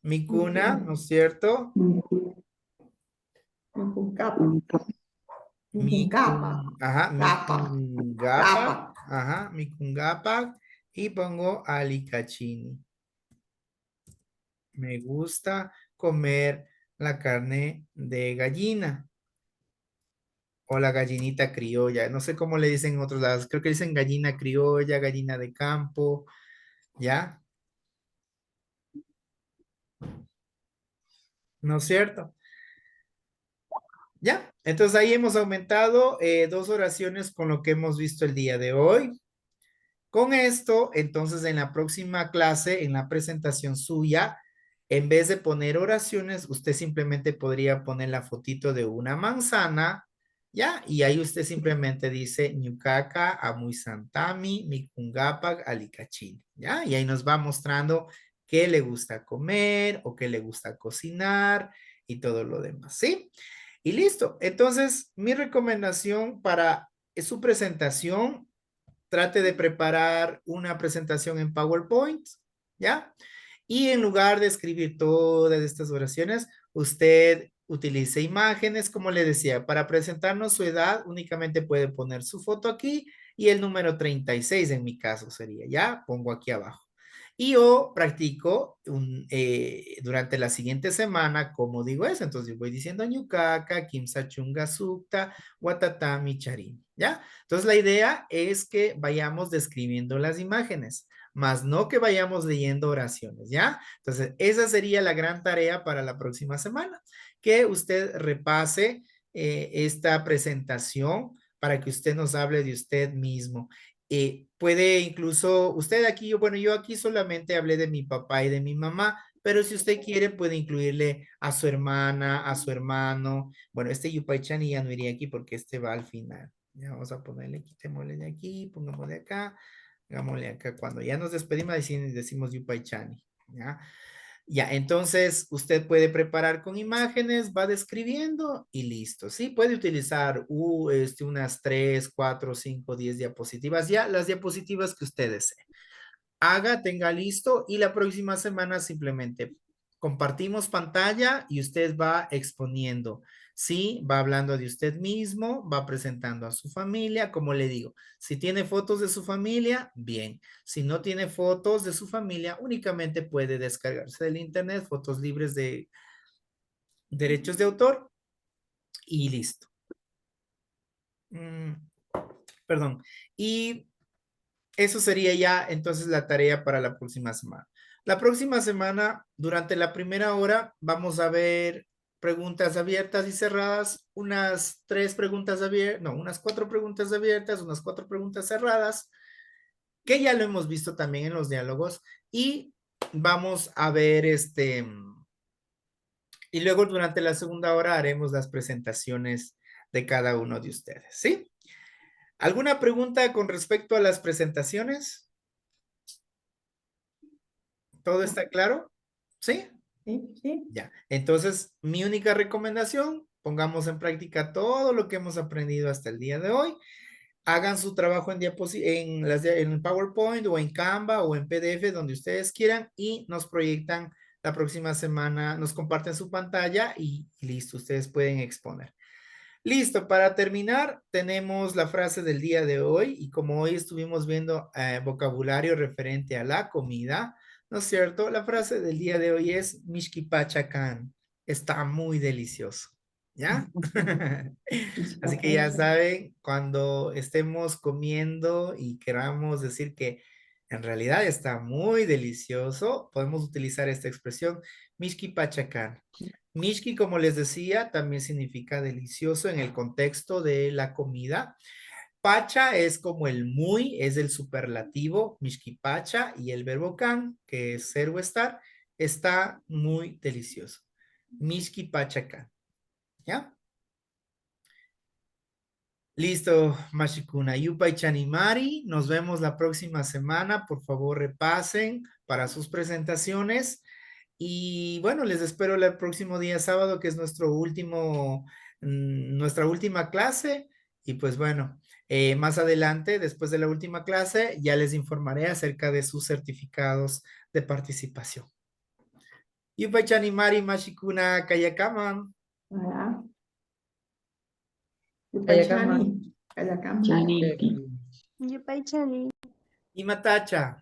Mikuna, ¿no es cierto? Mikuni. Mi kunkapa. Mi kunkapa. Ajá, Capa. mikungapa, Capa. ajá, mikungapa, y pongo alicachini. Me gusta comer la carne de gallina o la gallinita criolla. No sé cómo le dicen en otros lados. Creo que dicen gallina criolla, gallina de campo, ¿ya? ¿No es cierto? Ya, entonces ahí hemos aumentado 2 oraciones con lo que hemos visto el día de hoy. Con esto, entonces en la próxima clase, en la presentación suya, en vez de poner oraciones, usted simplemente podría poner la fotito de una manzana, ¿ya? Y ahí usted simplemente dice Ñucaca, Amuizantami, Mikungapak, Alicachín, ¿ya? Y ahí nos va mostrando qué le gusta comer o qué le gusta cocinar y todo lo demás, ¿sí? Y listo. Entonces, mi recomendación para su presentación, trate de preparar una presentación en PowerPoint, ¿ya? Y en lugar de escribir todas estas oraciones, usted utilice imágenes, como le decía, para presentarnos su edad, únicamente puede poner su foto aquí y el número 36 en mi caso sería, ¿ya? Pongo aquí abajo. Y yo practico durante la siguiente semana, como digo eso, entonces yo voy diciendo Ñucaca, Kimsachunga Sukta, Watatami Charin, ¿ya? Entonces la idea es que vayamos describiendo las imágenes, más no que vayamos leyendo oraciones, ¿ya? Entonces esa sería la gran tarea para la próxima semana, que usted repase esta presentación para que usted nos hable de usted mismo. Puede incluso, usted aquí, bueno, yo aquí solamente hablé de mi papá y de mi mamá, pero si usted quiere puede incluirle a su hermana, a su hermano. Bueno, este Yupaychani ya no iría aquí porque este va al final. Ya vamos a ponerle, quitémosle de aquí, pongámosle acá, hagámosle acá. Cuando ya nos despedimos decimos Yupaychani, ¿ya? Ya, entonces usted puede preparar con imágenes, va describiendo y listo. Sí, puede utilizar unas 3, 4, 5, 10 diapositivas, ya las diapositivas que usted desee. Haga, tenga listo y la próxima semana simplemente compartimos pantalla y usted va exponiendo. Sí, va hablando de usted mismo, va presentando a su familia, como le digo. Si tiene fotos de su familia, bien. Si no tiene fotos de su familia, únicamente puede descargarse del internet, fotos libres de derechos de autor y listo. Perdón. Y eso sería ya entonces la tarea para la próxima semana. La próxima semana, durante la primera hora, vamos a ver preguntas abiertas y cerradas, unas 3 preguntas abiertas, no, unas 4 preguntas abiertas, unas 4 preguntas cerradas, que ya lo hemos visto también en los diálogos, y vamos a ver y luego durante la segunda hora haremos las presentaciones de cada uno de ustedes, ¿sí? ¿Alguna pregunta con respecto a las presentaciones? ¿Todo está claro? ¿Sí? Sí, sí. Ya. Entonces, mi única recomendación, pongamos en práctica todo lo que hemos aprendido hasta el día de hoy. Hagan su trabajo en PowerPoint o en Canva o en PDF, donde ustedes quieran, y nos proyectan la próxima semana, nos comparten su pantalla y listo, ustedes pueden exponer. Listo, para terminar, tenemos la frase del día de hoy y como hoy estuvimos viendo vocabulario referente a la comida, ¿no es cierto? La frase del día de hoy es Mishki Pachacan. Está muy delicioso, ¿ya? Así que ya saben, cuando estemos comiendo y queramos decir que en realidad está muy delicioso, podemos utilizar esta expresión Mishki Pachacan. Mishki, como les decía, también significa delicioso en el contexto de la comida. Pacha es como el muy, es el superlativo, Mishki Pacha, y el verbo can, que es ser o estar, está muy delicioso. Mishki Pacha can. ¿Ya? Listo, Mashikuna. Yupa y Chanimari, nos vemos la próxima semana. Por favor, repasen para sus presentaciones. Y bueno, les espero el próximo día sábado, que es nuestra última clase. Y pues bueno, más adelante, después de la última clase, ya les informaré acerca de sus certificados de participación. Yupa y Chanimari, Mashikuna, Kayakaman. Ah, Kayakama. Yupachani, Kayakama. Chaniti. Yupay chani. Y Matacha.